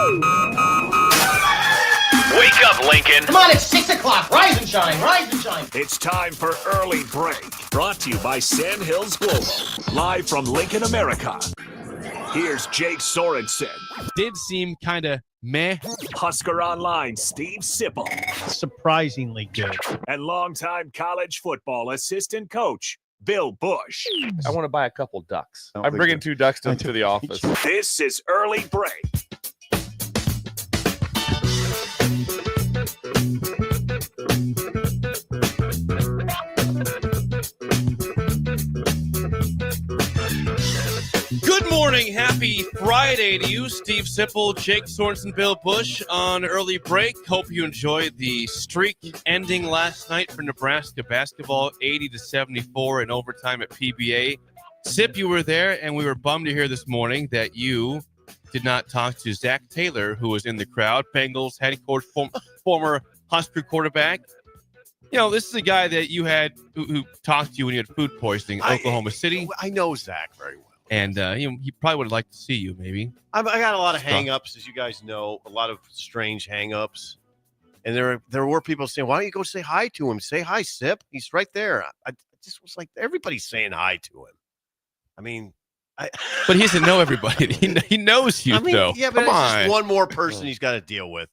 Wake up, Lincoln. Come on, it's 6 o'clock. Rise and shine, rise and shine. It's time for Early Break. Brought to you by Sandhills Global. Live from Lincoln, America. Here's Jake Sorensen. Did seem kind of meh. Husker Online, Steve Sipple. Surprisingly good. And longtime college football assistant coach, Bill Busch. I want to buy a couple ducks. I'm bringing 2 ducks to the office. This is Early Break. Good morning. Happy Friday to you, Steve Sipple, Jake Sorensen, Bill Busch on Early Break. Hope you enjoyed the streak ending last night for Nebraska basketball, 80-74 in overtime at PBA. Sip, you were there, and we were bummed to hear this morning that you did not talk to Zach Taylor, who was in the crowd, Bengals head coach, former Husker quarterback. You know, this is a guy that you had who talked to you when you had food poisoning in Oklahoma City. I know Zach very well. And he probably would have liked to see you, maybe. I got a lot of hang-ups, as you guys know, a lot of strange hang-ups. And there were people saying, why don't you go say hi to him? Say hi, Sip. He's right there. I just was like, everybody's saying hi to him. I mean, but he doesn't know everybody. He knows you, though. Yeah, but it's just one more person he's got to deal with.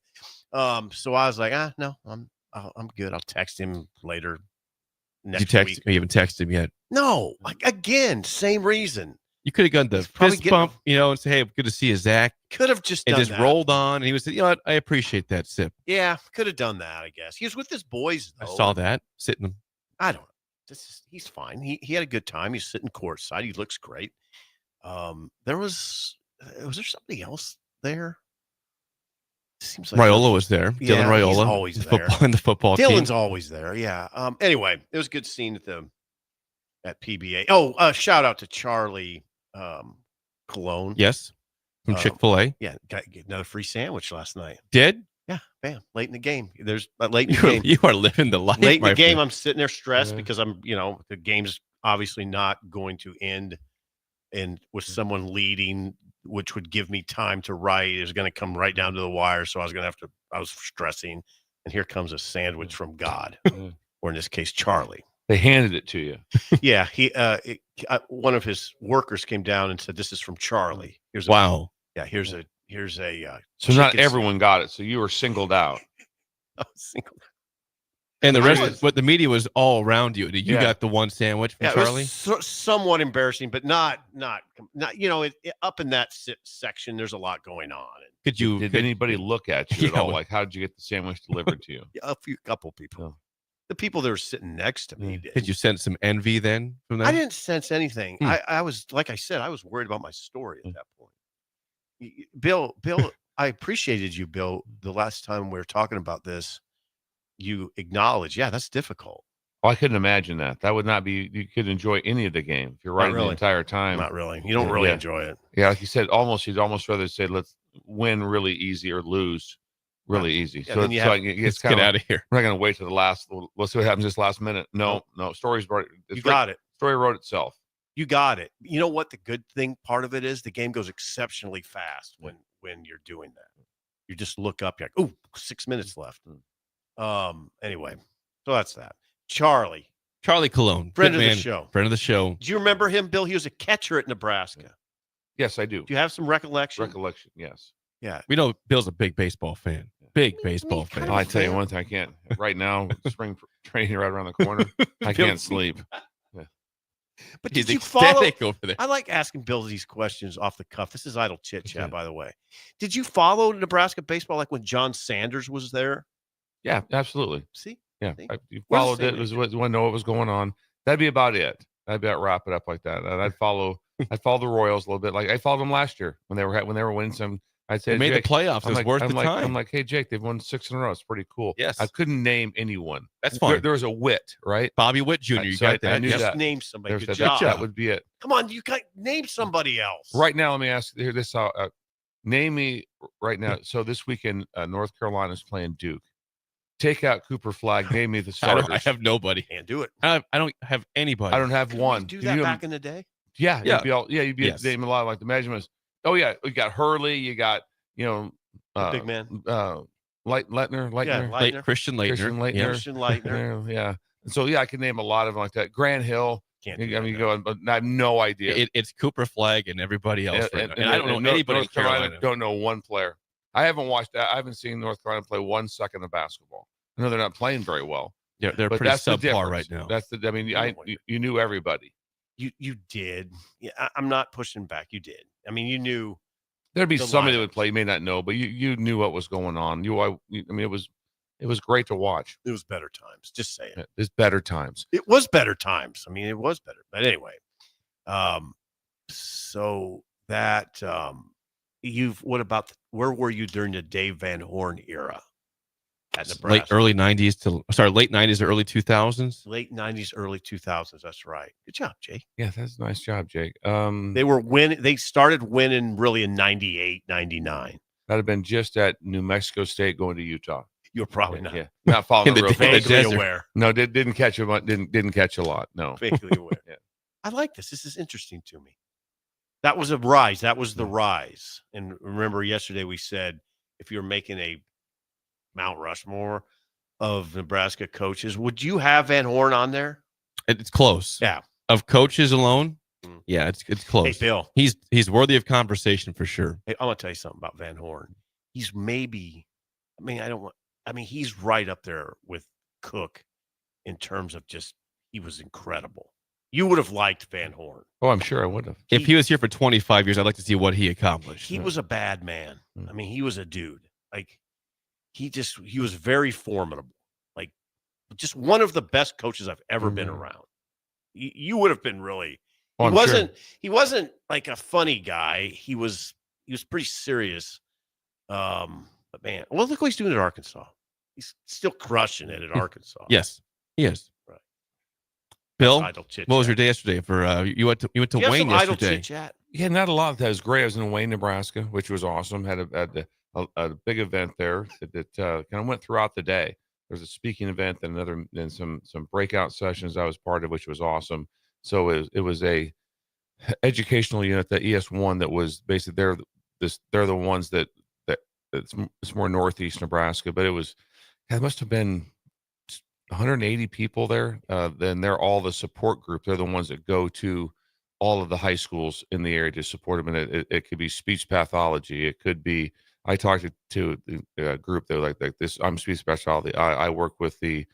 So I was like, no, I'm good. I'll text him later next week. You haven't texted him yet? No. Again, same reason. You could have gone the fist bump, and say, hey, good to see you, Zach. Could have just done that. Rolled on, and he was, you know what? I appreciate that, Sip. Yeah, could have done that, I guess. He was with his boys, though. I saw that, sitting. I don't know. He's fine. He had a good time. He's sitting courtside. He looks great. Was there somebody else there? Seems like Raiola was there. Yeah, Dylan Raiola. He's always there. In the football team. Dylan's always there, yeah. Anyway, it was a good scene at PBA. Oh, shout out to Charlie Cologne. Yes, from Chick-fil-A. Yeah, got another free sandwich last night. Did? Yeah, bam, late in the game. There's late in the game. You are living the life. Late in the game, I'm sitting there stressed because the game's obviously not going to end and with someone leading, which would give me time to write, is going to come right down to the wire. So I was stressing, and here comes a sandwich from God, or in this case, Charlie. They handed it to you. Yeah, one of his workers came down and said, "This is from Charlie." Here's a. So not everyone got it. So you were singled out. And the rest, but the media was all around you. You got the one sandwich from Charlie. It was somewhat embarrassing, but not. Up in that section, there's a lot going on. Did anybody look at you at all? Like, how did you get the sandwich delivered to you? A couple people. Oh. The people that were sitting next to me did. Did you sense some envy then from that? I didn't sense anything. I was, like I said, I was worried about my story at that point. Bill, I appreciated you, Bill. The last time we were talking about this, you acknowledged, that's difficult. Oh, I couldn't imagine that. That would not be. You could enjoy any of the game if you're writing the entire time. Not really. You don't really enjoy it. Yeah, like you said, you'd almost rather say, let's win really easy or lose really easy. Yeah, so let's get out of here. We're not going to wait to the last. Let's see what happens this last minute. No. Stories. You got it. Story wrote itself. You got it. You know what the good thing part of it is? The game goes exceptionally fast when you're doing that. You just look up, you're like, oh, 6 minutes left. Anyway, so that's that. Charlie Cologne, friend of the show. Friend of the show. Do you remember him, Bill? He was a catcher at Nebraska. Yes, I do. Do you have some recollection? Yes. Yeah. We know Bill's a big baseball fan. Big baseball fan. I tell you one thing, I can't. Right now, spring training right around the corner. I can't sleep. Yeah. But he's did you follow over there? I like asking Bill these questions off the cuff. This is idle chit chat, by the way. Did you follow Nebraska baseball like when John Sanders was there? Yeah, absolutely. See? Yeah, you followed it. It was want to know what was going on. That'd be about it. I'd wrap it up like that. And I'd follow the Royals a little bit. Like I followed them last year when they were winning some. I'd say they made the playoffs. It was worth the time. I'm like, hey Jake, they've won 6 in a row. It's pretty cool. Yes. I couldn't name anyone. That's fine. There was a Witt, right? Bobby Witt Jr. You got that. I knew that. Name somebody. Good job. That would be it. Come on, you can't name somebody else. Right now, let me ask you this. Name me right now. So this weekend, North Carolina's playing Duke. Take out Cooper Flag. Name me the starters. I have nobody. Can't do it. I don't have anybody. I don't have one. Do that back in the day? Yeah. You'd be name a lot like the measurements. Oh yeah, you got Hurley. You got big man. Leitner. Yeah, Leitner. Christian Leitner. Christian Leitner. Christian Leitner. Yeah. So I can name a lot of them like that. Grant Hill. Can't I do that mean, you now. go, but I have no idea. It's Cooper Flag and everybody else. Right now. And I don't know anybody in North Carolina. Carolina. Don't know one player. I haven't watched that. I haven't seen North Carolina play 1 second of basketball. I know they're not playing very well. Yeah, they're but pretty that's the subpar difference. right now. That's the. I mean, you knew everybody. You did. Yeah, I'm not pushing back. You did. I mean, you knew. There'd be The somebody that lineups. would play. You may not know, but you knew what was going on. I mean, it was great to watch. It was better times. Just saying. It's better times. It was better times. I mean, it was better. But anyway, so that where were you during the Dave Van Horn era at Nebraska? Late 90s to early 2000s. Late 90s, early 2000s. That's right. Good job, Jake. Yeah, that's a nice job, Jake. They were winning. They started winning really in 98, 99. That'd have been just at New Mexico State going to Utah. You're probably not. Yeah, not following the real Vaguely desert. aware. No, didn't catch a lot. Didn't catch a lot. No. Vaguely aware. Yeah. I like this. This is interesting to me. That was a rise. That was the rise. And remember, yesterday we said if you're making a Mount Rushmore of Nebraska coaches, would you have Van Horn on there? It's close. Yeah. Of coaches alone, Mm. yeah, it's close. Hey, Bill. He's worthy of conversation for sure. Hey, I want to tell you something about Van Horn. He's he's right up there with Cook in terms of just he was incredible. You would have liked Van Horn. Oh, I'm sure I would have. If he was here for 25 years, I'd like to see what he accomplished. He was a bad man. Mm. I mean, he was a dude. Like he was very formidable. Like just one of the best coaches I've ever been around. You would have been really. Oh, I'm sure. He wasn't like a funny guy. He was pretty serious. But man, well, look what he's doing at Arkansas. He's still crushing it at Arkansas. Yes, he is. Right. Bill, Idle chit-chat. what was your day yesterday? For you went to You have Wayne some idle yesterday. chit-chat? Yeah, not a lot. That was great. I was in Wayne, Nebraska, which was awesome. Had a big event there that kind of went throughout the day. There was a speaking event and some breakout sessions I was part of, which was awesome. So it was a educational unit, the ES1, that was basically they're the ones that it's more northeast Nebraska, but it must have been 180 people there. Then they're all the support group. They're the ones that go to all of the high schools in the area to support them. And it could be speech pathology. It could be, I talked to the group. They're like this. I'm speech pathology. I work with the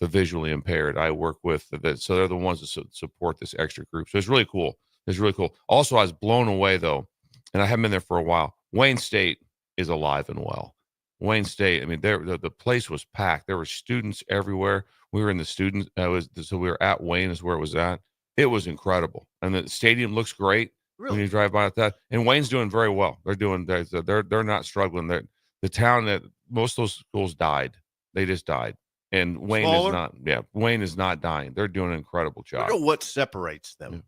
visually impaired. I work with so they're the ones that support this extra group. So it's really cool. It's really cool. Also, I was blown away though, and I haven't been there for a while. Wayne State is alive and well. Wayne State, I mean, the place was packed. There were students everywhere. We were in the student. So we were at Wayne is where it was at. It was incredible, and the stadium looks great when you drive by at that. And Wayne's doing very well. They're not struggling. The town that most of those schools died. They just died, and Wayne Smaller? is not. Yeah, Wayne is not dying. They're doing an incredible I job. don't know what separates them.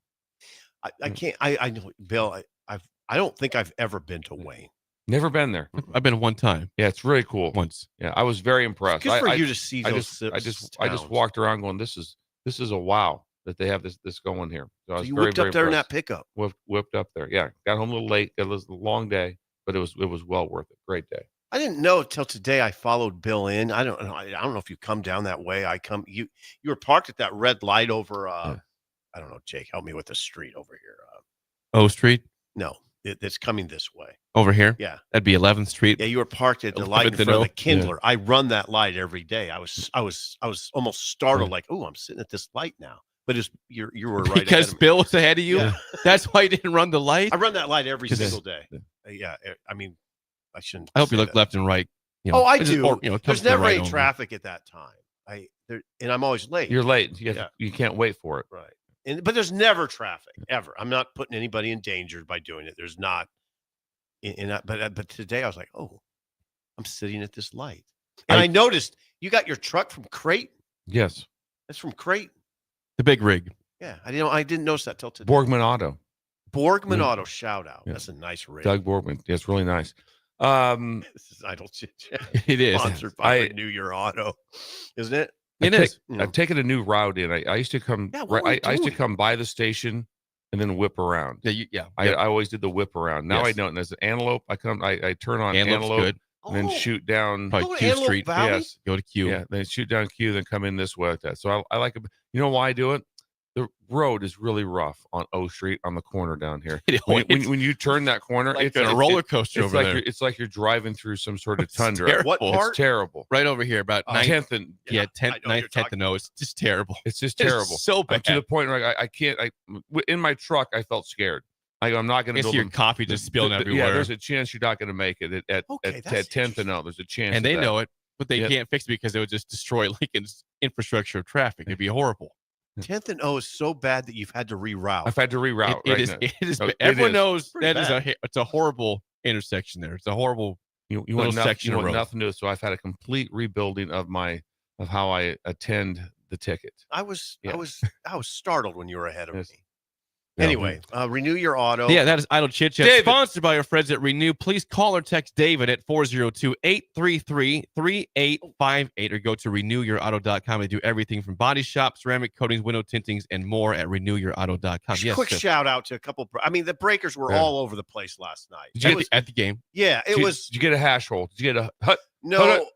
I can't. I know, Bill. I don't think I've ever been to Wayne. Never been there. I've been one time. Yeah, it's really cool. Once. Yeah, I was very impressed. Good for you to see I those. just walked around going, this is a wow that they have this going here. So I was you very, whipped very up there in that impressed. pickup. Whipped up there. Yeah, got home a little late. It was a long day, but it was well worth it. Great day. I didn't know until today. I followed Bill in. I don't know. I don't know if you come down that way. You were parked at that red light over. I don't know. Jake, help me with the street over here. O Street No, it's coming this way. over here. Yeah. That'd be 11th Street. Yeah, you were parked at the 11th light in front and of the O. Kindler. I run that light every day. I was almost startled, like, oh, I'm sitting at this light now. But you were right ahead Because of me. Bill was ahead of you. Yeah. That's why you didn't run the light. I run that light every 'Cause single day. Yeah, I mean, I shouldn't. I hope you say look that. left and right. You know, Oh, I Is do. it- or, you know, it comes There's to the never right any only. traffic at that time. And I'm always late. You're late. Yeah. You can't wait for it. Right. But there's never traffic ever. I'm not putting anybody in danger by doing it. There's not. But today I was like, oh, I'm sitting at this light, and I noticed you got your truck from Creighton. Yes. That's from Creighton. The big rig. Yeah, I didn't notice that till today. Borgman Auto. Borgman Yeah. Auto, shout out. Yeah. That's a nice rig. Doug Borgman. Yeah, it's really nice. This is idle chit chat. It is. Sponsored by Renew Your Auto, isn't it? It is. I've taken a new route in. I used to come. Yeah, what were you I used to doing? come by the station and then whip around. Yeah. I always did the whip around. Now Yes. I don't. As an antelope, I turn on Antelope's antelope good. and then shoot down. Probably Go to Q Antelope Street. Valley? Yes. Go to Q. Yeah, then shoot down Q, then come in this way like that. So I like it. You know why I do it? The road is really rough on O Street on the corner down here. When you turn that corner, Like it's a roller coaster it's over like there. It's like you're driving through some sort of tundra. terrible. What part? It's terrible. Right over here, about 10th and 10th, I know what you're 10th and O. It's just terrible. it's just It's terrible. so bad. To the point where I can't. In my truck, I felt scared. I'm not going I to guess go. your coffee just spilling Yeah, everywhere. there's a chance you're not going to make it at Okay, that's 10th and O. There's a chance, and they of that. know it, but they Yeah. can't fix it because it would just destroy Lincoln's infrastructure of traffic. It'd be horrible. 10th and O is so bad that you've had to reroute. I've had to reroute. It right is. now. It is. No, it Everyone is. knows Pretty that is bad. it's a horrible intersection there. It's a horrible. You little want, section you of want road. nothing to do. So I've had a complete rebuilding of how I attend the ticket. I was Yeah. startled when you were ahead of Yes. me. Anyway, renew your auto. Yeah, that is Idle Chit Chat, David. sponsored by our friends at Renew. Please call or text David at 402-833-3858 or go to renewyourauto.com. They do everything from body shop, ceramic coatings, window tintings, and more at renewyourauto.com. Yes, Quick sir. shout out to a couple. The breakers were Yeah. all over the place last night. Did you At get the, at the game. Yeah, it was. Did you get a hash roll? Did you get a hut? No, Hold on.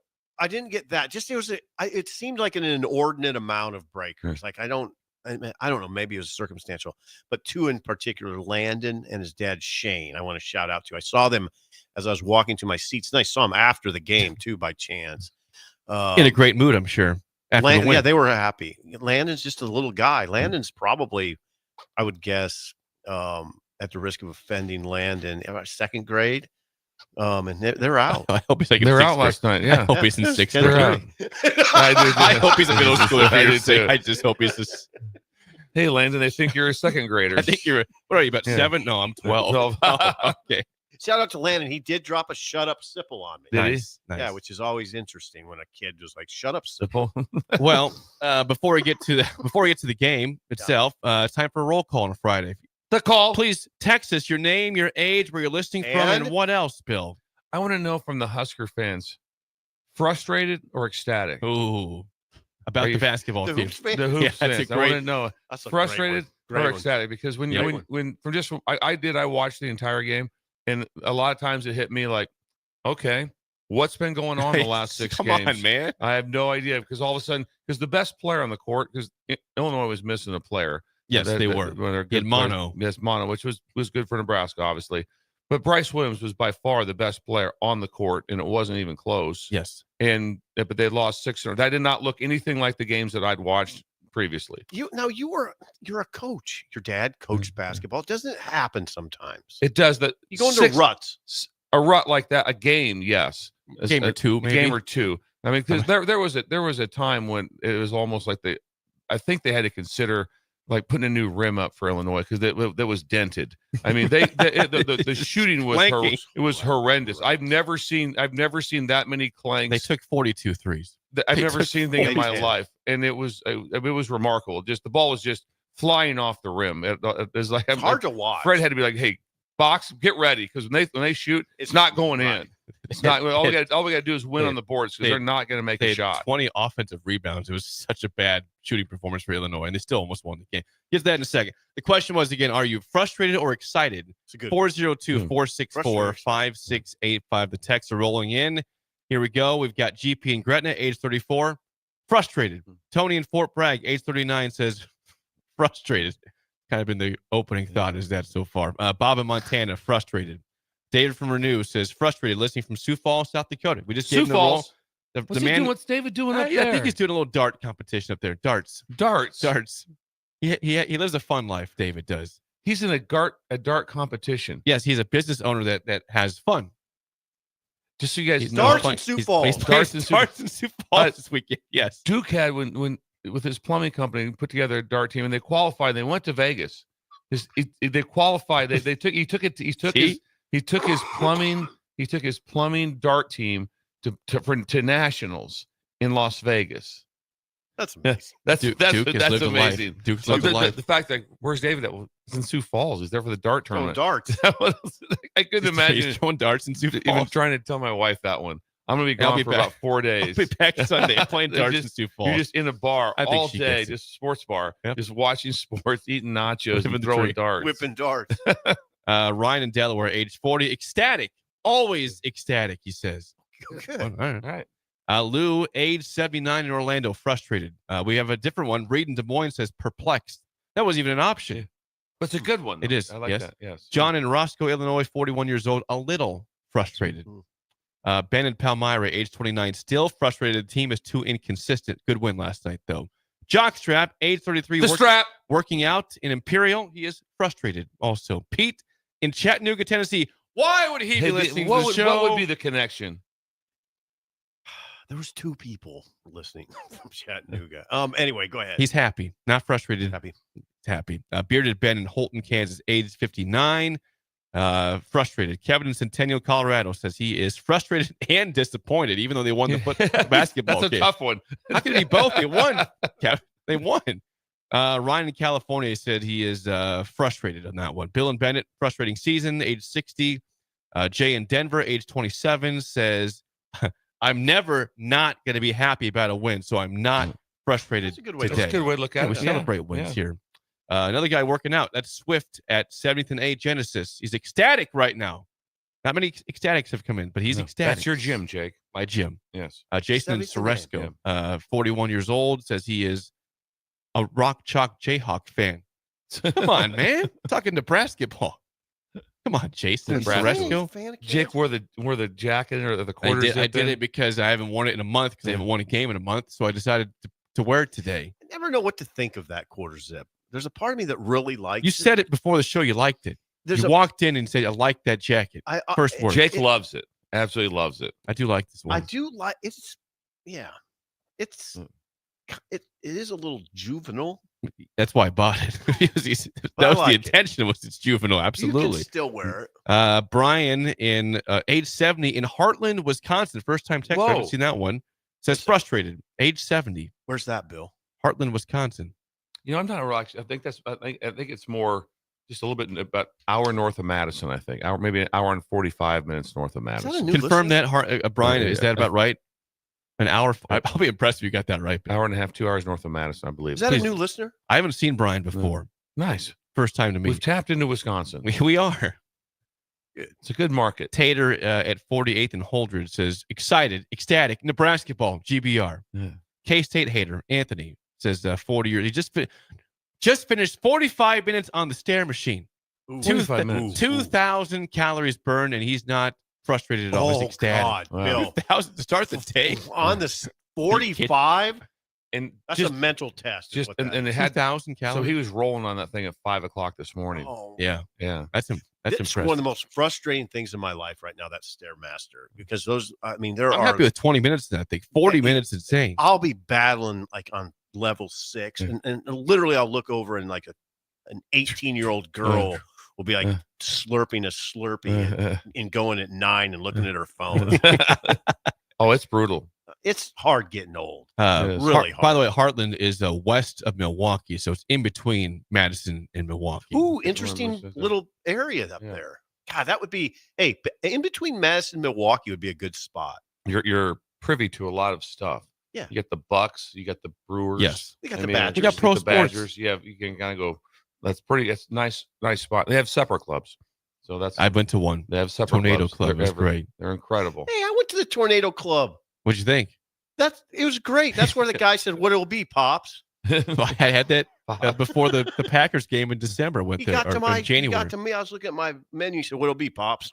I didn't get that. Just it seemed like an inordinate amount of breakers. Like I don't know. Maybe it was circumstantial, but two in particular, Landon and his dad Shane. I want to shout out to. I saw them as I was walking to my seats, and I saw them after the game too, by chance. In a great mood, I'm sure. After the win. Yeah, they were happy. Landon's just a little guy. Landon's probably, I would guess, at the risk of offending Landon, about second grade. And they're out. I hope he's like in They're sixth out grade. last night. I Yeah. hope he's in sixth They're grade. out. I do, too. I hope he's a middle schooler. For I your do, sake. too. I just hope he's just. Hey, Landon, they think you're a second grader. I think you're. What are you, about Yeah. 7? No, I'm 12. 12. Oh, okay. Shout out to Landon. He did drop a shut up sipple on me. Did he? Nice. Yeah, which is always interesting when a kid just like shut up sipple. Simple. Well, before we get to the game itself, it's time for a roll call on a Friday. The call. Please text us your name, your age, where you're listening from, and And? what else, Bill. I want to know from the Husker fans, frustrated or ecstatic? Ooh, about Are the you- basketball The team. Hoops fan? The hoops Yeah, that's a fans. I want to great- know That's a frustrated great or one. ecstatic, because when Yeah. I watched the entire game, and a lot of times it hit me like, okay, what's been going on the last 6 Come games? on, man. I have no idea, because all of a sudden, because the best player on the court, because Illinois was missing a player. Yes, they were. When they're He had good Mono. players. Yes, Mono, which was good for Nebraska, obviously. But Bryce Williams was by far the best player on the court, and it wasn't even close. Yes. But they lost 6. That did not look anything like the games that I'd watched previously. You're a coach. Your dad coached basketball. Doesn't it happen sometimes? It does that. You go into ruts. A rut like that, a game, yes, Game or two, maybe. game or two. I mean, because there was a time when it was almost like I think they had to consider like putting a new rim up for Illinois, because that was dented. I mean, the shooting was Clanky. it was horrendous. I've never seen that many clanks. They took 42 threes. I've they never took seen anything in my 40. life, and it was remarkable. Just the ball was just flying off the rim. It was like It's hard to watch. Fred had to be like, "Hey, box, get ready," because when they shoot, it's not going right. in. It's not. All we got to do is win They- on the boards, because they- they're not going to make They a had shot. 20 offensive rebounds. It was such a bad shooting performance for Illinois, and they still almost won the game. Get to that in a second. The question was, again, are you frustrated or excited? It's a good 402-464-5685. The texts are rolling in. Here we go. We've got GP in Gretna, age 34. Frustrated. Tony in Fort Bragg, age 39, says frustrated. Kind of been the opening thought is that so far. Bob in Montana, frustrated. David from Renew says frustrated, listening from Sioux Falls, South Dakota. We just gave Sioux him the roll. Falls. What's David doing up there? I think he's doing a little dart competition up there. Darts. darts. He lives a fun life, David does. He's in a dart competition. Yes, he's a business owner that has fun. Just so you guys He's know, Darts playing- in Sioux he's- Falls. he's playing Darts in Sioux- darts in Sioux Falls this weekend. Yes. Duke had when with his plumbing company put together a dart team, and they qualified. They went to Vegas. They qualified. He took his plumbing dart team to nationals in Las Vegas. That's amazing. That's Duke has lived a life. amazing. Duke's So lived a life. the fact that where's David at? Well, he's in Sioux Falls. He's there for the dart Throwing tournament. darts. I couldn't imagine He's throwing darts in Sioux even Falls. trying to tell my wife that one. I'm gonna be I'll gone be for back. about 4 days. I'll be back Sunday playing darts in Just- Sioux Falls. You're just in a bar I think all she day, gets it. just sports bar, Yep. just watching sports, eating nachos, Whipping and the throwing tree. darts. Whipping darts. Ryan in Delaware, age 40, ecstatic, always ecstatic, he says. Good. All right. All right. Lou, age 79 in Orlando, frustrated. We have a different one. Reed in Des Moines says perplexed. That wasn't even an option. But it's a good one. It though. is, I like yes. that. Yes. John in Roscoe, Illinois, 41 years old, a little frustrated. Ben in Palmyra, age 29, still frustrated. The team is too inconsistent. Good win last night, though. Jockstrap, age 33, The strap. working out in Imperial. He is frustrated also. Pete in Chattanooga, Tennessee. Why would he be listening to the show? What would be the connection? There was 2 people listening from Chattanooga. Anyway, go ahead. He's happy, not frustrated. happy. Happy. Bearded Ben in Holton, Kansas, age 59. Frustrated. Kevin in Centennial, Colorado says he is frustrated and disappointed, even though they won the basketball That's a game. tough one. How can it be both? They won. Kevin. They won. Ryan in California said he is frustrated on that one. Bill and Bennett, frustrating season, age 60. Jay in Denver, age 27, says, I'm never not going to be happy about a win, so I'm not frustrated That's a good way to today. That's a good way to look at Yeah, it. we celebrate wins here. Another guy working out. That's Swift at 70th and A Genesis. He's ecstatic right now. Not many ecstatics have come in, but he's ecstatic. That's your gym, Jake. My gym. Yes. Jason in 70th and A, Soresco, 41 years old, says he is a Rock Chalk Jayhawk fan. Come on, man. Talking Nebraska ball. Come on, Jason in Nebraska. Soresco. Jake wore the jacket or the I quarters. did it because I haven't worn it in a month because I haven't won a game in a month. So I decided to wear it today. I never know what to think of that quarter zip. There's a part of me that really likes You said it before the show. You liked it. There's You a walked in and said, I like that jacket. First word. Jake loves it. Absolutely loves it. I do like this one. I do like it's. Yeah, it's. It is a little juvenile. That's why I bought it. that I was like the it. intention. Was it's juvenile? You Absolutely. can still wear it. Brian in age 70 in Heartland, Wisconsin. First time text. I Whoa. haven't seen that one. Says frustrated. Age 70. Where's that, Bill? Heartland, Wisconsin. You know, I'm not really. I think it's more just a little bit about hour north of Madison. I think maybe an hour and 45 minutes north of Is that a Madison. new Confirm listener? that, Brian. Yeah, Is yeah. that about right? An hour. I'll be impressed if you got that right. Hour and a half, 2 hours north of Madison, I believe. Is that Please. a new listener? I haven't seen Brian before. Nice? First time to We've meet. tapped into Wisconsin. We are. It's a good market. Tater at 48th and Holdred says excited, ecstatic, Nebraska ball, GBR. Yeah. K-State hater Anthony says 40 years. He just finished 45 minutes on the stair machine. Ooh, 45 minutes. 2,000 calories burned, and he's not frustrated at all. He's ecstatic. God, Wow. Bill. 2,000 to start the day. On the 45? And That's just, a mental test. is just what and, that and it is. had 2,000 so calories. he was rolling on that thing at 5 o'clock this morning. Oh, Yeah, Yeah. that's It's impressive. one of the most frustrating things in my life right now. That Stairmaster, because those. I mean, there I'm are. happy with 20 minutes. I think 40 Yeah, minutes is insane. I'll be battling like on level 6, Yeah. and literally I'll look over and like an 18-year-old girl will be like slurping a Slurpee and going at 9 and looking at her phone. Oh, it's brutal. It's hard getting old. It is. Really hard. By the way, Heartland is west of Milwaukee, so it's in between Madison and Milwaukee. Ooh, interesting Remember, little area up Yeah. there. God, that would be. Hey, in between Madison and Milwaukee would be a good spot. You're privy to a lot of stuff. Yeah. You get the Bucks, you got the Brewers. Yes. They got I the mean, Badgers. You got pro the sports. Badgers. You can kind of go. That's nice spot. They have separate clubs, so that's I went to one. they have separate Tornado clubs. Club They're was great. They're incredible. Hey, I went to the Tornado Club. What'd you think? It was great. That's where the guy said, "What it'll be, pops." I had that before the Packers game in December. Went He there got to or my. in He January. got to me. I was looking at my menu. He said, "What it'll be, pops?"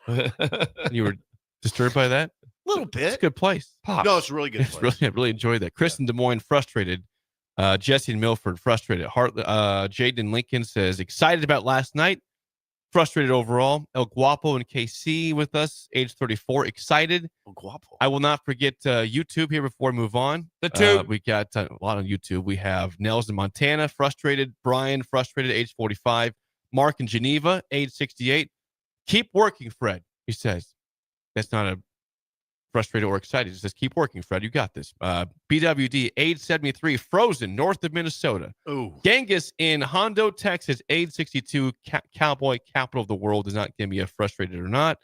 You were disturbed by that? A little It's a bit. good place. Pops. No, it's a really good. It's Place. really, I really enjoyed that. Chris in Des Moines, frustrated. Jesse in Milford, frustrated. Jaden in Lincoln says, excited about last night. Frustrated overall. El Guapo and KC with us, age 34, excited. Oh, guapo. I will not forget YouTube here before we move on. The tube. We got a lot on YouTube. We have Nels in Montana, frustrated. Brian, frustrated, age 45. Mark in Geneva, age 68. Keep working, Fred, he says. That's not a frustrated or excited. He says, keep working, Fred. You got this. BWD, age 73, frozen, north of Minnesota. Ooh. Genghis in Hondo, Texas, age 62, cowboy capital of the world. Does not give me a frustrated or not.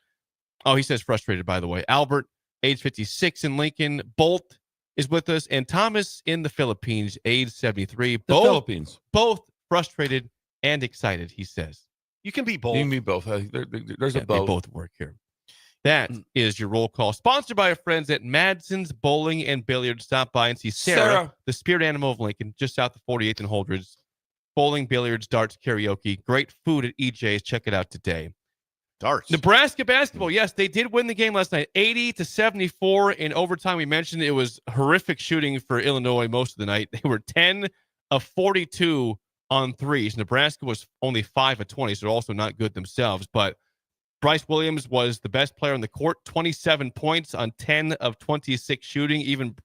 Oh, he says frustrated, by the way. Albert age 56 in Lincoln. Bolt is with us, and Thomas in the Philippines, age 73. Philippines. Both frustrated and excited, he says. You can be both. You can be both. There's a both. They both work here. That is your roll call. Sponsored by our friends at Madsen's Bowling and Billiards. Stop by and see Sarah, the spirit animal of Lincoln, just south of 48th and Holdrege. Bowling, billiards, darts, karaoke. Great food at EJ's. Check it out today. Darts. Nebraska basketball. Yes, they did win the game last night. 80-74 in overtime. We mentioned it was horrific shooting for Illinois most of the night. They were 10 of 42 on threes. Nebraska was only 5 of 20, so they're also not good themselves. But Bryce Williams was the best player on the court, 27 points on 10 of 26 shooting. Even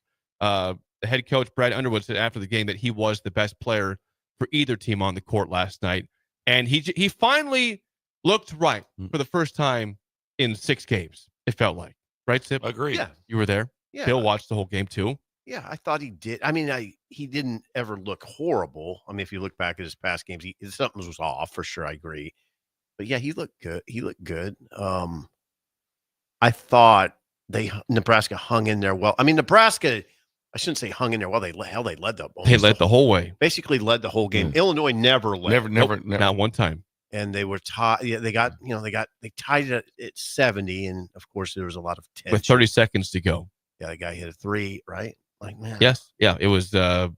the head coach, Brad Underwood, said after the game that he was the best player for either team on the court last night. And he finally looked right for the first time in 6 games, it felt like. Right, Sip? Agreed. Yeah. You were there? Yeah. Bill watched the whole game, too. Yeah, I thought he did. I mean, he didn't ever look horrible. I mean, if you look back at his past games, something was off for sure. I agree. But yeah, he looked good. I thought Nebraska hung in there well. I mean, Nebraska, I shouldn't say hung in there well. They led the whole way. Basically led the whole game. Illinois never led. Never. Not one time. And they were tied. Yeah, they tied it at 70, and of course there was a lot of tension. With 30 seconds to go. Yeah, the guy hit a 3, right? Like, man. Yes. Yeah, it was I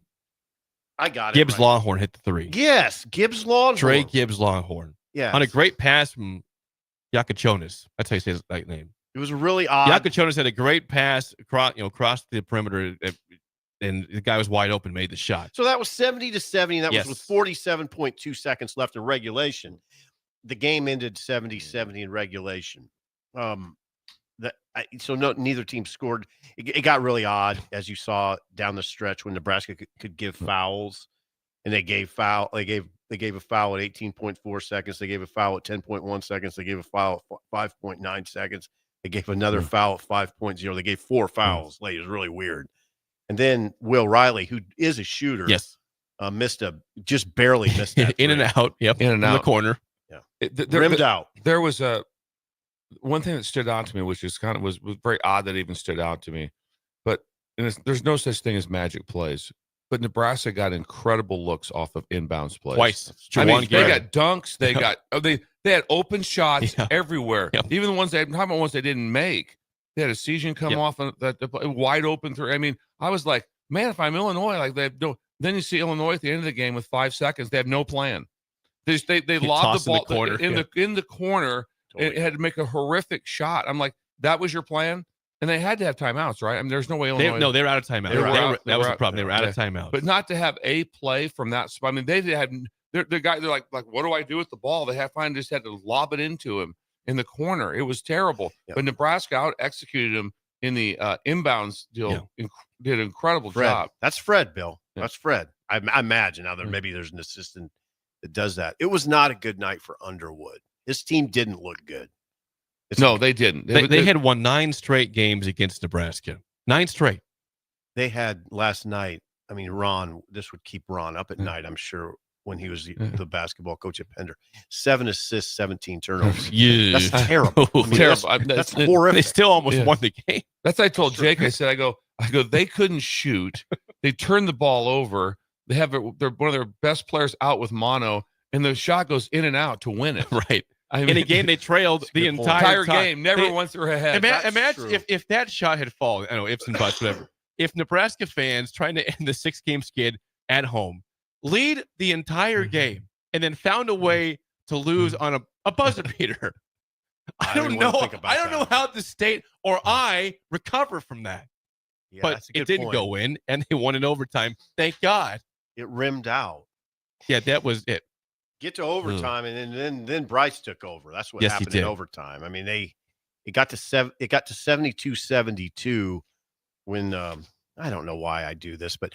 got it. Gibbs right. Longhorn hit the 3. Yes, Gibbs Longhorn. Trey Gibbs Longhorn. Yeah. On a great pass from Yakachonis. That's how you say his name. It was really odd. Yakachonis had a great pass across the perimeter, and the guy was wide open, made the shot. So that was 70-70. That Yes. was with 47.2 seconds left in regulation. The game ended 70-70 in regulation. Neither team scored. It got really odd, as you saw down the stretch when Nebraska could give fouls, and they gave a foul at 18.4 seconds. They gave a foul at 10.1 seconds. They gave a foul at 5.9 seconds. They gave another foul at 5.0. They gave 4 fouls late. It was really weird. And then Will Riley, who is a shooter, just barely missed that in and out. Yep, in and out the corner. Yeah, rimmed out. There was one thing that stood out to me, which is was very odd that it even stood out to me. But there's no such thing as magic plays. But Nebraska got incredible looks off of inbounds plays. Twice. They got dunks. They got they had open shots everywhere. Yep. Even the ones they didn't make. They had a Season come off that wide open through. I mean, I was like, man, if I'm Illinois, then you see Illinois at the end of the game with 5 seconds. They have no plan. They lobbed the ball in the corner. Totally. It had to make a horrific shot. I'm like, that was your plan? And they had to have timeouts, right? I mean, there's no way Illinois. They were out of timeout. That was the problem. They were out of timeouts. But not to have a play from that spot. I mean, they had the guy. They're like, what do I do with the ball? They just had to lob it into him in the corner. It was terrible. Yep. But Nebraska out executed him in the inbounds deal. Yeah. Did an incredible job. That's Fred, Bill. Yeah. That's Fred. I imagine now maybe there's an assistant that does that. It was not a good night for Underwood. This team didn't look good. They didn't. They had won 9 straight games against Nebraska. 9 straight. They had last night. I mean, Ron, this would keep Ron up at night, I'm sure, when he was the basketball coach at Pender. 7 assists, 17 turnovers. That's terrible. I mean, terrible. That's horrific. They still almost won the game. That's what I told Jake. I said, I go, they couldn't shoot. They turned the ball over. They have one of their best players out with mono, and the shot goes in and out to win it. Right. I mean, in a game they trailed the entire game, never once through a head. Imagine if that shot had fallen. I know ifs and buts, whatever. If Nebraska fans trying to end the 6-game skid at home lead the entire game and then found a way to lose on a buzzer beater, I don't know how the state or I recover from that. Yeah, but it didn't go in, and they won in overtime. Thank God. It rimmed out. Yeah, that was it. Get to overtime, and then Bryce took over. That's what happened in overtime. I mean, it got to 72-72 when I don't know why I do this, but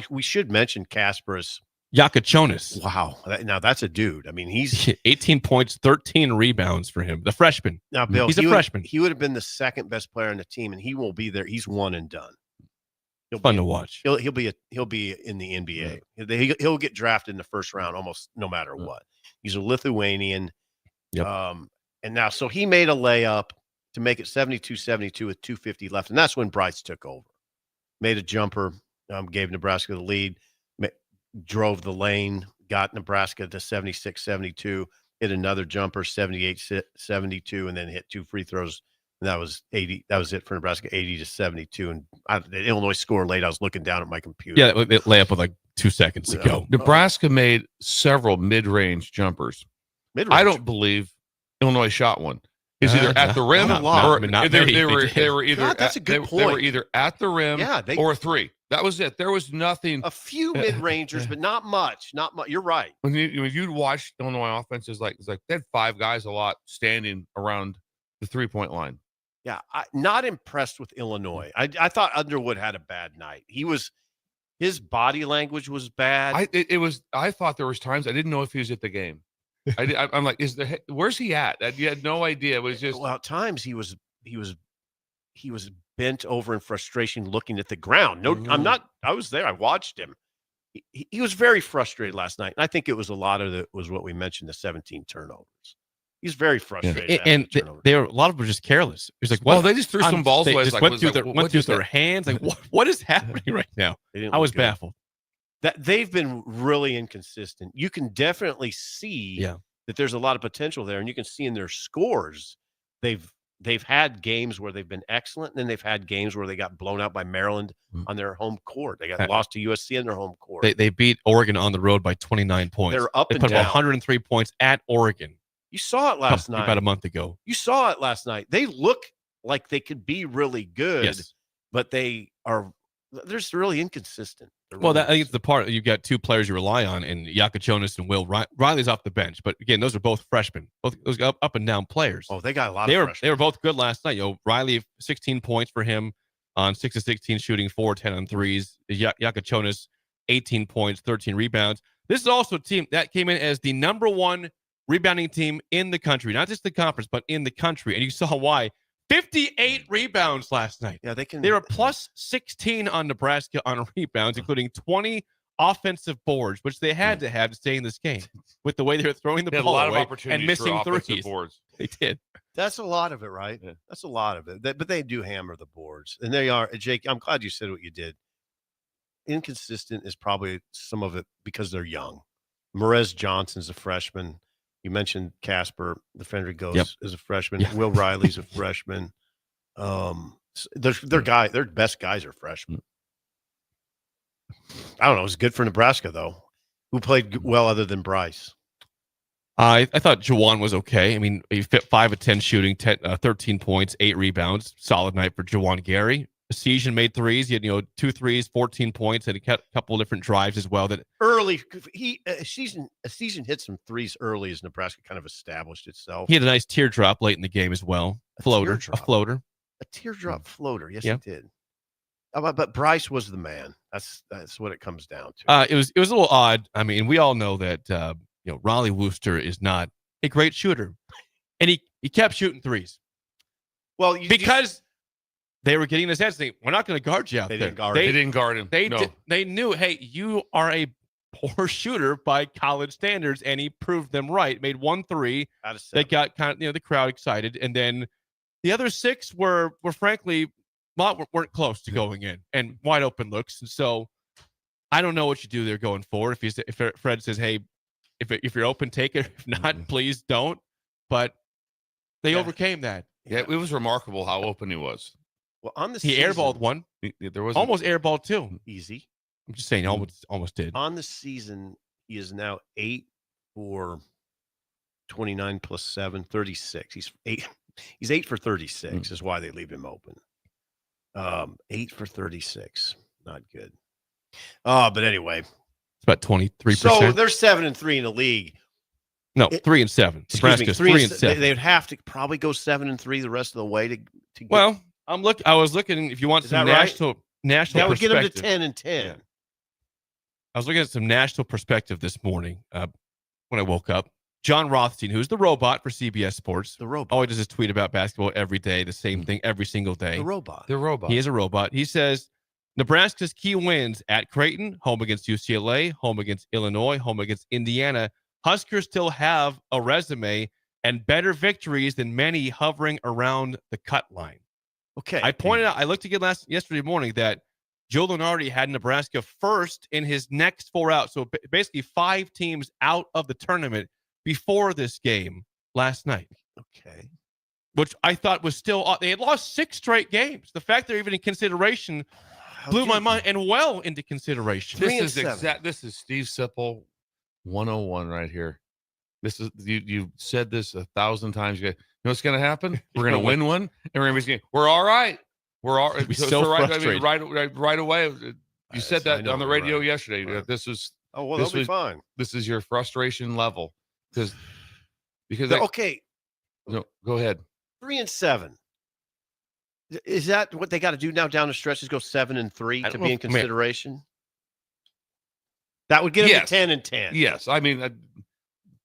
we should mention Kasparas Yakachonis. Wow, now that's a dude. I mean, he's 18 points, 13 rebounds for him. The freshman. Now, Bill, he's a freshman. He would have been the second best player on the team, and he won't be there. He's one and done. Fun to watch. He'll be in the NBA. Yeah. He'll get drafted in the first round almost no matter what. He's a Lithuanian. Yep. And now, so he made a layup to make it 72-72 with 2:50 left, and that's when Bryce took over. Made a jumper, gave Nebraska the lead, drove the lane, got Nebraska to 76-72, hit another jumper, 78-72, and then hit 2 free throws. And that was 80. That was it for Nebraska, 80-72. And the Illinois score late. I was looking down at my computer. Yeah, it lay up with like 2 seconds to go. Nebraska made several mid-range jumpers. Mid-range. I don't believe Illinois shot one. Is either at the rim not a lot. or Not they many. were either. God, that's a good They were point. either at the rim or a three. That was it. There was nothing. A few mid-rangers, but not much. Not much. You're right. When you'd watch Illinois offense, it's like they had 5 guys a lot standing around the 3-point line. Yeah, not impressed with Illinois. I thought Underwood had a bad night. His body language was bad. I thought there was times I didn't know if he was at the game. I'm like, where's he at? You had no idea. It was just at times he was bent over in frustration, looking at the ground. No, I'm not. I was there. I watched him. He was very frustrated last night, and I think it was a lot of it was what we mentioned, the 17 turnovers. He's very frustrated. Yeah. And a lot of them were just careless. It was like, well, they just threw some balls away. Just went through their hands. Like, what is happening right now? I was baffled. That they've been really inconsistent. You can definitely see that there's a lot of potential there, and you can see in their scores they've had games where they've been excellent, and then they've had games where they got blown out by Maryland on their home court. They got lost to USC in their home court. They beat Oregon on the road by 29 points. They're up and put down. 103 points at Oregon. You saw it last night. About a month ago. You saw it last night. They look like they could be really good, but they're just really inconsistent. I think it's the part you've got 2 players you rely on, and Yakachonis and Will Riley's off the bench. But again, those are both freshmen, both those up and down players. Oh, they got a lot. They were both good last night. Riley 16 points for him on 6 of 16 shooting, 4-10 on threes. Yakachonis 18 points, 13 rebounds. This is also a team that came in as the number 1 rebounding team in the country, not just the conference, but in the country. And you saw why. 58 rebounds last night. Yeah, they were plus 16 on Nebraska on rebounds, including 20 offensive boards, which they had to have to stay in this game with the way they were throwing the ball away and missing threes. Boards. They did. That's a lot of it, right? Yeah. That's a lot of it. But they do hammer the boards, and they are. Jake, I'm glad you said what you did. Inconsistent is probably some of it because they're young. Merez Johnson's a freshman. You mentioned Casper, the Fenry Ghost, is a freshman. Yeah. Will Riley's a freshman. Their best guys are freshmen. I don't know. It was good for Nebraska, though. Who played well other than Bryce? I thought Jawan was okay. I mean, he fit 5 of 10 shooting, 13 points, 8 rebounds. Solid night for Jawan Gary. Season made threes. He had 2 threes, 14 points, and a couple of different drives as well. That early, season hit some threes early as Nebraska kind of established itself. He had a nice teardrop late in the game as well. A floater. A teardrop floater. Yes, he did. But Bryce was the man. That's what it comes down to. It was a little odd. I mean, we all know that Raleigh Wooster is not a great shooter, and he kept shooting threes. Well, because they were getting his head saying, "We're not going to guard you out there." They didn't guard him. They knew, hey, you are a poor shooter by college standards, and he proved them right. Made 1 3 out of 7. That got kind of the crowd excited, and then the other 6 were frankly weren't close to going in and wide open looks. And so I don't know what you do there going forward. If Fred says, hey, if you're open, take it. If not, please don't. But they overcame that. Yeah, it was remarkable how open he was. Well, on the he airballed 1. There was almost airballed 2. Easy. I'm just saying, almost did. On the season, he is now 8 for 29 plus 7, 36. He's 8 for 36 is why they leave him open. 8 for 36. Not good. But anyway. It's about 23%. So they're 7-3 in the league. No, 3-7. Nebraska's 3-7. They would have to probably go 7-3 the rest of the way to get. Well, I was looking. If you want some national that would perspective, get them to 10-10. Yeah. I was looking at some national perspective this morning when I woke up. John Rothstein, who's the robot for CBS Sports, the robot, always does his tweet about basketball every day, the same thing every single day. The robot. He is a robot. He says Nebraska's key wins at Creighton, home against UCLA, home against Illinois, home against Indiana. Huskers still have a resume and better victories than many hovering around the cut line. Okay. I pointed out, I looked again yesterday morning that Joe Lunardi had Nebraska first in his next 4 out. So basically 5 teams out of the tournament before this game last night. Okay. Which I thought was still, they had lost 6 straight games. The fact they're even in consideration blew my mind, and well into consideration. This is Steve Sipple 101 right here. This is you said this 1,000 times. You know what's going to happen? We're going to win one, and we're all right. We're all right. So right, right away. You said that on the radio yesterday. Right. This was they'll be fine. This is your frustration level because okay. No, go ahead. 3-7. Is that what they got to do now down the stretch? Is go 7-3 to be in consideration? That would get them to 10-10. Yes, I mean, you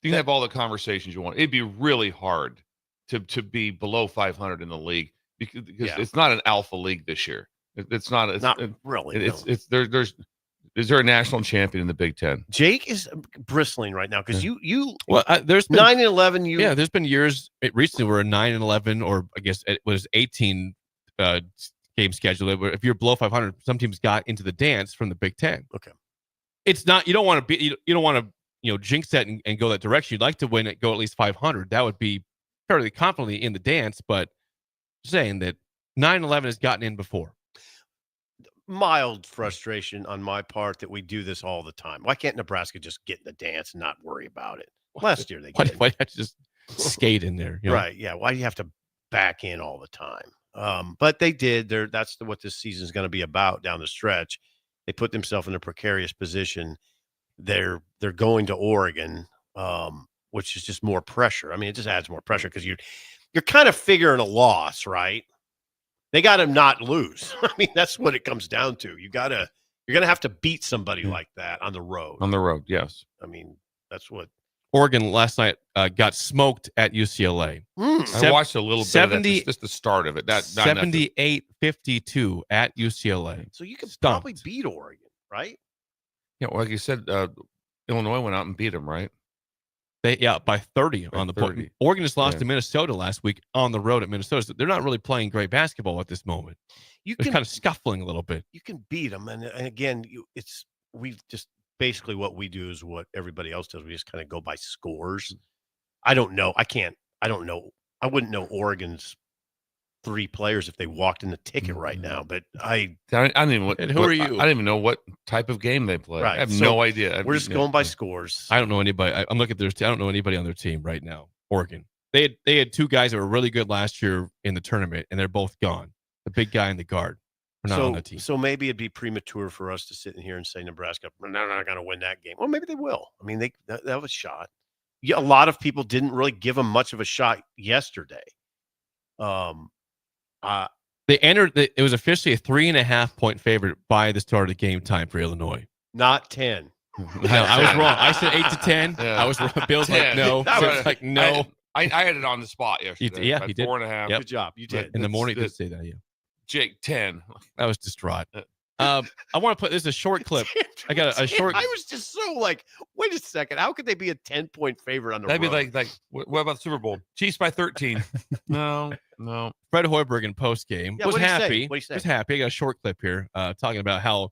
can have all the conversations you want. It'd be really hard to be below 500 in the league because it's not an alpha league this year. It's not. It's not really. It's there's. Is there a national champion in the Big Ten? Jake is bristling right now because there's been 9-11. There's been years recently where a 9-11 or I guess it was 18 game schedule. If you're below 500, some teams got into the dance from the Big Ten. Okay, it's not. You don't want to be. You don't want to jinx that and go that direction. You'd like to win it, go at least 500. That would be fairly confidently in the dance. But saying that 9-11 has gotten in before. Mild frustration on my part that we do this all the time. Why can't Nebraska just get in the dance and not worry about it? Last year they did. Why have to just skate in there? Right. Yeah. Why do you have to back in all the time? But they did. That's what this season is going to be about down the stretch. They put themselves in a precarious position. They're going to Oregon, which is just more pressure. I mean, it just adds more pressure because you're kind of figuring a loss, right? They got to not lose. I mean, that's what it comes down to. You're going to have to beat somebody like that on the road. On the road, yes. I mean, that's what Oregon last night got smoked at UCLA. I watched a little bit of that, just the start of it. 78-52 at UCLA. So you could probably beat Oregon, right? Yeah, well, like you said, Illinois went out and beat them, right? By 30 on the point. Oregon just lost to Minnesota last week on the road at Minnesota. So they're not really playing great basketball at this moment. They're kind of scuffling a little bit. You can beat them, and again, we just basically what we do is what everybody else does. We just kind of go by scores. I don't know. I don't know. I wouldn't know Oregon's 3 players if they walked in the ticket right now. But I don't even. And who are you? I don't even know what type of game they play. Right. I have no idea. We're just going by scores. I don't know anybody. I'm looking at I don't know anybody on their team right now. Oregon. They had 2 guys that were really good last year in the tournament, and they're both gone. The big guy and the guard are not on the team. So maybe it'd be premature for us to sit in here and say Nebraska, they're not going to win that game. Well, maybe they will. I mean, that was a shot. Yeah, a lot of people didn't really give them much of a shot yesterday. They entered. It was officially a 3.5-point favorite by the start of game time for Illinois. Not 10. No, I was wrong. I said 8 to 10. Yeah. I was wrong. Bill's 10. Like no. Bill's like no. I had it on the spot yesterday. He did. 4.5. Yep. Good job. You did. In the morning, you did say that. Yeah. Jake 10. I was distraught. I want to put this a short clip. I got a short. I was just so like, wait a second. How could they be a 10-point favorite on the road? That'd be like what about the Super Bowl? Chiefs by 13. No. Fred Hoiberg in post game was happy. What do you say? Was happy. I got a short clip here talking about how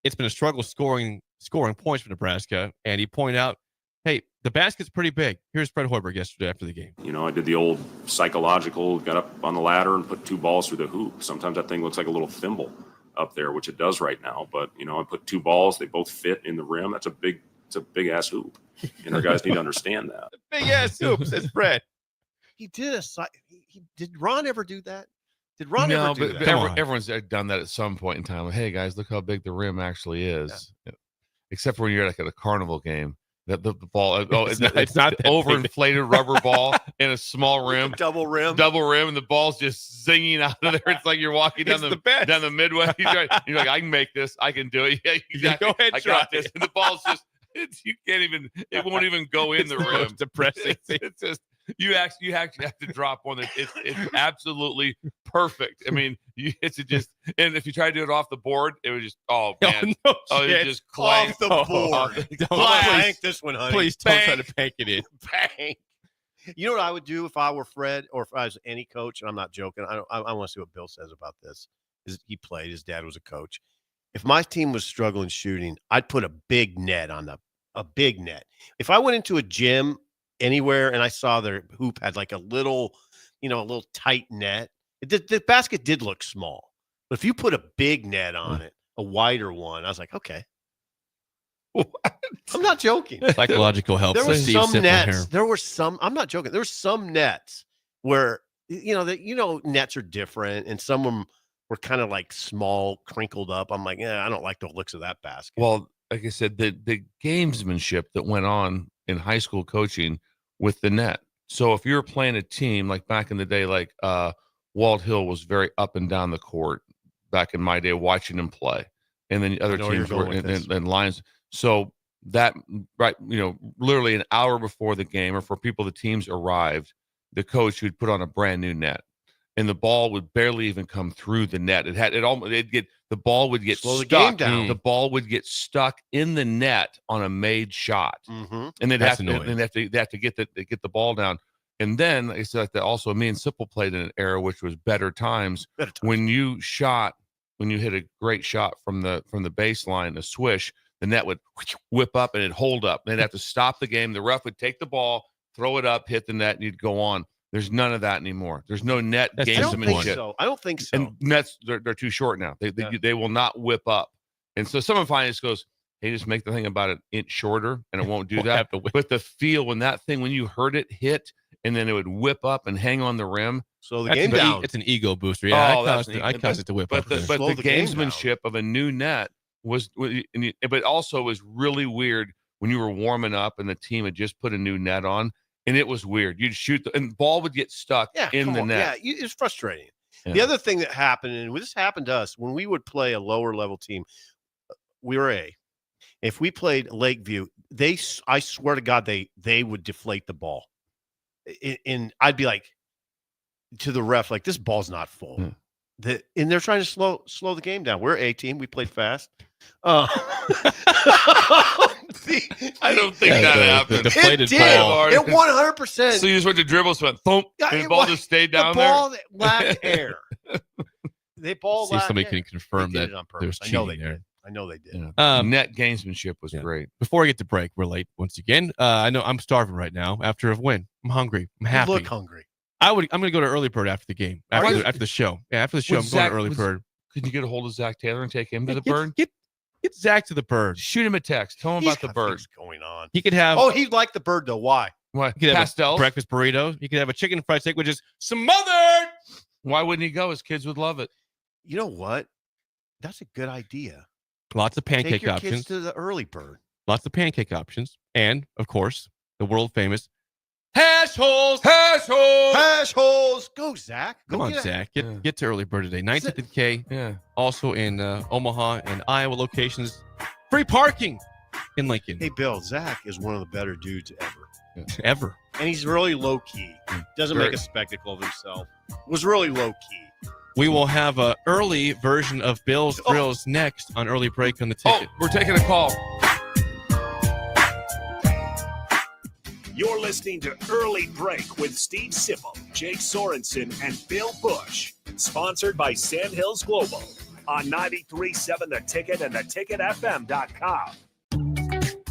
it's been a struggle scoring points for Nebraska, and he pointed out, hey, the basket's pretty big. Here's Fred Hoiberg yesterday after the game. I did the old psychological, got up on the ladder and put 2 balls through the hoop. Sometimes that thing looks like a little thimble up there, which it does right now. But, I put 2 balls. They both fit in the rim. It's a big ass hoop. And our guys need to understand that. Big ass hoop, says Fred. He did did Ron ever do that? Did Ron ever do that? Everyone's done that at some point in time. Like, hey, guys, look how big the rim actually is. Yeah. Except for when you're like at a carnival game. That the ball, it's not overinflated rubber ball in a small rim, double rim, and the ball's just zinging out of there. It's like you're walking down the midway. You're like, I can make this, I can do it. Yeah, exactly. Go ahead, I got this. And the ball's just, you can't even, it won't even go in the rim. It's depressing. It's just you actually have to drop one that it's absolutely perfect. I mean, it's just, and if you try to do it off the board, it would just man, it would just clank off the board. Don't bank this one, honey. Please don't try to bank it in. Bank. You know what I would do if I were Fred or if I was any coach, and I'm not joking. I want to see what Bill says about this. He played. His dad was a coach. If my team was struggling shooting, I'd put a big net on a big net. If I went into a gym anywhere and I saw their hoop had like a little tight net, the basket did look small. But if you put a big net on it, a wider one, I was like, okay. What? I'm not joking. Psychological help. There were Steve some Sipple nets. here. There were some. I'm not joking. There were some nets where nets are different, and some of them were kind of like small, crinkled up. I'm like, I don't like the looks of that basket. Well, like I said, the gamesmanship that went on in high school coaching with the net. So if you were playing a team like back in the day, like Walt Hill was very up and down the court back in my day, watching him play, and then other teams were and Lions. So that literally an hour before the game, or for people, the teams arrived, the coach would put on a brand new net, and the ball would barely even come through the net. The ball would get slow stuck. The game down. The ball would get stuck in the net on a made shot, and they'd have to get the ball down. And then I said that also me and Sipple played in an era which was better times. When you hit a great shot from the baseline, a swish, the net would whip up and it'd hold up. They'd have to stop the game. The ref would take the ball, throw it up, hit the net, and you'd go on. There's none of that anymore. There's no net gamesmanship. I don't think so. And nets, they're too short now. They will not whip up. And so someone finally just goes, hey, just make the thing about an inch shorter, and it won't do that. But the feel when you heard it hit, and then it would whip up and hang on the rim. So the game down. It's an ego booster. Yeah, I caused it to whip up. But the gamesmanship of a new net but also was really weird when you were warming up and the team had just put a new net on, and it was weird. You'd shoot and the ball would get stuck in the net. Yeah, it's frustrating. Yeah. The other thing that happened, and this happened to us when we would play a lower level team, we were A. If we played Lakeview, I swear to God, they would deflate the ball. And I'd be like to the ref, like, this ball's not full. And they're trying to slow the game down. We're A team. We played fast. I don't think that happened. The deflated ball. It 100%. So you just went to dribble, went thump, and the ball just stayed down there? The ball lacked air. See if somebody can confirm that there's cheating there. I know they did. Net gamesmanship was great. Before I get to break, we're late once again. I know I'm starving right now after a win. I'm hungry. I'm happy. You look hungry. I'm going to go to early bird after the game. After the show. Yeah, after the show, I'm going to early bird. Could you get a hold of Zach Taylor and take him to the bird? Get Zach to the bird. Shoot him a text. Tell him about the bird. What's going on? He could have. Oh, he'd like the bird though. Why? What? He could have pastels? A breakfast burrito. He could have a chicken fried steak, which is smothered. Why wouldn't he go? His kids would love it. You know what? That's a good idea. Lots of pancake Take your options. Kids to the early bird. Lots of pancake options, and of course, the world famous hash holes. Go, Zach. Come on, Zach. Get to early bird today. 19th and K. Yeah. Also in Omaha and Iowa locations. Free parking in Lincoln. Hey, Bill. Zach is one of the better dudes ever. Yeah. Ever. And he's really low key. Doesn't make a spectacle of himself. Was really low key. We will have an early version of Bill's Thrills next on Early Break on the Ticket. We're taking a call. You're listening to Early Break with Steve Sipple, Jake Sorensen, and Bill Busch. Sponsored by Sandhills Global on 93.7 The Ticket and theticketfm.com.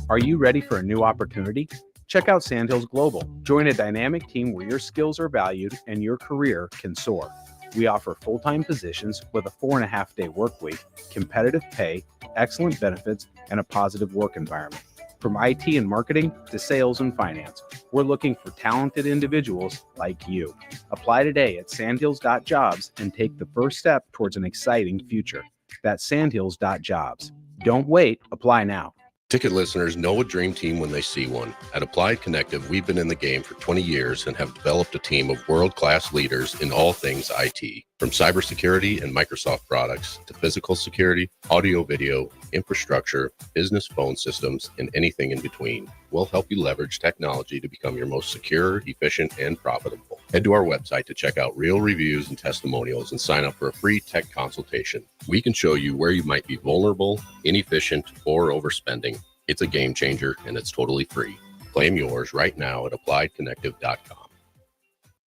Are you ready for a new opportunity? Check out Sandhills Global. Join a dynamic team where your skills are valued and your career can soar. We offer full-time positions with a 4.5-day work week, competitive pay, excellent benefits, and a positive work environment. From IT and marketing to sales and finance, we're looking for talented individuals like you. Apply today at sandhills.jobs and take the first step towards an exciting future. That's sandhills.jobs. Don't wait. Apply now. Ticket listeners know a dream team when they see one. At Applied Connective, we've been in the game for 20 years and have developed a team of world-class leaders in all things IT. From cybersecurity and Microsoft products to physical security, audio-video, infrastructure, business phone systems, and anything in between. We'll help you leverage technology to become your most secure, efficient, and profitable. Head to our website to check out real reviews and testimonials and sign up for a free tech consultation. We can show you where you might be vulnerable, inefficient, or overspending. It's a game changer, and it's totally free. Claim yours right now at appliedconnective.com.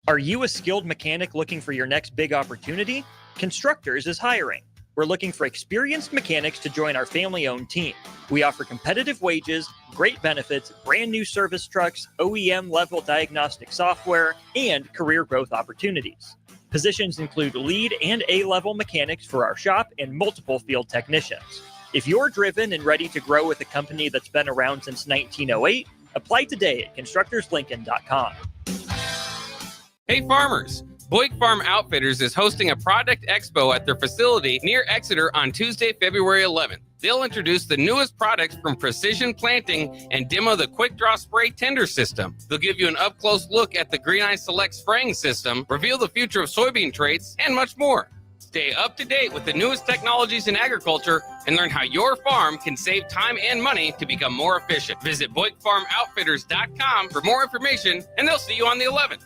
Are you a skilled mechanic looking for your next big opportunity? Constructors is hiring. We're looking for experienced mechanics to join our family-owned team. We offer competitive wages, great benefits, brand new service trucks, OEM-level diagnostic software, and career growth opportunities. Positions include lead and A-level mechanics for our shop and multiple field technicians. If you're driven and ready to grow with a company that's been around since 1908, apply today at constructorslincoln.com. Hey farmers, Boyd Farm Outfitters is hosting a product expo at their facility near Exeter on Tuesday, February 11th. They'll introduce the newest products from precision planting and demo the quick draw spray tender system. They'll give you an up-close look at the Green Eye Select spraying system, reveal the future of soybean traits, and much more. Stay up to date with the newest technologies in agriculture and learn how your farm can save time and money to become more efficient. Visit BoydFarmOutfitters.com for more information, and they'll see you on the 11th.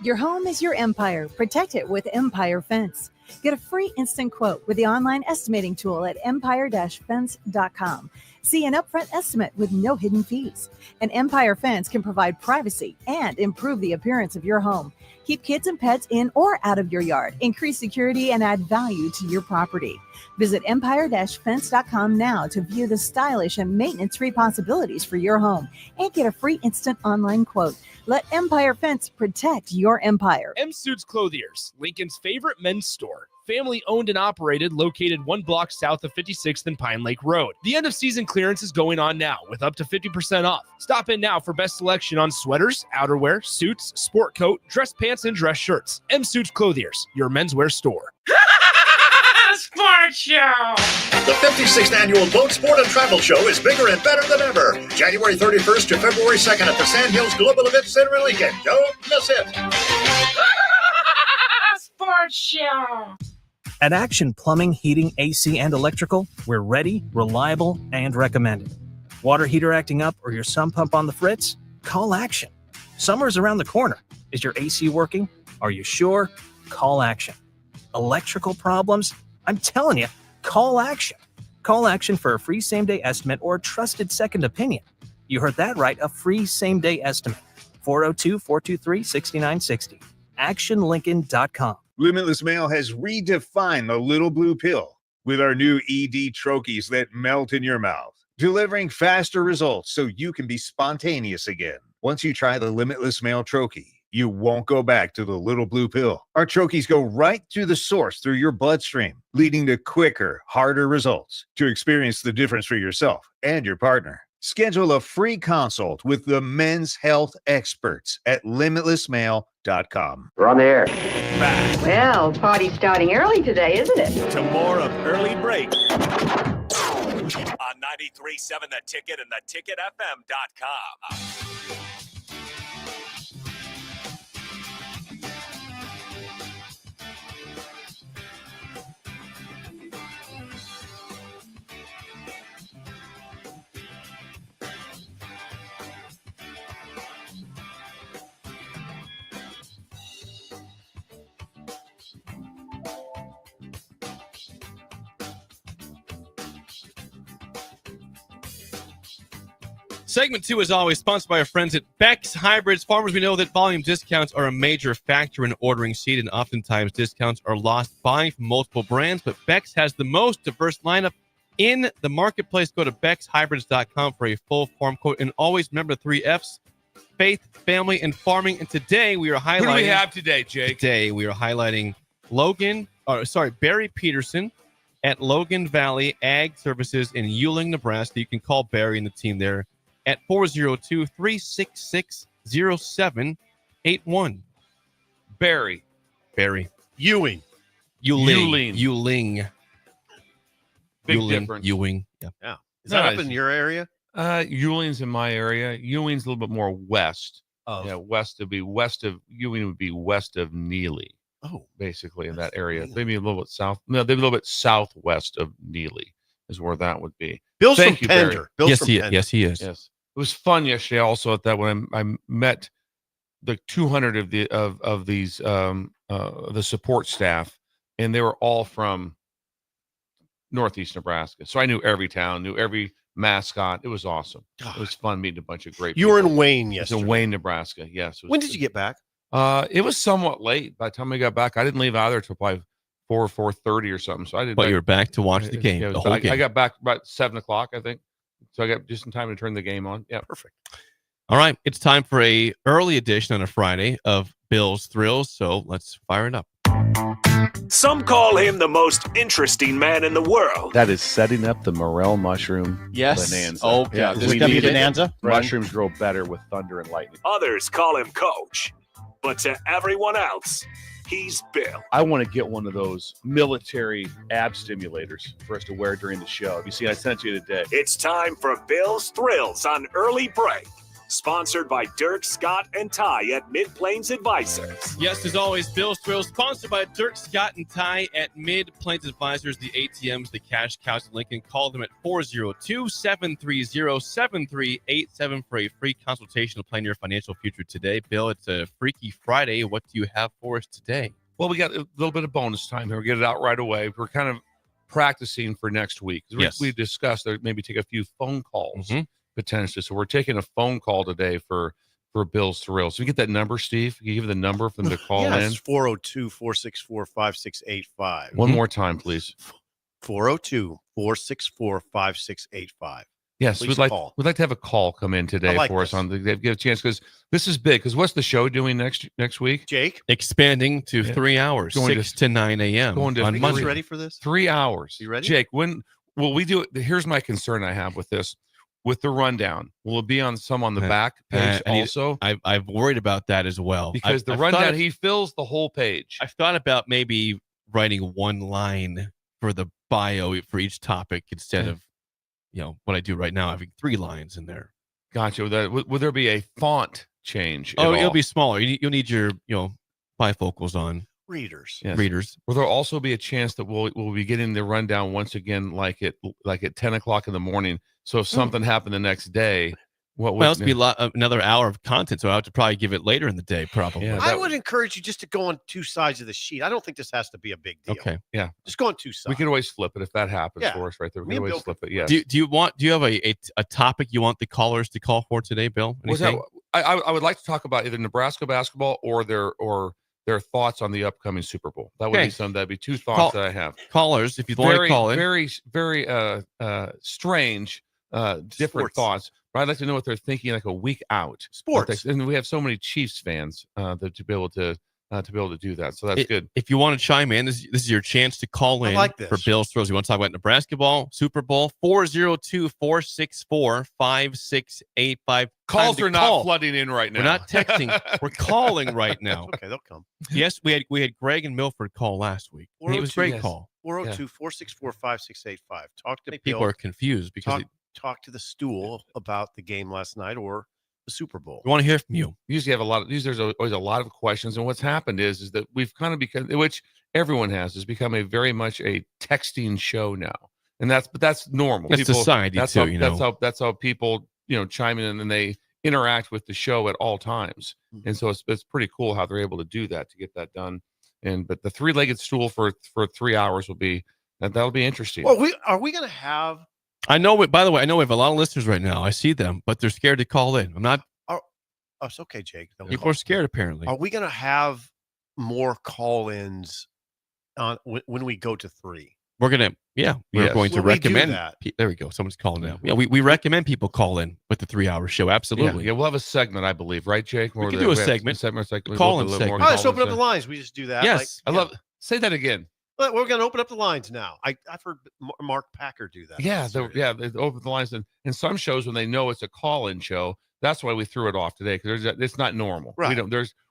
Your home is your empire. Protect it with Empire Fence. Get a free instant quote with the online estimating tool at empire-fence.com. See an upfront estimate with no hidden fees. An Empire Fence can provide privacy and improve the appearance of your home. Keep kids and pets in or out of your yard. Increase security and add value to your property. Visit empire-fence.com now to view the stylish and maintenance-free possibilities for your home and get a free instant online quote. Let Empire Fence protect your empire. M Suits Clothiers, Lincoln's favorite men's store. Family owned and operated, located 1 block south of 56th and Pine Lake Road. The end of season clearance is going on now with up to 50% off. Stop in now for best selection on sweaters, outerwear, suits, sport coat, dress pants, and dress shirts. M Suits Clothiers, your menswear store. Sports Show! The 56th Annual Boat Sport and Travel Show is bigger and better than ever. January 31st to February 2nd at the Sandhills Global Event Center in Lincoln. Don't miss it. Sports Show! At Action Plumbing, Heating, AC, and Electrical, we're ready, reliable, and recommended. Water heater acting up or your sump pump on the fritz? Call Action. Summer's around the corner. Is your AC working? Are you sure? Call Action. Electrical problems? I'm telling you, call Action. Call Action for a free same-day estimate or a trusted second opinion. You heard that right, a free same-day estimate. 402-423-6960. ActionLincoln.com. Limitless Mail has redefined the little blue pill with our new ED trochees that melt in your mouth, delivering faster results so you can be spontaneous again. Once you try the Limitless Mail trochee, you won't go back to the little blue pill. Our trochees go right to the source through your bloodstream, leading to quicker, harder results. To experience the difference for yourself and your partner, schedule a free consult with the men's health experts at limitlessmail.com. We're on the air. Back Well, party's starting early today, isn't it? to more of Early Break on 93.7 The Ticket and theticketfm.com. Segment 2 is always sponsored by our friends at Beck's Hybrids. Farmers, we know that volume discounts are a major factor in ordering seed, and oftentimes discounts are lost buying from multiple brands, but Beck's has the most diverse lineup in the marketplace. Go to beckshybrids.com for a full farm quote, and always remember the 3 F's: faith, family, and farming. And today we are highlighting... Who do we have today, Jake? Today we are highlighting Barry Peterson at Logan Valley Ag Services in Ewing, Nebraska. You can call Barry and the team there at 402-366-0781. Barry. Ewing. Big difference. Ewing. Yeah. Is that up in your area? Ewing's in my area. Ewing's a little bit more west. Oh. Yeah, Ewing would be west of Neely. Oh. Basically in that area. Maybe a little bit south. No, they'd be a little bit southwest of Neely is where that would be. Bill's Thank from you, Barry. Pender. Bill's from Pender. Yes, he is. Yes. It was fun yesterday also at that when I met the 200 of these the support staff, and they were all from Northeast Nebraska. So I knew every town, knew every mascot. It was awesome. It was fun meeting a bunch of great You people. were in Wayne It's yesterday. in Wayne, Nebraska. Yes. When did you get back? It was somewhat late. By the time I got back, I didn't leave either till probably 4:30 or something. So I didn't. But you were back to watch the game. Yeah, The whole game. I got back about 7:00, I think. So I got just in time to turn the game on. Yeah, perfect. All right, it's time for a early edition on a Friday of Bill's Thrills. So let's fire it up. Some call him the most interesting man in the world. That is setting up the morel mushroom Yes. bonanza. Okay. Yeah, There's we gonna be need it. bonanza? Mushrooms grow better with thunder and lightning. Others call him Coach. But to everyone else, he's Bill. I want to get one of those military ab stimulators for us to wear during the show. Have you seen? I sent you today. It's time for Bill's Thrills on Early Break. Sponsored by Dirk, Scott, and Ty at Mid-Plains Advisors. Yes, as always, Bill's Thrills, sponsored by Dirk, Scott, and Ty at Mid-Plains Advisors, the ATMs, the cash cows in Lincoln. Call them at 402-730-7387 for a free consultation to plan your financial future today. Bill, it's a Freaky Friday. What do you have for us today? Well, we got a little bit of bonus time here. We'll get it out right away. We're kind of practicing for next week. Yes. We discussed that maybe take a few phone calls potentially. So we're taking a phone call today for Bill's Thrills. So you get that number, Steve? Can you give the number for them to call yeah, in? it's 402-464-5685. One more time, please. 402-464-5685. Yes, Please we'd like call. to have a call come in today like for us this. on the give a chance because this is big. Because what's the show doing next week? Jake, expanding to 3 hours, Going 6 to 9 a.m. Going to on Monday. you ready for this? 3 hours. You ready? Jake, when will we do it? Here's my concern I have with this. With the rundown, will it be on the back page also? I've worried about that as well. Because the I've rundown, he fills the whole page. I've thought about maybe writing one line for the bio for each topic instead of, what I do right now, having 3 lines in there. Gotcha. Will there be a font change? Oh, at it'll all? be smaller. You'll need your, bifocals on. Readers. Yes. Readers. Will there also be a chance that we'll be getting the rundown once again, like at 10 o'clock in the morning? So if something happened the next day, what would Well, it's be another hour of content, so I have to probably give it later in the day, probably. Yeah, I would encourage you just to go on 2 sides of the sheet. I don't think this has to be a big deal. Okay. Yeah. Just go on 2 sides. We could always flip it if that happens Yeah. for us right there. We Me can and always Bill flip it. Yes. Do you have a topic you want the callers to call for today, Bill? Was that, Anything? I would like to talk about either Nebraska basketball or their thoughts on the upcoming Super Bowl. That would Okay. be that'd be 2 thoughts that I have. Callers, if you'd want to call in. Very strange, different Sports. thoughts. But I'd like to know what they're thinking like a week out. Sports. And we have so many Chiefs fans that to be able to do that. So that's good. If you want to chime in, this is your chance to call in like this. for Bill's Thrills. You want to talk about Nebraska ball, Super Bowl, 402-464-5685. Calls Time are to call. not flooding in right now. We're not texting. We're calling right now. Okay, they'll come. Yes, we had Greg and Milford call last week. It was a great call. 402-464-5685. Talk to People Bill. are confused because Talk to the stool about the game last night or the Super Bowl. we want to hear from you. Usually have a lot of these. There's always a lot of questions, and what's happened is that we've kind of become, which everyone has become a very much a texting show now, and that's normal. It's society that's too, how, that's how people chime in and they interact with the show at all times, and so it's pretty cool how they're able to do that to get that done. But the 3-legged stool for 3 hours that'll be interesting. Well, are we going to have? By the way, I know we have a lot of listeners right now. I see them, but they're scared to call in. I'm not. Oh, it's okay, Jake. Don't People call. are scared apparently. Are we going to have more call-ins on when we go to 3? We're going to going to Will we do recommend that? there we go. Someone's calling now. Yeah, we recommend people call in with the 3-hour show. Absolutely. Yeah, we'll have a segment, I believe, right, Jake? We can do a segment. Call-in segment. All right, let's open up the lines. We just do that. Yes. I love. Say that again. But we're going to open up the lines now. I've heard Mark Packer do that. Yeah, they open the lines, and some shows when they know it's a call-in show, that's why we threw it off today because it's not normal. Right.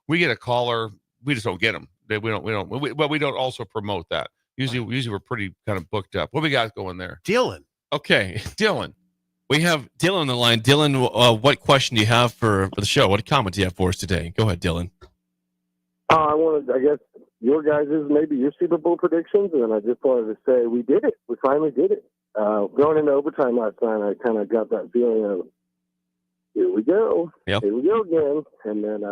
We get a caller, we just don't get them. But we don't also promote that. Usually we're pretty kind of booked up. What we got going there? Dylan. Okay, Dylan. We have Dylan on the line. Dylan, what question do you have for the show? What comment do you have for us today? Go ahead, Dylan. I guess, your guys' maybe your Super Bowl predictions, and I just wanted to say we did it. We finally did it. Going into overtime last night, I kind of got that feeling of, here we go. Yep. Here we go again. And then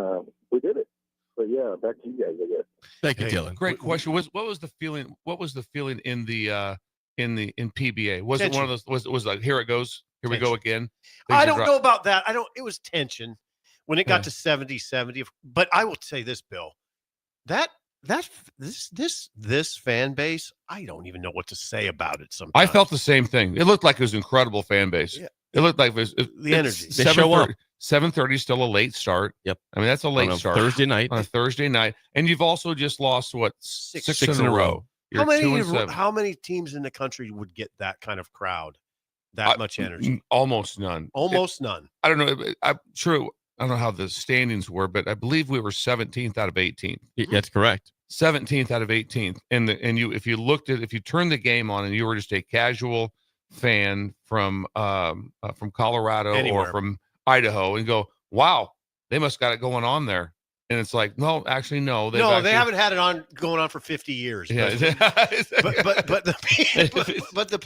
we did it. But yeah, back to you guys, I guess. Thank you, Dylan. Great question. What was the feeling? What was the feeling in PBA? Was it one of those? Was like here it goes? Here we go again. I don't know about that. It was tension when it got to 70. But I will say this, Bill, this fan base, I don't even know what to say about it sometimes. I felt the same thing. It looked like it was an incredible fan base. Yeah. It looked like the energy. They show up. 7:30 is still a late start. Yep. I mean, that's a late start. Thursday night. On a Thursday night. And you've also just lost, what, six in a row. How many teams in the country would get that kind of crowd, that much energy? Almost none. None. I don't know. I'm sure. I don't know how the standings were, but I believe we were 17th out of 18th. That's correct. 17th out of 18th. If you turned the game on and you were just a casual fan from Colorado Anywhere. or from Idaho and go, wow, they must got it going on there. And it's like, no, actually, no. They haven't had it going on for 50 years. Yeah. But the people,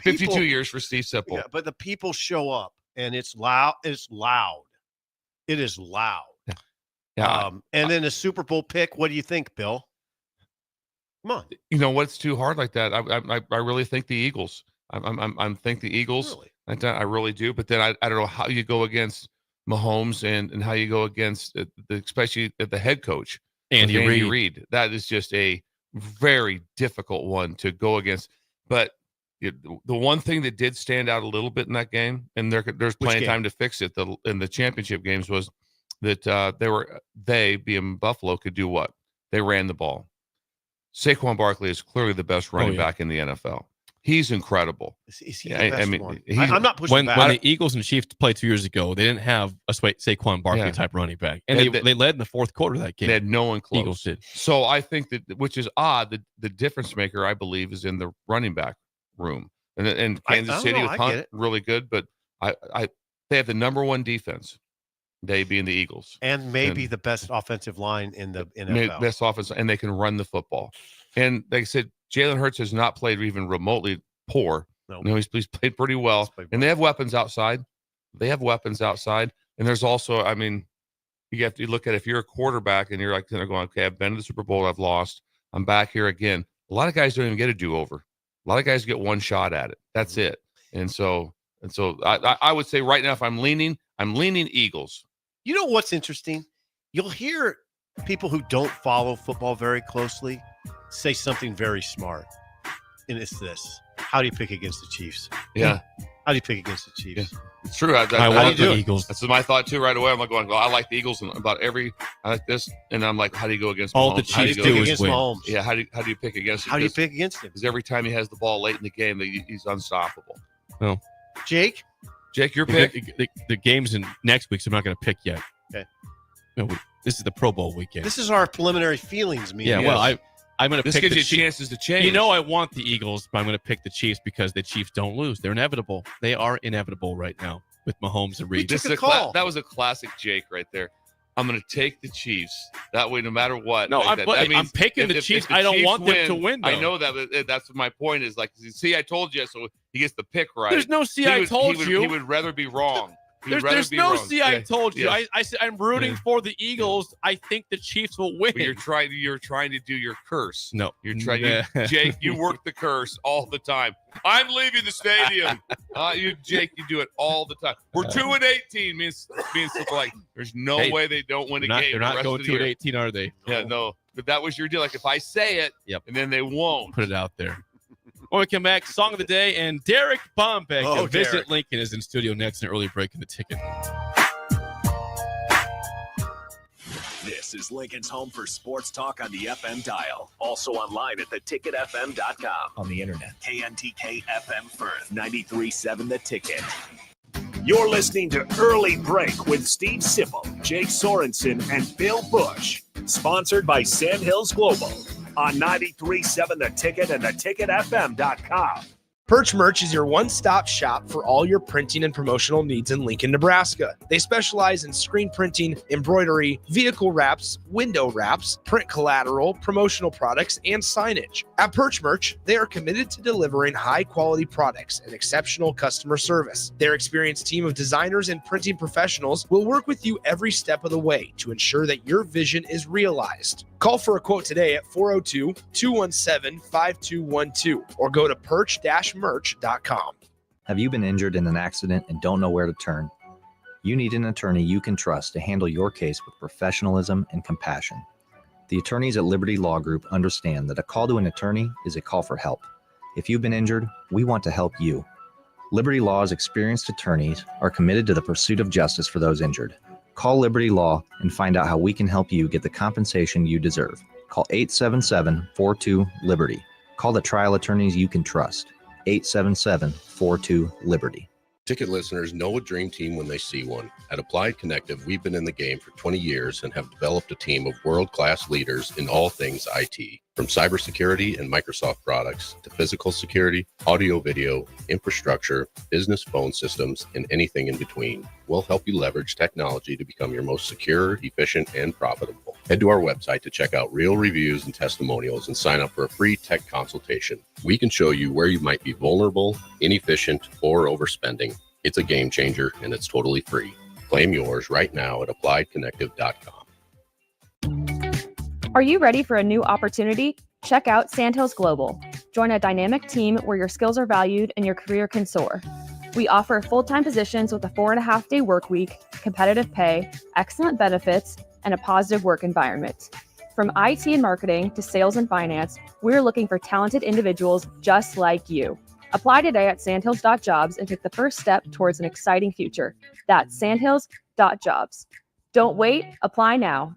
52 years for Steve Sipple. Yeah, but the people show up and it's loud. It's loud. It is loud. Yeah. And then a Super Bowl pick. What do you think, Bill? Come on. You know what's too hard like that? I really think the Eagles. I'm think the Eagles. Really? I really do. But then I don't know how you go against Mahomes and how you go against especially the head coach Andy Reid. That is just a very difficult one to go against. But the one thing that did stand out a little bit in that game, and there's plenty of time to fix it. In the championship games was that they being Buffalo could do what? They ran the ball. Saquon Barkley is clearly the best running back in the NFL. He's incredible. Is he the best one? He's, I'm not pushing back. When the Eagles and Chiefs played 2 years ago, they didn't have a Saquon Barkley type running back. And they led in the fourth quarter of that game. They had no one close. Eagles did. So I think that, which is odd, the difference maker, I believe, is in the running back room. And Kansas City with Hunt, really good. But they have the number one defense, they being the Eagles. And maybe the best offensive line in the NFL. Best offense, and they can run the football. And like I said, Jalen Hurts has not played even remotely poor. No, he's played pretty well. And they have weapons outside. And there's also, I mean, you have to look at if you're a quarterback and you're like going, okay, I've been to the Super Bowl, I've lost, I'm back here again. A lot of guys don't even get a do-over. A lot of guys get one shot at it. That's it. And so I would say right now, if I'm leaning Eagles. You know what's interesting? You'll hear people who don't follow football very closely say something very smart. And it's this. How do you pick against the Chiefs? Yeah. How do you pick against the Chiefs? Yeah. It's true. I want the Eagles. That's my thought too right away. I'm like going, I like the Eagles and about I like this. And I'm like, how do you go against all Mahomes? the Chiefs do is win. Mahomes? Yeah. How do you pick against him? How do you pick against him? Because every time he has the ball late in the game, he's unstoppable. Well, Jake, your pick? The game's in next week, so I'm not going to pick yet. Okay. No, this is the Pro Bowl weekend. This is our preliminary feelings. Well, I'm going to pick gives the you chances to change. You know, I want the Eagles, but I'm going to pick the Chiefs because the Chiefs don't lose. They're inevitable. They are inevitable right now with Mahomes and Reid. That was a classic Jake right there. I'm going to take the Chiefs. That way, no matter what. No, like I'm picking the Chiefs. I don't want them to win, though. I know that. But that's my point is like, see, I told you, so he gets the pick right. There's no I told you. He would rather be wrong. There's no I told you. I said I'm rooting for the Eagles. I think the Chiefs will win. But you're trying to do your curse. No, you're trying. Jake, you work the curse all the time. I'm leaving the stadium. Jake, you do it all the time. We're 2-18. Means like there's no way they don't win a game. They're not going 2-18, are they? Yeah, no. But that was your deal. Like if I say it, and then they won't put it out there. When we come back, song of the day, and Derek Bombeck of Visit Lincoln is in studio next, an early break in the ticket. This is Lincoln's home for sports talk on the FM dial. Also online at theticketfm.com. On the internet. KNTK FM Firth, 93.7 The Ticket. You're listening to Early Break with Steve Sipple, Jake Sorensen, and Bill Busch. Sponsored by Sandhills Global. On 93.7 The Ticket and theticketfm.com. Perch Merch is your one-stop shop for all your printing and promotional needs in Lincoln, Nebraska. They specialize in screen printing, embroidery, vehicle wraps, window wraps, print collateral, promotional products, and signage. At Perch Merch, they are committed to delivering high-quality products and exceptional customer service. Their experienced team of designers and printing professionals will work with you every step of the way to ensure that your vision is realized. Call for a quote today at 402-217-5212 or go to perch-merch.com. Have you been injured in an accident and don't know where to turn? You need an attorney you can trust to handle your case with professionalism and compassion. The attorneys at Liberty Law Group understand that a call to an attorney is a call for help. If you've been injured, we want to help you. Liberty Law's experienced attorneys are committed to the pursuit of justice for those injured. Call Liberty Law and find out how we can help you get the compensation you deserve. Call 877-42-LIBERTY. Call the trial attorneys you can trust. 877-42-LIBERTY. Ticket listeners know a dream team when they see one. At Applied Connective, we've been in the game for 20 years and have developed a team of world-class leaders in all things IT. From cybersecurity and Microsoft products to physical security, audio-video, infrastructure, business phone systems, and anything in between. We'll help you leverage technology to become your most secure, efficient, and profitable. Head to our website to check out real reviews and testimonials and sign up for a free tech consultation. We can show you where you might be vulnerable, inefficient, or overspending. It's a game changer, and it's totally free. Claim yours right now at appliedconnective.com. Are you ready for a new opportunity? Check out Sandhills Global. Join a dynamic team where your skills are valued and your career can soar. We offer full-time positions with a 4.5-day work week, competitive pay, excellent benefits, and a positive work environment. From IT and marketing to sales and finance, we're looking for talented individuals just like you. Apply today at sandhills.jobs and take the first step towards an exciting future. That's sandhills.jobs. Don't wait, apply now.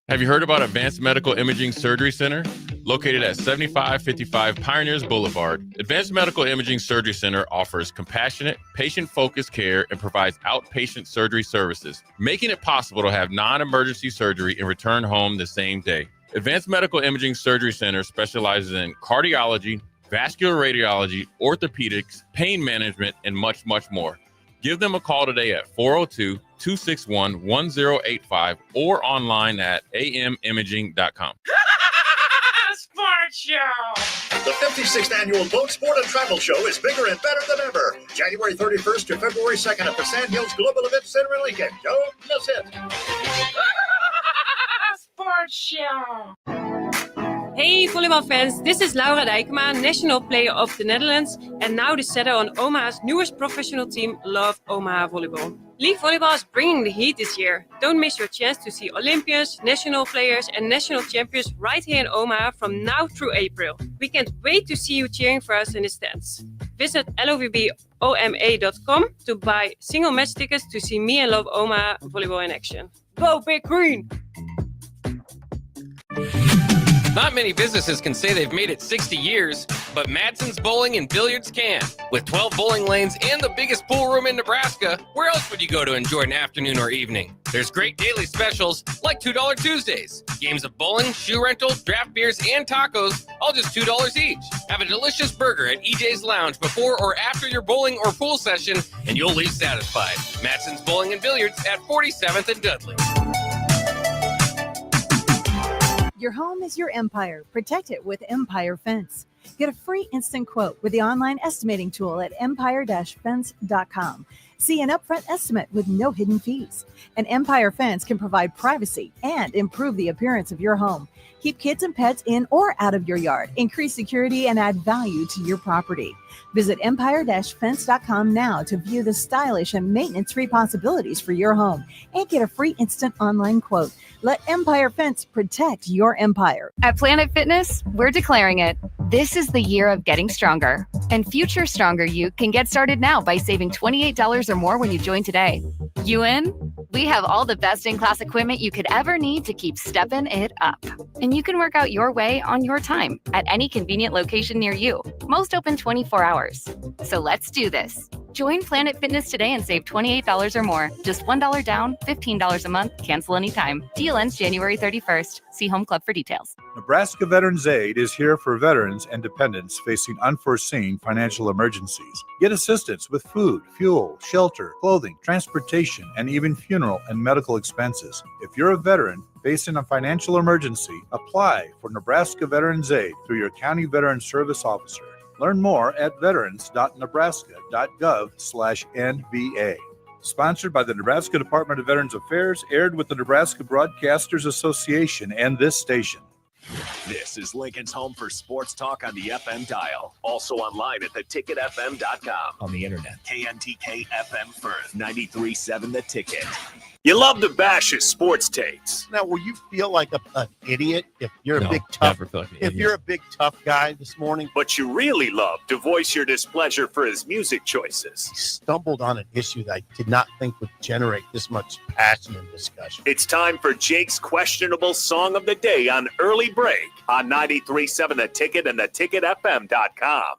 Have you heard about Advanced Medical Imaging Surgery Center? Located at 7555 Pioneers Boulevard, Advanced Medical Imaging Surgery Center offers compassionate, patient-focused care and provides outpatient surgery services, making it possible to have non-emergency surgery and return home the same day. Advanced Medical Imaging Surgery Center specializes in cardiology, vascular radiology, orthopedics, pain management, and much, much more. Give them a call today at 402-261-1085 or online at amimaging.com. Sports Show! The 56th Annual Boat Sport and Travel Show is bigger and better than ever. January 31st to February 2nd at the Sandhills Global Event Center in Lincoln. Don't miss it. Sports Show! Hey volleybalfans, this is Laura Dijkema, national player of the Netherlands and now the setter on Omaha's newest professional team, Love Omaha Volleyball. League volleyball is bringing the heat this year. Don't miss your chance to see Olympians, national players and national champions right here in Omaha from now through April. We can't wait to see you cheering for us in the stands. Visit lovboma.com to buy single match tickets to see me and Love Omaha Volleyball in action. Go Big Green! Not many businesses can say they've made it 60 years, but Madsen's Bowling and Billiards can. With 12 bowling lanes and the biggest pool room in Nebraska, where else would you go to enjoy an afternoon or evening? There's great daily specials like $2 Tuesdays. Games of bowling, shoe rental, draft beers, and tacos, all just $2 each. Have a delicious burger at EJ's Lounge before or after your bowling or pool session, and you'll leave satisfied. Madsen's Bowling and Billiards at 47th and Dudley. Your home is your empire. Protect it with Empire Fence. Get a free instant quote with the online estimating tool at empire-fence.com. See an upfront estimate with no hidden fees. An Empire Fence can provide privacy and improve the appearance of your home. Keep kids and pets in or out of your yard. Increase security and add value to your property. Visit empire-fence.com now to view the stylish and maintenance-free possibilities for your home and get a free instant online quote. Let Empire Fence protect your empire. At Planet Fitness, we're declaring it. This is the year of getting stronger. And future stronger you can get started now by saving $28 or more when you join today. You in? We have all the best-in-class equipment you could ever need to keep stepping it up. And you can work out your way on your time at any convenient location near you. Most open 24 hours. So let's do this. Join Planet Fitness today and save $28 or more. Just $1 down, $15 a month. Cancel anytime. Deal ends January 31st. See Home Club for details. Nebraska Veterans Aid is here for veterans and dependents facing unforeseen financial emergencies. Get assistance with food, fuel, shelter, clothing, transportation, and even funeral and medical expenses. If you're a veteran facing a financial emergency, apply for Nebraska Veterans Aid through your county veteran service officer. Learn more at veterans.nebraska.gov/NVA. Sponsored by the Nebraska Department of Veterans Affairs, aired with the Nebraska Broadcasters Association and this station. This is Lincoln's home for sports talk on the FM dial. Also online at theticketfm.com. On the internet. KNTK FM Firth, 93.7 The Ticket. You love to bash his sports takes. Now, will you feel like an idiot if you're No, a big tough? never feel like an If idiot. you're a big tough guy this morning, But you really love to voice your displeasure for his music choices. stumbled on an issue that I did not think would generate this much passion and discussion. It's time for Jake's questionable song of the day on Early Break on 93.7 The Ticket and theticketfm.com.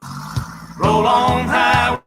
Roll on high.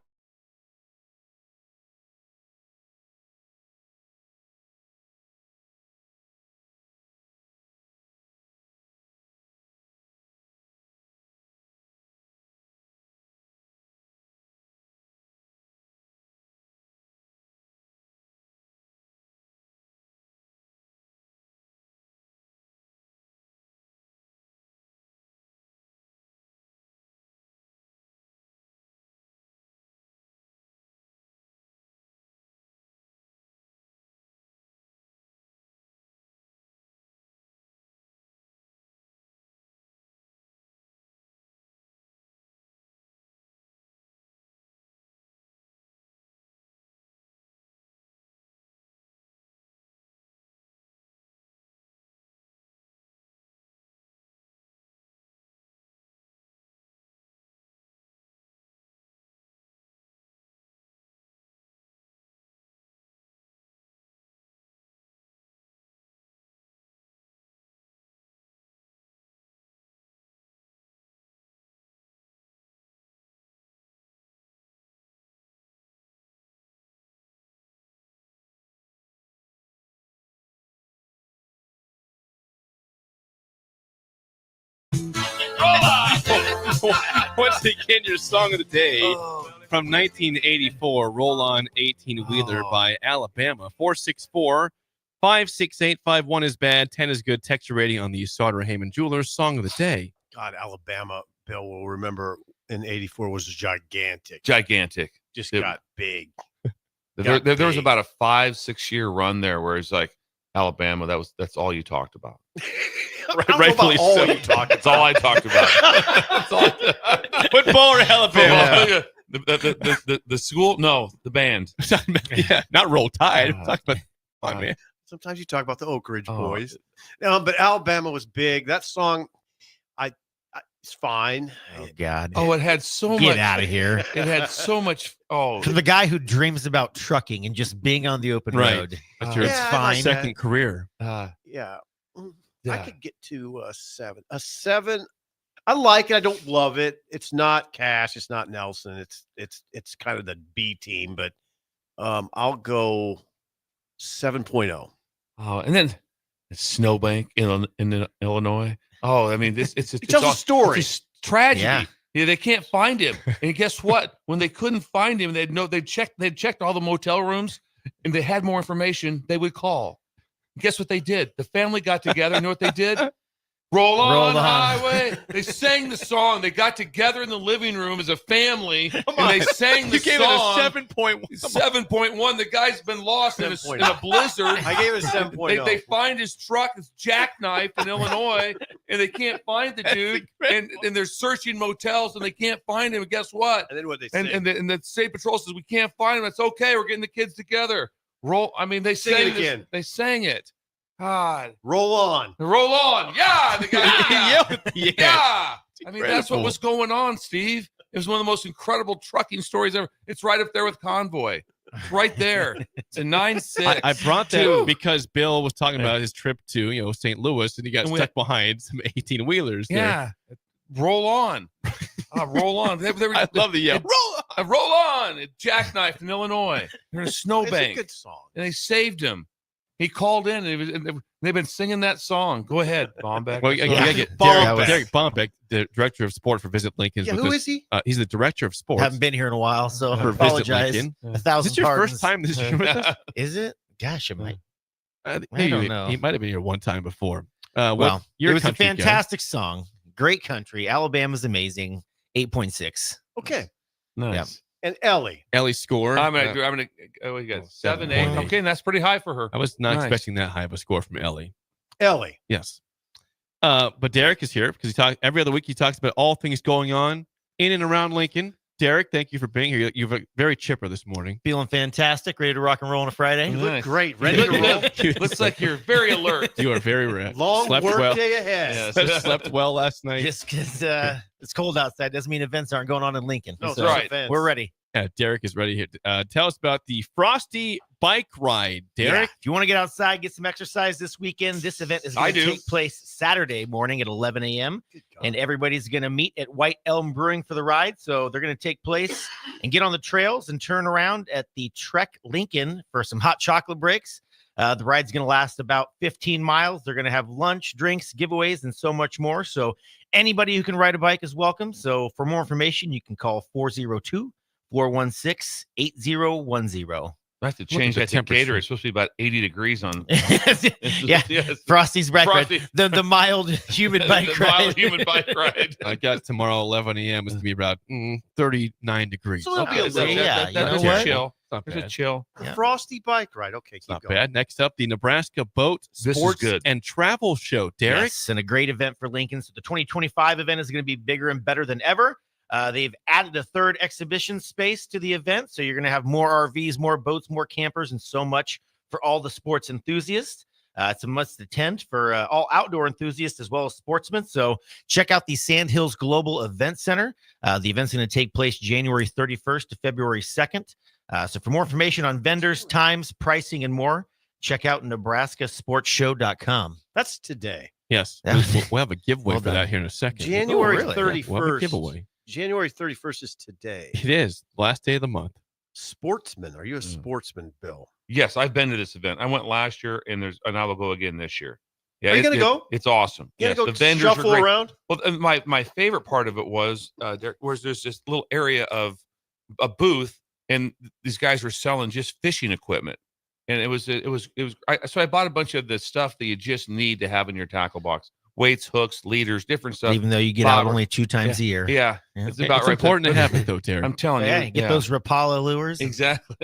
Once again, your song of the day from 1984, Roll On 18-Wheeler by Alabama. 464-568-51 is bad, 10 is good. Texture rating on the Sauter Heyman Jewelers song of the day. God, Alabama, Bill will remember in '84 was gigantic. Gigantic. Just It- got big. There was about a 5-6 year run there where it's like Alabama. That's all you talked about. Rightfully so. That's all I talked about. That's all Football or Alabama? The school? No, the band. Yeah, not Roll Tide. I'm talking about, come on, man. Sometimes you talk about the Oak Ridge Oh. boys. No, but Alabama was big. That song, it's fine. Oh, God. Oh, it had so much. Get out of here. It had so much. Oh, For the guy who dreams about trucking and just being on the open Right. road. That's your It's fine. second career. Yeah. I Yeah. could get to a 7. A 7. I like it. I don't love it. It's not Cash. It's not Nelson. It's kind of the B team, but I'll go 7.0. Oh, and then Snowbank in Illinois. Oh, I mean, it's tells a story. It's just tragedy. Yeah. Yeah, they can't find him. And guess what? When they couldn't find him, they'd checked all the motel rooms, and they had more information. They would call. Guess what they did? The family got together. You know what they did? Roll on highway. They sang the song. They got together in the living room as a family, and they sang the You gave song. it a 7.1. 7.1. The guy's been lost in a blizzard. I gave it a 7.0. They find his truck, it's jackknifed in Illinois, and they can't find the dude. And they're searching motels, and they can't find him. And guess what? And then what they And say? and the state patrol says we can't find him. It's okay. We're getting the kids together. Roll. I mean, they Sing it sang this- again. They sang it. God. Roll on. Roll on. Yeah. The guy. Yeah. Yeah. I mean, that's what incredible. was going on, Steve. It was one of the most incredible trucking stories ever. It's right up there with Convoy. It's right there. It's a 9-6. I brought that Two. because Bill was talking about his trip to St. Louis, and he got And we- stuck behind some 18-wheelers. Yeah. Roll on. Roll on. I love the yell. Roll on. It jackknifed in Illinois. They're in a It's a snowbank. good song. And they saved him. He called in, and they've been singing that song. Go ahead, Bombeck. Well, you gotta get Bombeck. Derek Bombeck, the director of sport for Visit Lincoln. Yeah, who is he? He's the director of sports Haven't been here in a while, so I for Visit apologize. Lincoln. 1,000 Is this your pardons. first time this year with us? Is it? Gosh, it might. I Maybe don't know. He might have been here one time before. Well, you're it was a country guy. fantastic song. Great country. Alabama's amazing. 8.6. Okay. Nice. And Ellie. Ellie's score. I'm gonna. Oh, you got 7, 8. 7.8. Okay, and that's pretty high for her. I was not Nice. expecting that high of a score from Ellie. Ellie. Yes. But Derek is here because every other week he talks about all things going on in and around Lincoln. Derek, thank you for being here. You're very chipper this morning. Feeling fantastic. Ready to rock and roll on a Friday. You Nice. look great. Ready to roll. Looks like you're very alert. You are very rare. Long Slept work well. day ahead. Yes. Slept well last night. Just because it's cold outside doesn't mean events aren't going on in Lincoln. No, So right. we're ready. Yeah, Derek is ready here. Tell us about the Frosty Bike Ride. Derek? If you want to get outside, get some exercise this weekend, this event is I going to do. take place Saturday morning at 11 a.m. And everybody's going to meet at White Elm Brewing for the ride. So they're going to take place and get on the trails and turn around at the Trek Lincoln for some hot chocolate breaks. The ride's going to last about 15 miles. They're going to have lunch, drinks, giveaways, and so much more. So anybody who can ride a bike is welcome. So for more information, you can call 402-416-8010. I have to change that temperature. It's supposed to be about 80 degrees on. Yeah, Yes. Frosty's bike Frosty. ride. The mild humid bike The ride. mild human bike ride. I got tomorrow 11 a.m. It's going to be about 39 degrees. So it'll be a Okay, little yeah, you know That's what? a chill. Not There's a bad. chill. Yeah. Frosty bike ride. Okay, keep Not going. bad. Next up, the Nebraska Boat This is Sports good. and Travel Show. Derek? Yes, and a great event for Lincoln. So the 2025 event is going to be bigger and better than ever. They've added a third exhibition space to the event. So you're going to have more RVs, more boats, more campers, and so much for all the sports enthusiasts. It's a must attend for all outdoor enthusiasts as well as sportsmen. So check out the Sandhills Global Event Center. The event's going to take place January 31st to February 2nd. So for more information on vendors, times, pricing, and more, check out nebraskasportshow.com. That's today. Yes. Yeah. We'll have a giveaway Well for done. that here in a second. January really? 31st. We'll have a giveaway. January 31st is today. It is. Last day of the month. Sportsman. Are you a sportsman, Bill? Yes, I've been to this event. I went last year, and I will go again this year. Yeah, Are you it's- gonna go? It's awesome. You Yes, gonna the go vendors are shuffle great. around? Well, and my favorite part of it was there's this little area of a booth, and these guys were selling just fishing equipment, and it was. So I bought a bunch of the stuff that you just need to have in your tackle box: weights, hooks, leaders, different stuff. Even though you get out Bobber. only 2 times a year. Yeah, Yeah. it's about It's right. important to have it, though, Derek. I'm telling Hey, you, get yeah. those Rapala lures. Exactly.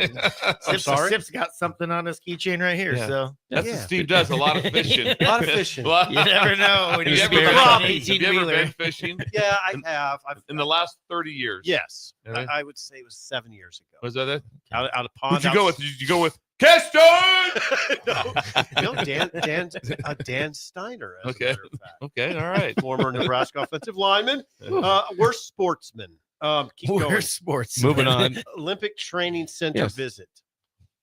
Sip's got something on his keychain right here. Yeah. So That's what Steve does. A lot of fishing. A lot of fishing. you never know. When Have you you spare ever an been- have 18 you ever wheeler. been fishing? Yeah, I have. In the last 30 years. Yes. Really? I would say it was 7 years ago. Was that it? Out of pond. Who'd you go with? Did you go with Keston? No, Dan Steiner. As Okay. A matter of fact. Okay. All right. Former Nebraska offensive lineman. We're sportsmen. Keep We're going. sports. Moving on. Olympic Training Center Yes. visit.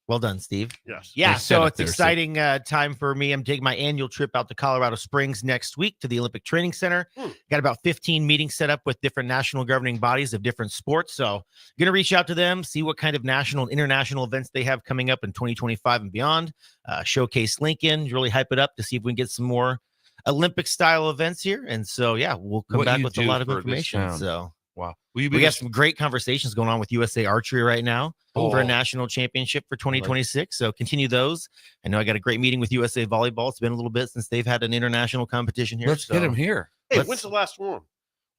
Well done, Steve. Yes. Yeah, Nice so setup it's there, exciting time for me. I'm taking my annual trip out to Colorado Springs next week to the Olympic Training Center. Got about 15 meetings set up with different national governing bodies of different sports. So going to reach out to them, see what kind of national and international events they have coming up in 2025 and beyond. Showcase Lincoln, really hype it up to see if we can get some more Olympic style events here. And so, yeah, we'll come What back you with a do lot of for this information. town. So Wow. we got some great conversations going on with USA Archery right now for a national championship for 2026. So continue those. I know I got a great meeting with USA Volleyball. It's been a little bit since they've had an international competition here. Let's get them here. Hey, when's the last one?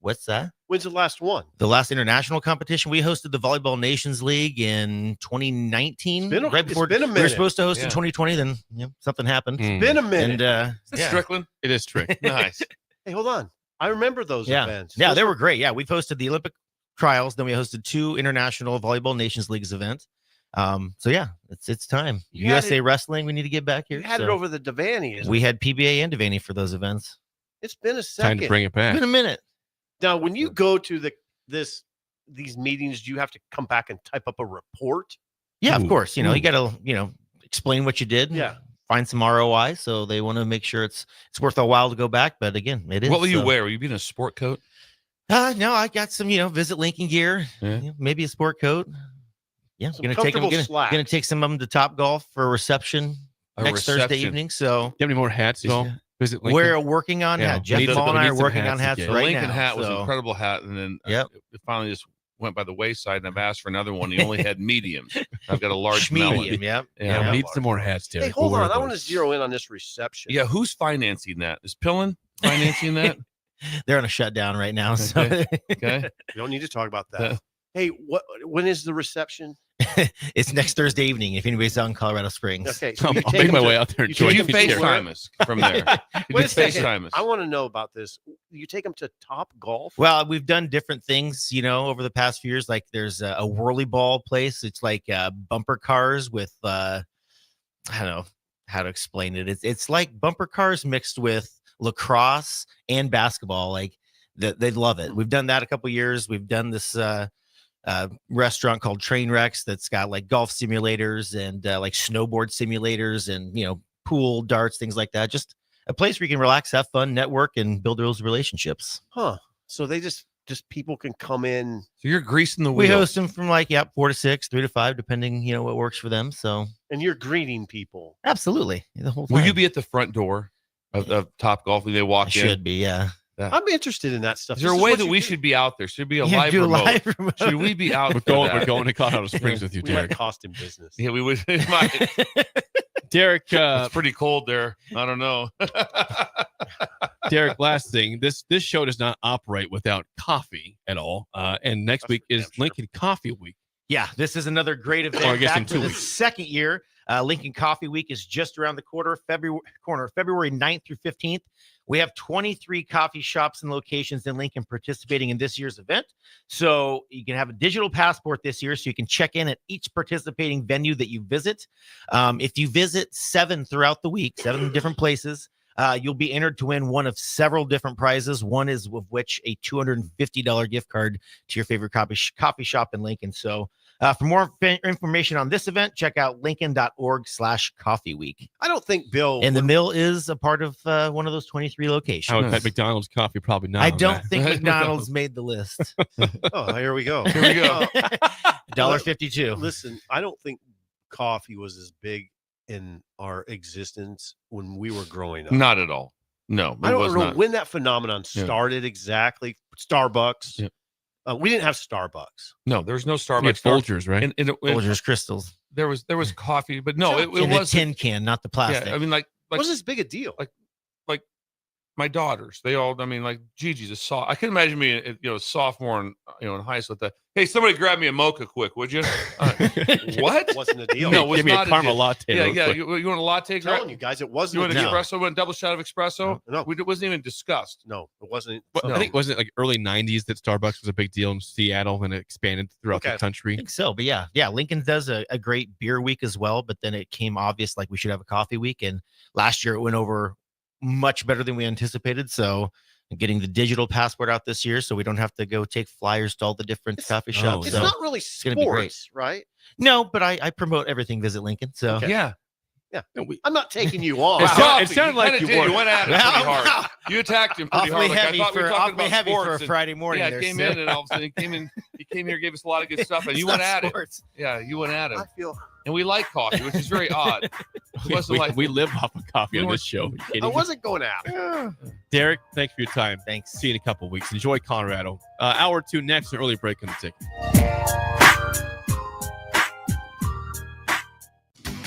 What's that? When's the last one? The last international competition, we hosted the Volleyball Nations League in 2019. Been a- right it's before been a we were minute. supposed to host Yeah. in 2020. Then something happened. Mm. Been a minute. And Is yeah. Strickland? It is trick. Nice. Hey, hold on. I remember those yeah, events. yeah, Those they were great. Yeah, we've hosted the Olympic trials. Then we hosted 2 international Volleyball Nations Leagues events. So yeah, it's time. You had USA Wrestling, we need to get back here. You had it So over the Devaney. we had PBA and Devaney for those events. It's been a Time second. to bring it It's back. been a minute. Now, when you go to these meetings, do you have to come back and type up a report? Yeah, Ooh. of course. You got to explain what you did. Yeah. Find some ROI. So they want to make sure it's worth a while to go back. But again, it is. What will you so. wear? Will you be in a sport coat? No, I got some, Visit Lincoln gear. Yeah. Maybe a sport coat. Yeah, Some gonna take them. comfortable slacks. Gonna take some of them to Top Golf for a reception next Thursday reception. evening. So Do you have any more hats, Bill? Visit Lincoln. we're working on Yeah, hat. Jeff we need Ball some- and I we are need some working hats on to hats get. The right Lincoln now. hat was an so- incredible hat, and then Yep. it finally just went by the wayside, and I've asked for another one. He only had mediums. I've got a large melon. Medium, yep. Yeah, Yeah. we need some more hats, Derek. Hey, hold We'll on. wear I want to those. zero in on this reception. Yeah, who's financing that? Is Pillin financing that? They're on a shutdown right now. So Okay. Okay. We don't need to talk about that. Hey, when is the reception? It's next Thursday evening if anybody's out in Colorado Springs. Okay, so I'll make my way out there. Could you FaceTime us from there? Wait a second. I want to know about this. You take them to Top Golf? Well, we've done different things, over the past few years. Like there's a whirly ball place. It's like bumper cars with, I don't know how to explain it. It's like bumper cars mixed with lacrosse and basketball. Like they love it. We've done that a couple years. We've done this restaurant called Trainwrecks that's got like golf simulators and like snowboard simulators and pool, darts, things like that. Just a place where you can relax, have fun, network, and build those relationships. Huh. So they just people can come in. So you're greasing the We wheel. host them from 4 to 6, 3 to 5, depending what works for them. So And you're greeting people. absolutely, the whole time. Will you be at the front door of Top Golf when they walk in? Should be, yeah. I'm interested in that stuff. Is there a way that we should be out there? Should be a live do a remote? live remote. Should we be out? We're going to Colorado Springs with you, We might Derek. cost him business. Yeah, we would. It might. Derek, It's pretty cold there. I don't know. Derek, last thing, this show does not operate without coffee at all. And next week is Lincoln Coffee Week. Yeah, this is another great event. Or I guess Back in for 2 the weeks. second year. Lincoln Coffee Week is just around the corner, February 9th through 15th. We have 23 coffee shops and locations in Lincoln participating in this year's event. So you can have a digital passport this year so you can check in at each participating venue that you visit. If you visit 7 throughout the week, 7 different places, you'll be entered to win one of several different prizes. One is of which a $250 gift card to your favorite coffee shop in Lincoln. So for more information on this event, check out lincoln.org/coffee week. I don't think Bill And the mill is a part of one of those 23 locations. I would bet McDonald's coffee probably not. I on don't that. think McDonald's made the list. Oh, here we go. Here we go. $1.52. Listen, I don't think coffee was as big in our existence when we were growing up. Not at all. No, I it don't was know not. when that phenomenon started exactly. Starbucks. Yeah. We didn't have Starbucks. No, there's no Starbucks. You had Folgers, right? And Folgers Crystals. there was coffee, but no, it In a was tin can, not the plastic. Yeah, I mean, like It wasn't as big a deal. like my daughters, they all. I mean, like Gigi's a soft. I can imagine me, a sophomore in in high school. Hey, somebody grab me a mocha, quick, would you? What? It wasn't a deal. No, it was Give me a not caramel deal. latte. Yeah, real yeah. quick. You want a latte? I'm telling you guys, it wasn't. You want a an deal. espresso? Want a double shot of espresso? No. It wasn't even discussed. No, it wasn't. But I think wasn't it like early '90s that Starbucks was a big deal in Seattle and it expanded throughout the I country. think so, but yeah, Lincoln does a great beer week as well, but then it came obvious like we should have a coffee week, and last year it went over much better than we anticipated. So getting the digital passport out this year so we don't have to go take flyers to all the different coffee shops. It's So not really gonna be great. sports, right? No, but I promote everything Visit Lincoln. So Okay. Yeah. Yeah. No, we- I'm not taking you on. It Wow. sounded like kinda you were. You went at it pretty hard. You attacked him pretty awfully hard. Like, heavy I thought we were for talking awfully about heavy sports for a and- Friday morning. Yeah, there, came sir. in and all of a sudden he came here, gave us a lot of good stuff, and It's you went not at sports. it. Yeah, you went at it. I feel. And we like coffee, which is very odd. It wasn't like we live off of coffee on We this show. Are you kidding I me? wasn't going out. Derek, thanks for your time. Thanks. See you in a couple of weeks. Enjoy Colorado. Hour 2 next, an early break on the ticket.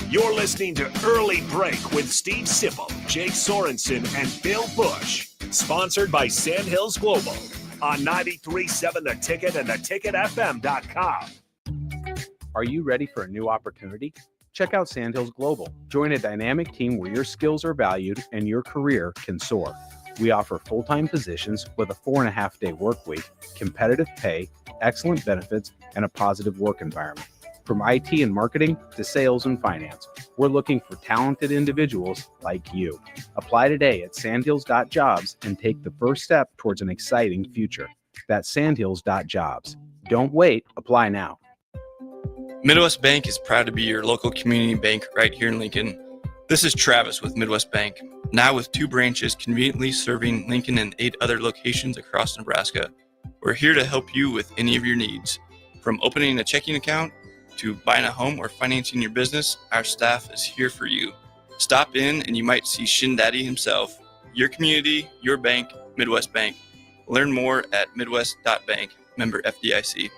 You're listening to Early Break with Steve Sipple, Jake Sorensen, and Bill Busch. Sponsored by Sandhills Global on 93.7 The Ticket and theticketfm.com. Are you ready for a new opportunity? Check out Sandhills Global. Join a dynamic team where your skills are valued and your career can soar. We offer full-time positions with a 4.5-day work week, competitive pay, excellent benefits, and a positive work environment. From IT and marketing to sales and finance, we're looking for talented individuals like you. Apply today at sandhills.jobs and take the first step towards an exciting future. That's sandhills.jobs. Don't wait, apply now. Midwest Bank is proud to be your local community bank right here in Lincoln. This is Travis with Midwest Bank, now with 2 branches conveniently serving Lincoln and 8 other locations across Nebraska. We're here to help you with any of your needs. From opening a checking account to buying a home or financing your business, our staff is here for you. Stop in and you might see Shin Daddy himself. Your community, your bank, Midwest Bank. Learn more at midwest.bank, member FDIC.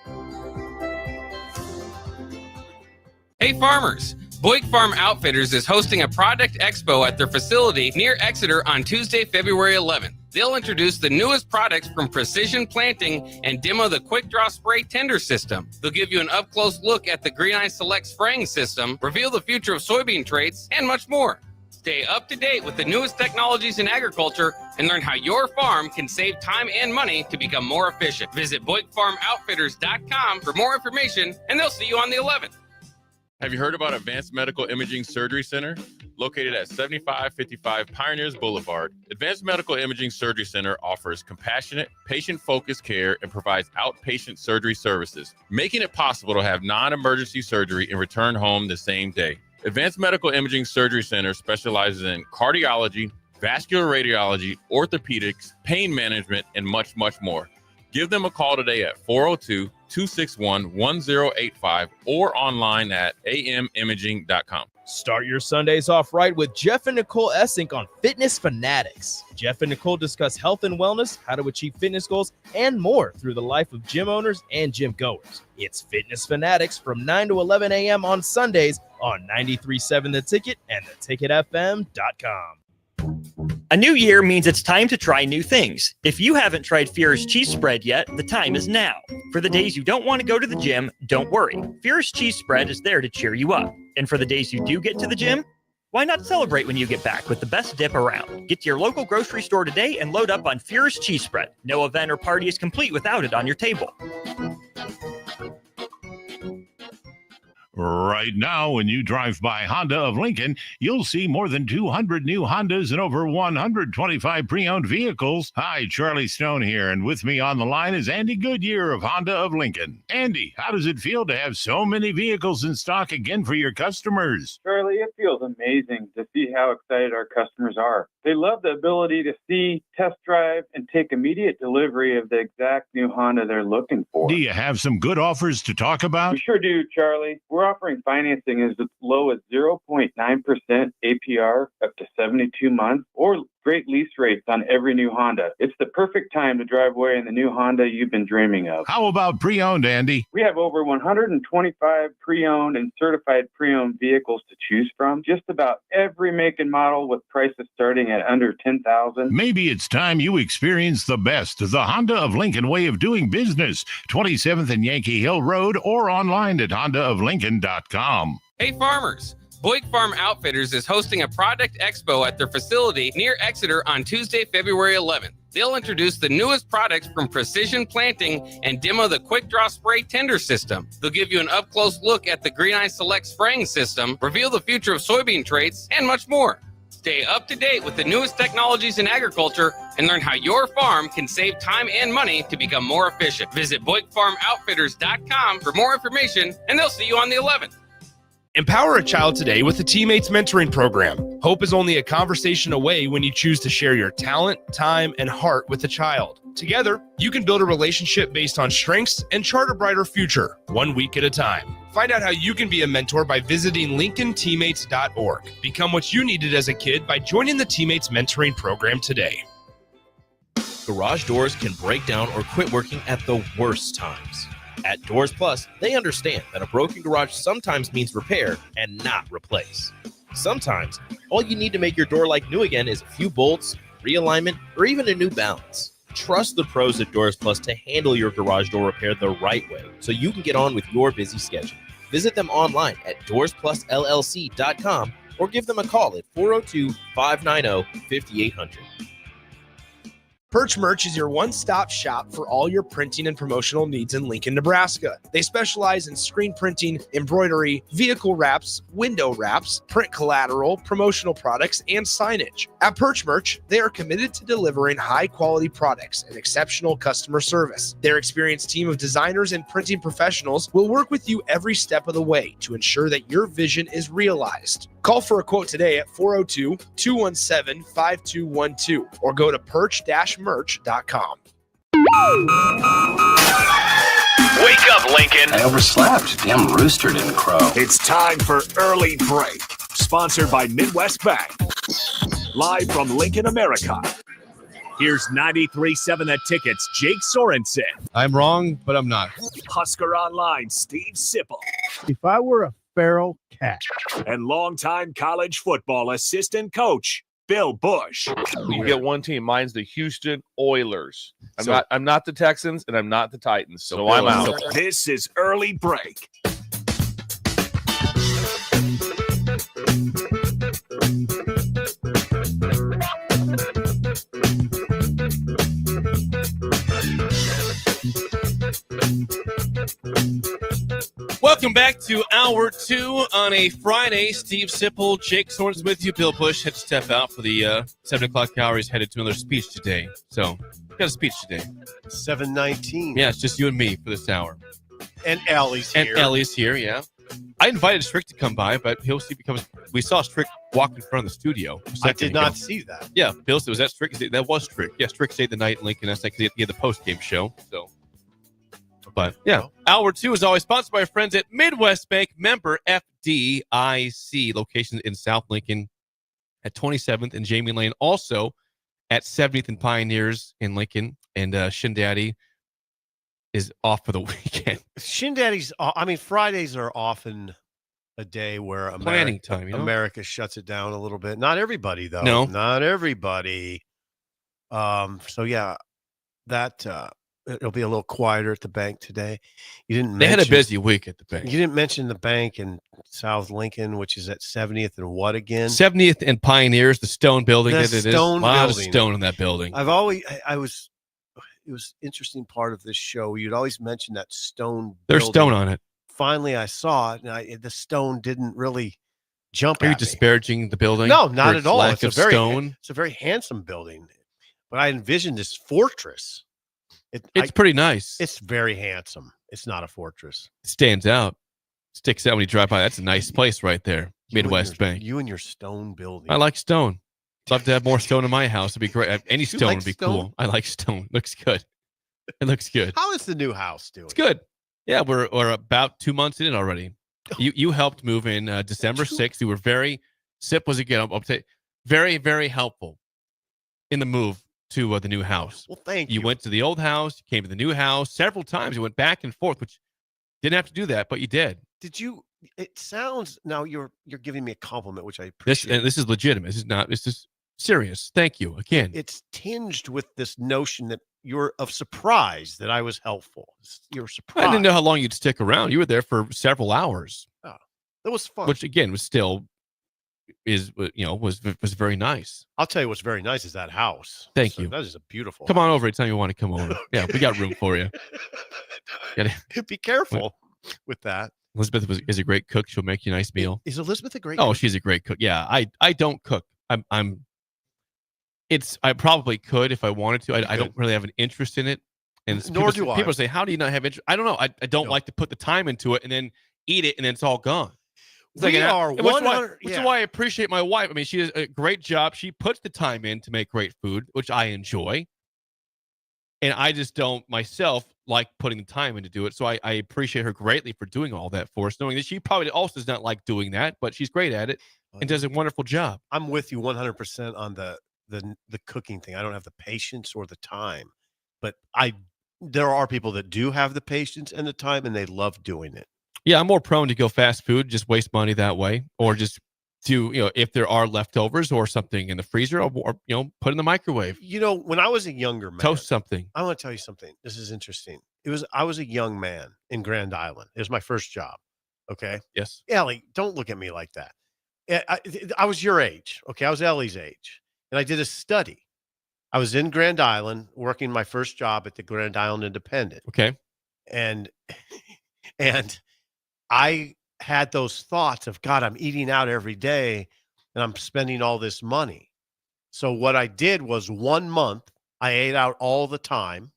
Hey farmers! Boig Farm Outfitters is hosting a product expo at their facility near Exeter on Tuesday, February 11th. they'll introduce the newest products from Precision Planting and demo the Quick Draw Spray Tender System. They'll give you an up-close look at the Green Eye Select spraying system, reveal the future of soybean traits, and much more. Stay up to date with the newest technologies in agriculture and learn how your farm can save time and money to become more efficient. Visit BoykFarmOutfitters.com for more information, and they'll see you on the 11th. Have you heard about Advanced Medical Imaging Surgery Center? Located at 7555 Pioneers Boulevard, Advanced Medical Imaging Surgery Center offers compassionate, patient-focused care and provides outpatient surgery services, making it possible to have non-emergency surgery and return home the same day. Advanced Medical Imaging Surgery Center specializes in cardiology, vascular radiology, orthopedics, pain management, and much, much more. Give them a call today at 402-261-1085 or online at amimaging.com. Start your Sundays off right with Jeff and Nicole Essink on Fitness Fanatics. Jeff and Nicole discuss health and wellness, how to achieve fitness goals, and more through the life of gym owners and gym goers. It's Fitness Fanatics from 9 to 11 a.m. on Sundays on 93.7 The Ticket and theticketfm.com. A new year means it's time to try new things. If you haven't tried Fierce Cheese Spread yet, the time is now. For the days you don't want to go to the gym, don't worry. Fierce Cheese Spread is there to cheer you up. And for the days you do get to the gym, why not celebrate when you get back with the best dip around? Get to your local grocery store today and load up on Fierce Cheese Spread. No event or party is complete without it on your table. Right now, when you drive by Honda of Lincoln, you'll see more than 200 new Hondas and over 125 pre-owned vehicles. Hi, Charlie Stone here, and with me on the line is Andy Goodyear of Honda of Lincoln. Andy, how does it feel to have so many vehicles in stock again for your customers? Charlie, it feels amazing to see how excited our customers are. They love the ability to see, test drive, and take immediate delivery of the exact new Honda they're looking for. Do you have some good offers to talk about? We sure do, Charlie. We're offering financing as low as 0.9% APR up to 72 months or great lease rates on every new Honda. It's the perfect time to drive away in the new Honda you've been dreaming of. How about pre-owned, Andy? We have over 125 pre-owned and certified pre-owned vehicles to choose from. Just about every make and model with prices starting at under $10,000. Maybe it's time you experience the best, the Honda of Lincoln way of doing business. 27th and Yankee Hill Road or online at hondaoflincoln.com. Hey farmers, Boyk Farm Outfitters is hosting a product expo at their facility near Exeter on Tuesday, February 11th. They'll introduce the newest products from Precision Planting and demo the Quick Draw Spray Tender System. They'll give you an up-close look at the Green Eye Select spraying system, reveal the future of soybean traits, and much more. Stay up to date with the newest technologies in agriculture and learn how your farm can save time and money to become more efficient. Visit BoykFarmOutfitters.com for more information, and they'll see you on the 11th. Empower a child today with the Teammates Mentoring Program. Hope is only a conversation away when you choose to share your talent, time, and heart with a child. Together, you can build a relationship based on strengths and chart a brighter future, 1 week at a time. Find out how you can be a mentor by visiting LincolnTeammates.org. Become what you needed as a kid by joining the Teammates Mentoring Program today. Garage doors can break down or quit working at the worst times. At Doors Plus, they understand that a broken garage sometimes means repair and not replace. Sometimes, all you need to make your door like new again is a few bolts, realignment, or even a new balance. Trust the pros at Doors Plus to handle your garage door repair the right way so you can get on with your busy schedule. Visit them online at DoorsPlusLLC.com or give them a call at 402-590-5800. Perch Merch is your one-stop shop for all your printing and promotional needs in Lincoln, Nebraska. They specialize in screen printing, embroidery, vehicle wraps, window wraps, print collateral, promotional products, and signage. At Perch Merch, they are committed to delivering high-quality products and exceptional customer service. Their experienced team of designers and printing professionals will work with you every step of the way to ensure that your vision is realized. Call for a quote today at 402-217-5212 or go to perch-merch.com. Wake up, Lincoln. I overslept. Damn rooster didn't crow. It's time for Early Break, sponsored by Midwest Bank. Live from Lincoln, America. Here's 93.7 The Ticket's Jake Sorensen. I'm wrong, but I'm not. Husker Online, Steve Sipple. If I were a feral cat. And longtime college football assistant coach, Bill Busch. You get one team. Mine's the Houston Oilers. I'm not the Texans and I'm not the Titans. So I'm out. This is Early Break. Welcome back to Hour 2 on a Friday. Steve Sipple, Jake Sorensen with you. Bill Busch had to step out for the 7 o'clock hour. He's headed to another speech today. So, got a speech today. 7:19. Yeah, it's just you and me for this hour. And Ellie's here. And Ellie's here, yeah. I invited Strick to come by, but he'll see because we saw Strick walk in front of the studio. I did not see that. Yeah, Bill said, was that Strick? That was Strick. Yeah, Strick stayed the night in Lincoln. That's like he had the post-game show. So, but yeah, Hour 2 is always sponsored by our friends at Midwest Bank, member FDIC. Locations in South Lincoln at 27th and Jamie Lane. Also at 70th and Pioneers in Lincoln. And Shin Daddy is off for the weekend. Shin Daddy's, Fridays are often a day where Planning time, you know? America shuts it down a little bit. Not everybody, though. No. Not everybody. So, yeah, that it'll be a little quieter at the bank today. They had a busy week at the bank. You didn't mention the bank in South Lincoln, which is at 70th and what again? 70th and Pioneers, the stone building. The that it stone is. A lot of building. stone in that building. It was interesting part of this show. You'd always mention that stone. There's building. stone on it. Finally, I saw it, and the stone didn't really jump Are you at me. disparaging the building? No, for not its at all. Lack of stone. It's a very handsome building, but I envisioned this fortress. It's pretty nice. It's very handsome. It's not a fortress. It stands out. Sticks out when you drive by. That's a nice place right there. Midwest Bank. You and your stone building. I like stone. Love to have more stone in my house. It'd be great. Any stone like would be stone? cool. I like stone. Looks good. It looks good. How is the new house doing? It's good. Yeah, we're about 2 months in already. You helped move in December 6th. You were Sip was again, I'll say, very, very helpful in the move to the new house. Well, thank you. You went to the old house, you came to the new house several times. You went back and forth, which didn't have to do that, but you did. Did you? It sounds now you're giving me a compliment, which I appreciate. This is legitimate. This is serious. Thank you again. It's tinged with this notion that you're of surprise that I was helpful. You're surprised. I didn't know how long you'd stick around. You were there for several hours. Oh, that was fun. Which again was still was very nice. I'll tell you what's very nice is that house. Thank you. That is a beautiful. Come on over anytime you want to come over. Yeah, we got room for you. Be careful with that. Elizabeth is a great cook. She'll make you a nice meal. Is Elizabeth a great cook? cook? She's a great cook. Yeah, I don't cook. I probably could if I wanted to. I don't really have an interest in it. And Nor do I. People say, how do you not have interest? I don't know. I don't like to put the time into it and then eat it and then it's all gone. It's Which is why I appreciate my wife. I mean, she does a great job. She puts the time in to make great food, which I enjoy. And I just don't myself like putting the time in to do it. So I appreciate her greatly for doing all that for us, knowing that she probably also does not like doing that, but she's great at it and does a wonderful job. I'm with you 100% on the cooking thing. I don't have the patience or the time, but there are people that do have the patience and the time, and they love doing it. Yeah, I'm more prone to go fast food, just waste money that way, or just to, if there are leftovers or something in the freezer, or put in the microwave. When I was a younger man, toast something. I want to tell you something. This is interesting. I was a young man in Grand Island. It was my first job. Okay. Yes. Ellie, don't look at me like that. I was your age. Okay. I was Ellie's age, and I did a study. I was in Grand Island working my first job at the Grand Island Independent. Okay. And I had those thoughts of, God, I'm eating out every day and I'm spending all this money. So what I did was 1 month, I ate out all the time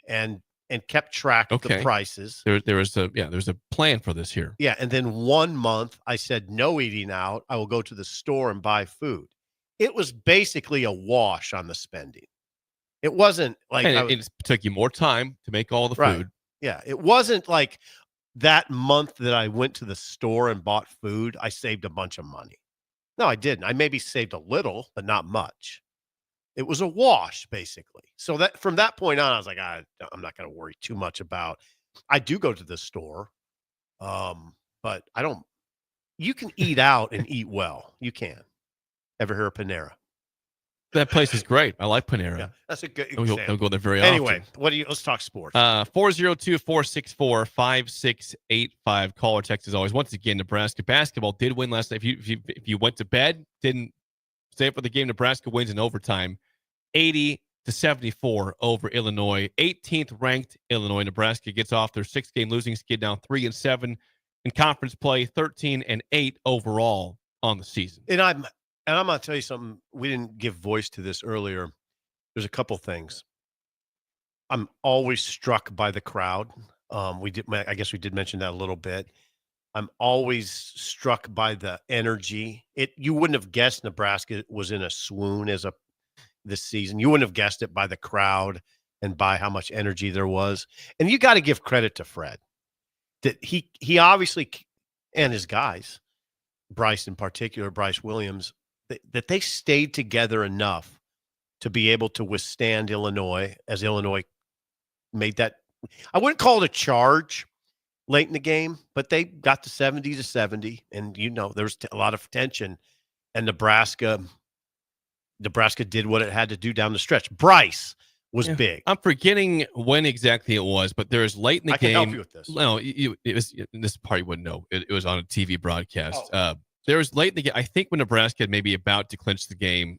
and kept track of the prices. There's a plan for this here. Yeah. And then 1 month I said, no eating out. I will go to the store and buy food. It was basically a wash on the spending. It wasn't like it took you more time to make all the food. Yeah. It wasn't like that month that I went to the store and bought food, I saved a bunch of money. No, I didn't. I maybe saved a little, but not much. It was a wash, basically. So that from that point on, I was like, I'm not going to worry too much about. I do go to the store, but I don't. You can eat out and eat well. You can. Ever hear of Panera? That place is great. I like Panera. Yeah, that's a good Don't example. go there very Anyway, often. let's talk sports. 402-464-5685. Call or text as always. Once again, Nebraska basketball did win last night. If you went to bed, didn't stay up for the game, Nebraska wins in overtime, 80-74 over Illinois. 18th ranked Illinois. Nebraska gets off their 6-game losing skid, down 3-7 in conference play, 13-8 overall on the season. And I'm going to tell you something. We didn't give voice to this earlier. There's a couple things. I'm always struck by the crowd. I guess we did mention that a little bit. I'm always struck by the energy. You wouldn't have guessed Nebraska was in a swoon this season. You wouldn't have guessed it by the crowd and by how much energy there was. And you got to give credit to Fred that he obviously, and his guys, Bryce in particular, Bryce Williams, that they stayed together enough to be able to withstand Illinois as Illinois made that. I wouldn't call it a charge late in the game, but they got to 70-70, and there was a lot of tension, and Nebraska did what it had to do down the stretch. Bryce was big. I'm forgetting when exactly it was, but there was late in the game. I can help you with this. No, it was this part you wouldn't know. It was on a TV broadcast. There was late in the game. I think when Nebraska had maybe about to clinch the game,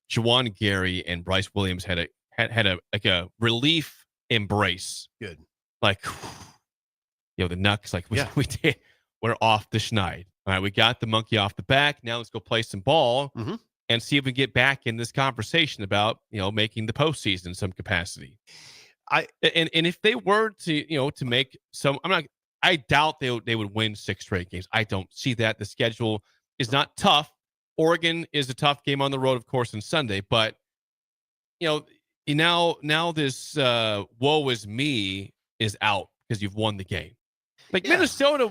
Juwan Gary and Bryce Williams had a relief embrace. Good. Like, the Nucks, like we did. We're off the schneid. All right, we got the monkey off the back. Now let's go play some ball and see if we can get back in this conversation about making the postseason in some capacity. And if they were to make some, I doubt they would win 6 straight games. I don't see that. The schedule is not tough. Oregon is a tough game on the road, of course, on Sunday. But now this woe is me is out because you've won the game. Like Minnesota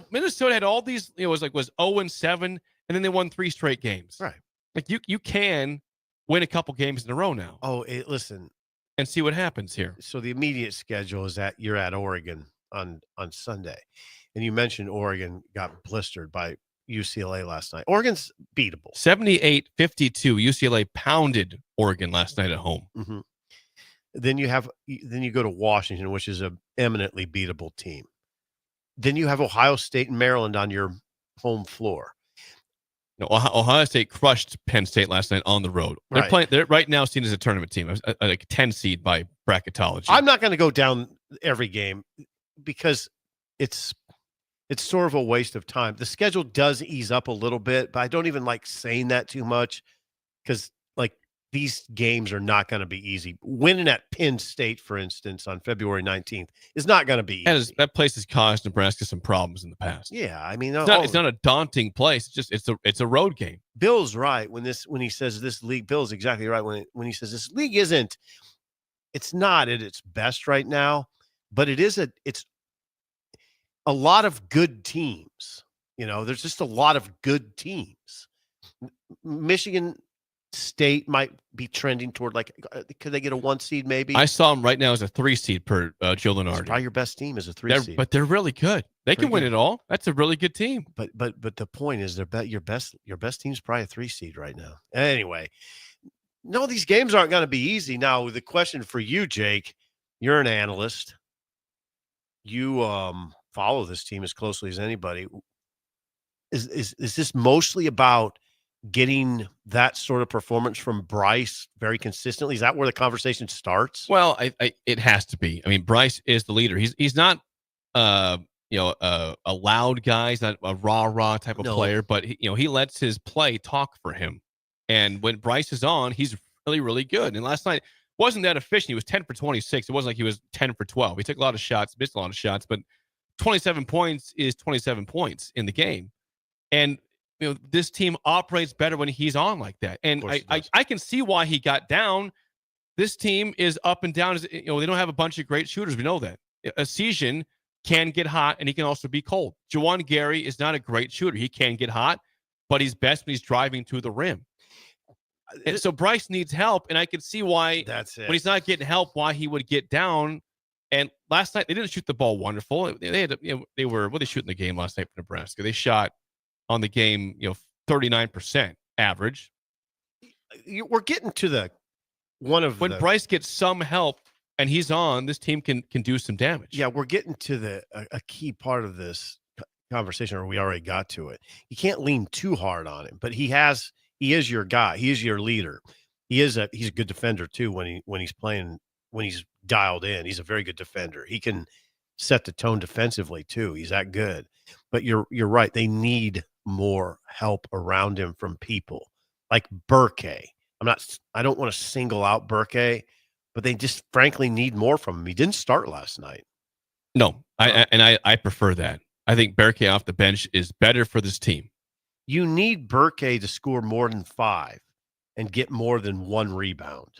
had all these. Was 0-7, and then they won 3 straight games. Right. Like you can win a couple games in a row now. Listen, and see what happens here. So the immediate schedule is that you're at Oregon on Sunday, and you mentioned Oregon got blistered by UCLA last night. Oregon's beatable. 78-52. UCLA pounded Oregon last night at home. Mm-hmm. Then you go to Washington, which is an eminently beatable team. Then you have Ohio State and Maryland on your home floor. No, Ohio State crushed Penn State last night on the road. They're right now seen as a tournament team, like a 10 seed by bracketology. I'm not going to go down every game because it's sort of a waste of time. The schedule does ease up a little bit, but I don't even like saying that too much because these games are not going to be easy. Winning at Penn State, for instance, on February 19th is not going to be easy. That place has caused Nebraska some problems in the past. Yeah, I mean, it's not a daunting place. It's a road game. Bill's right when he says this league. Bill's exactly right when he says this league isn't. It's not at its best right now, but it's a lot of good teams. There's just a lot of good teams. Michigan State might be trending toward could they get a 1 seed maybe? I saw them right now as a 3 seed per Joe Lunardi. Probably your best team is a 3 seed, but they're really good. They can win it all. That's a really good team. But the point is, your best team's probably a 3 seed right now. Anyway, no, these games aren't going to be easy. Now, the question for you, Jake, you're an analyst. You follow this team as closely as anybody. Is this mostly about getting that sort of performance from Bryce very consistently? Is that where the conversation starts? Well, it has to be. I mean, Bryce is the leader. He's not a loud guy. He's not a rah type of player, but he lets his play talk for him. And when Bryce is on, he's really, really good. And last night wasn't that efficient. He was 10 for 26. It wasn't like he was 10 for 12. He took a lot of shots, missed a lot of shots, but 27 points is 27 points in the game. And this team operates better when he's on like that. And I can see why he got down. This team is up and down. They don't have a bunch of great shooters. We know that. Esiason can get hot, and he can also be cold. Juwan Gary is not a great shooter. He can get hot, but he's best when he's driving to the rim. And so Bryce needs help, and I can see why when he's not getting help, why he would get down. And last night, they didn't shoot the ball wonderful. They were shooting the game last night for Nebraska? They shot on the game, 39% average. We're getting to the when Bryce gets some help and he's on, this team can do some damage. Yeah, we're getting to a key part of this conversation, or we already got to it. You can't lean too hard on him, but he is your guy. He is your leader. He's a good defender too when he's playing, when he's dialed in. He's a very good defender. He can set the tone defensively too. He's that good. But you're right. They need more help around him from people like Burke. I don't want to single out Burke, but they just frankly need more from him. He didn't start last night. No, I prefer that. I think Burke off the bench is better for this team. You need Burke to score more than 5 and get more than 1 rebound.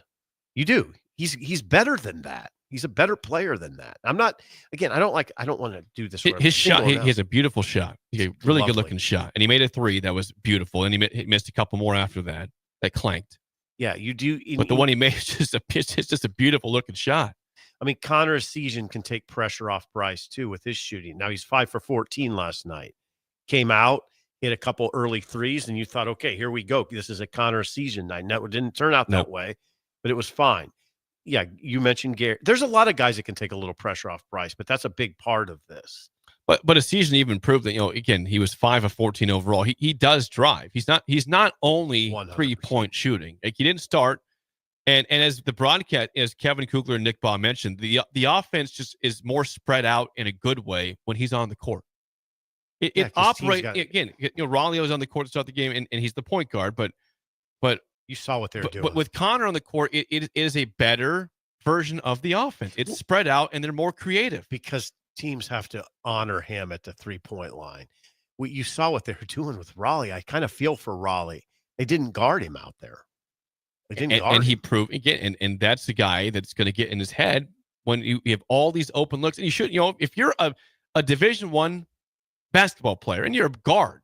You do. He's better than that. He's a better player than that. I don't want to do this. His shot, he has a beautiful shot. He's a really good looking shot. And he made a 3 that was beautiful. And he missed a couple more after that clanked. Yeah, you do. But the one he made is just a beautiful looking shot. I mean, Connor Essegian can take pressure off Bryce too with his shooting. Now he's 5 for 14 last night. Came out, hit a couple early threes, and you thought, okay, here we go. This is a Connor Essegian night. Now, it didn't turn out that way, but it was fine. Yeah, you mentioned Gary. There's a lot of guys that can take a little pressure off Bryce, but that's a big part of this. But Essegian even proved that, again, he was 5 of 14 overall. He does drive. He's not only 100%. 3-point shooting. Like, he didn't start. And as the broadcast, as Kevin Kugler and Nick Baugh mentioned, the offense just is more spread out in a good way when he's on the court. It operates again. Raleigh was on the court to start the game, and he's the point guard. But you saw what they're doing. But with Connor on the court, it is a better version of the offense. It's spread out, and they're more creative because teams have to honor him at the 3-point line. You saw what they were doing with Raleigh. I kind of feel for Raleigh. They didn't guard him out there. And he proved again, and that's the guy that's going to get in his head when you have all these open looks. And you should, if you're a Division I basketball player and you're a guard,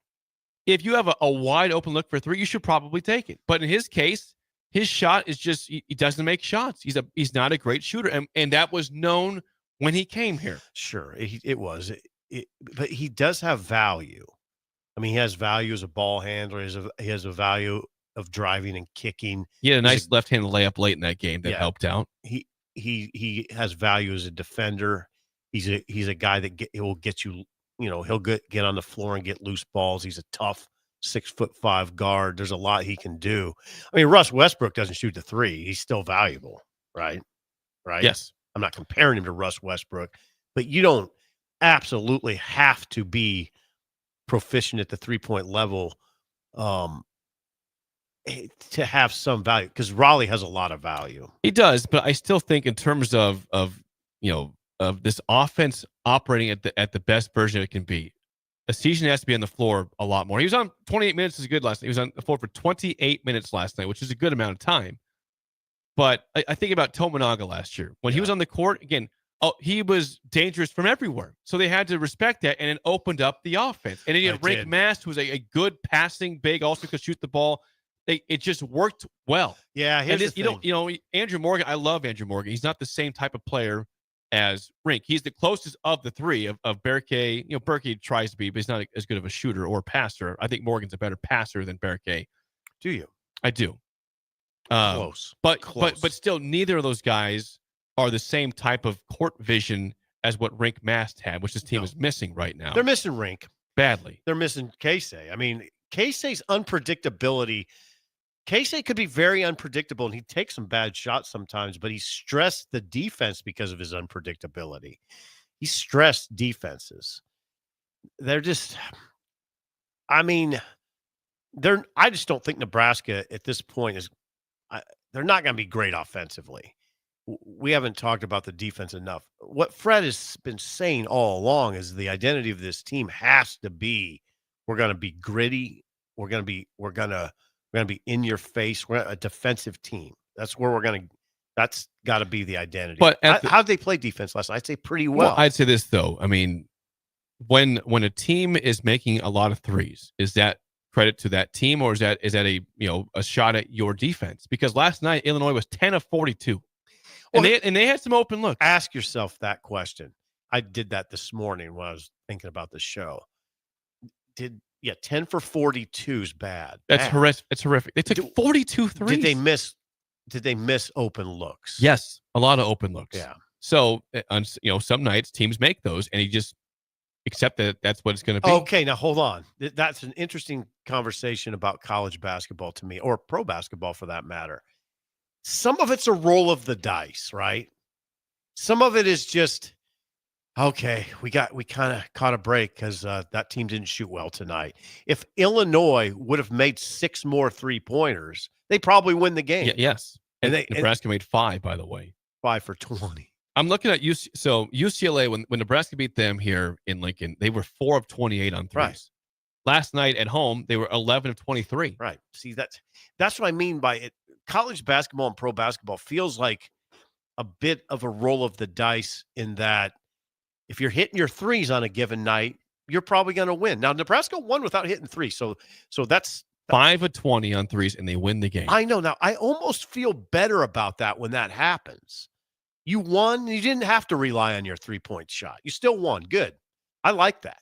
if you have a wide open look for 3, you should probably take it. But in his case, his shot is just he doesn't make shots. He's not a great shooter, and that was known when he came here. Sure, it was, but he does have value. I mean, he has value as a ball handler. He has a value of driving and kicking. He had a nice left-handed layup late in that game that helped out. He has value as a defender. He's a guy that will get you. He'll get on the floor and get loose balls. He's a tough 6'5" guard. There's a lot he can do. I mean, Russ Westbrook doesn't shoot the 3. He's still valuable, right? Right. Yes. I'm not comparing him to Russ Westbrook, but you don't absolutely have to be proficient at the 3-point level to have some value, because Raleigh has a lot of value. He does, but I still think in terms of this offense operating at the best version it can be, Essegian has to be on the floor a lot more. He was on 28 minutes is good last night. He was on the floor for 28 minutes last night, which is a good amount of time. But I think about Tominaga last year. When he was on the court, again, he was dangerous from everywhere. So they had to respect that, and it opened up the offense. And then you had Rick Mast, who's a good passing big, also could shoot the ball. It just worked well. Yeah, Andrew Morgan. I love Andrew Morgan. He's not the same type of player as Rink. He's the closest of the 3 of Berke. Berke tries to be, but he's not as good of a shooter or passer. I think Morgan's a better passer than Berke. Do you? I do. Close. But still, neither of those guys are the same type of court vision as what Rink Mast had, which this team is missing right now. They're missing Rink badly. They're missing Casey. I mean, Casey's unpredictability. Casey could be very unpredictable, and he takes some bad shots sometimes, but he stressed the defense because of his unpredictability. He stressed defenses. They're just, I just don't think Nebraska at this point they're not going to be great offensively. We haven't talked about the defense enough. What Fred has been saying all along is the identity of this team has to be, we're going to be gritty. We're going to be in your face. We're a defensive team. That's where that's got to be the identity. But how'd they play defense last night? I'd say pretty well. I'd say this though. I mean, when a team is making a lot of 3s, is that credit to that team, or is that a shot at your defense? Because last night Illinois was 10 of 42, and they had some open looks. Ask yourself that question. I did that this morning when I was thinking about the show. 10 for 42 is bad. That's horrific. It's horrific. They took 42 threes. Did they miss did they miss open looks? Yes, a lot of open looks. Yeah. So, on some nights teams make those, and you just accept that that's what it's going to be. Okay, now hold on. That's an interesting conversation about college basketball to me, or pro basketball for that matter. Some of it's a roll of the dice, right? Some of it is just, okay, we kind of caught a break because that team didn't shoot well tonight. If Illinois would have made 6 more 3-pointers, they probably win the game. Yes. And Nebraska made 5, by the way. 5 for 20. I'm looking at UCLA, when Nebraska beat them here in Lincoln, they were 4 of 28 on threes. Right. Last night at home, they were 11 of 23. Right. See, that's what I mean by it. College basketball and pro basketball feels like a bit of a roll of the dice in that if you're hitting your threes on a given night, you're probably going to win. Now, Nebraska won without hitting threes, so that's 5 of 20 on threes, and they win the game. I know. Now, I almost feel better about that when that happens. You won. You didn't have to rely on your 3-point shot. You still won. Good. I like that.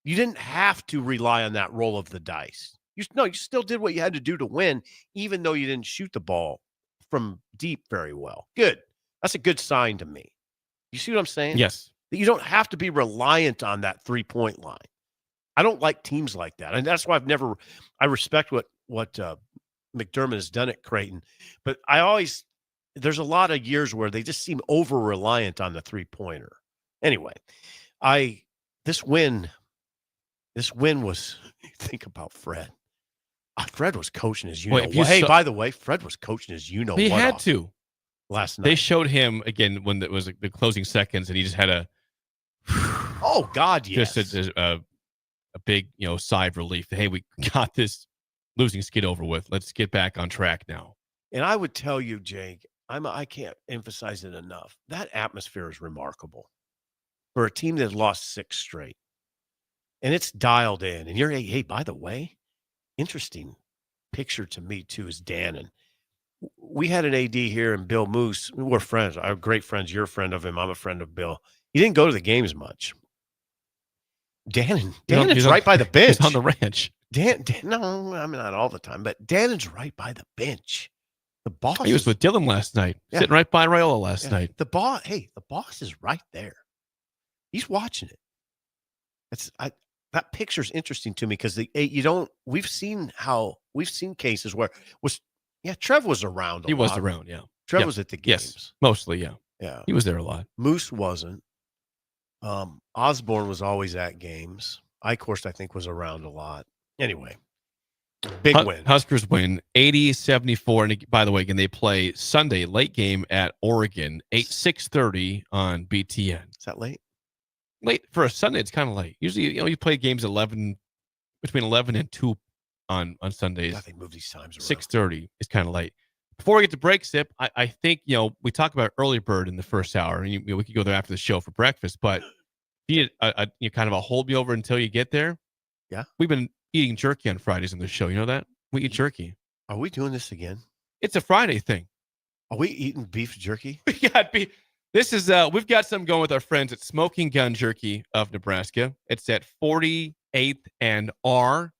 You didn't have to rely on that roll of the dice. You still did what you had to do to win, even though you didn't shoot the ball from deep very well. Good. That's a good sign to me. You see what I'm saying? Yes. That you don't have to be reliant on that 3-point line. I don't like teams like that. And that's why I respect what McDermott has done at Creighton. But there's a lot of years where they just seem over-reliant on the 3-pointer. Anyway, this win was, think about Fred. Fred was coaching his by the way, Fred was coaching his He had to. Last night. They showed him again when it was the closing seconds, and he just had a oh God, yes. Just a big sigh of relief. Hey, we got this losing skid over with. Let's get back on track now. And I would tell you, Jake, I can't emphasize it enough. That atmosphere is remarkable for a team that lost 6 straight, and it's dialed in. And hey, by the way, interesting picture to me too is Dannon. We had an AD here and Bill Moose. We're friends. Our great friends. You're a friend of him. I'm a friend of Bill. He didn't go to the games much. Dannon's right by the bench. He's on the ranch. No, I mean, not all the time, but Dannon's right by the bench. The boss. He was with Dylan last night, sitting right by Raiola last night. The boss is right there. He's watching it. That picture's interesting to me because we've seen cases where Trev was around. He was around, yeah. Trev was at the games. Yes, mostly, yeah. Yeah. He was there a lot. Moose wasn't. Osborne was always at games. I think, was around a lot. Anyway, big win. Huskers win 80-74. And by the way, again, they play Sunday, late game at Oregon, 6:30 on BTN. Is that late? Late for a Sunday, it's kind of late. Usually, you play games between 11 and 2 on Sundays. God, they move these times around. 6:30 is kind of late. Before we get to break, Sip, I think, we talk about early bird in the first hour, and we could go there after the show for breakfast, but you need kind of a hold me over until you get there. Yeah. We've been eating jerky on Fridays on the show. You know that? We eat jerky. Are we doing this again? It's a Friday thing. Are we eating beef jerky? We got beef. This is, we've got something going with our friends at Smoking Gun Jerky of Nebraska. It's at 48th and R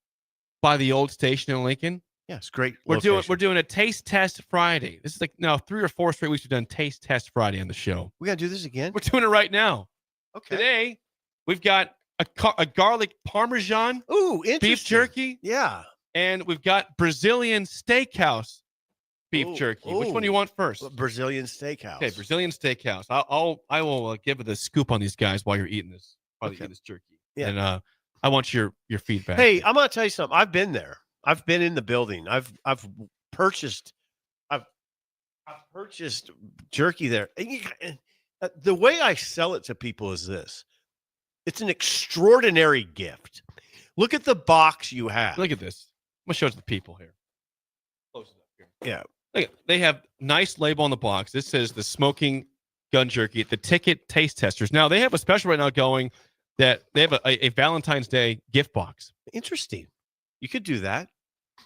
by the old station in Lincoln. Yeah, it's great. We're doing a taste test Friday. This is like now 3 or 4 straight weeks we've done taste test Friday on the show. We got to do this again? We're doing it right now. Okay. Today, we've got a garlic parmesan. Ooh, interesting. Beef jerky. Yeah. And we've got Brazilian steakhouse beef jerky. Which one do you want first? Brazilian steakhouse. Okay, Brazilian steakhouse. I will give it a scoop on these guys while you're eating this. Eating this jerky. Yeah. And I want your feedback. Hey, I'm gonna tell you something. I've been there. I've been in the building. I've purchased jerky there. The way I sell it to people is this. It's an extraordinary gift. Look at the box you have. Look at this. I'm going to show it to the people here. Close it up here. Yeah. Look, they have nice label on the box. This says the Smoking Gun Jerky, the Ticket Taste Testers. Now, they have a special right now going that they have a Valentine's Day gift box. Interesting. You could do that.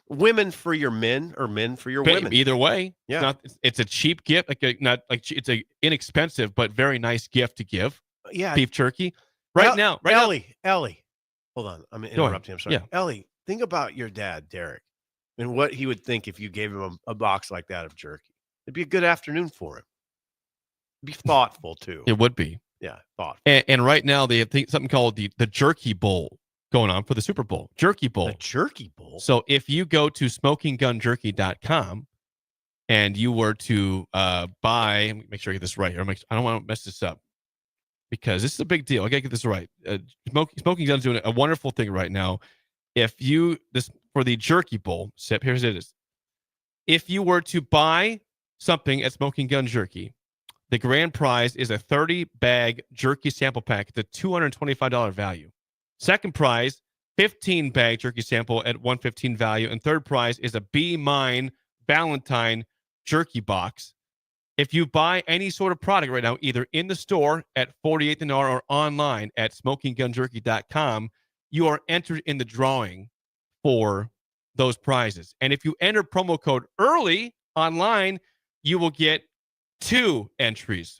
Women for your men or men for your women. Either way. Yeah. It's a cheap gift. It's a inexpensive but very nice gift to give. Yeah. Beef jerky. Ellie. Hold on. I'm interrupting. I'm sorry. Yeah. Ellie, think about your dad, Derek, and what he would think if you gave him a box like that of jerky. It'd be a good afternoon for him. Be thoughtful too. It would be. Yeah, thoughtful. And right now they have something called the Jerky Bowl going on for the Super Bowl. Jerky Bowl. The Jerky Bowl. So if you go to smokinggunjerky.com and you were to buy, make sure I get this right here. I don't want to mess this up because this is a big deal. I gotta get this right. Smoking Gun's doing a wonderful thing right now. For the Jerky Bowl, here's it is. If you were to buy something at Smoking Gun Jerky, the grand prize is a 30-bag jerky sample pack at a $225 value. Second prize, 15-bag jerky sample at $115 value. And third prize is a Be Mine Valentine jerky box. If you buy any sort of product right now, either in the store at 48th and R or online at smokinggunjerky.com, you are entered in the drawing for those prizes. And if you enter promo code EARLY online, you will get 2 entries.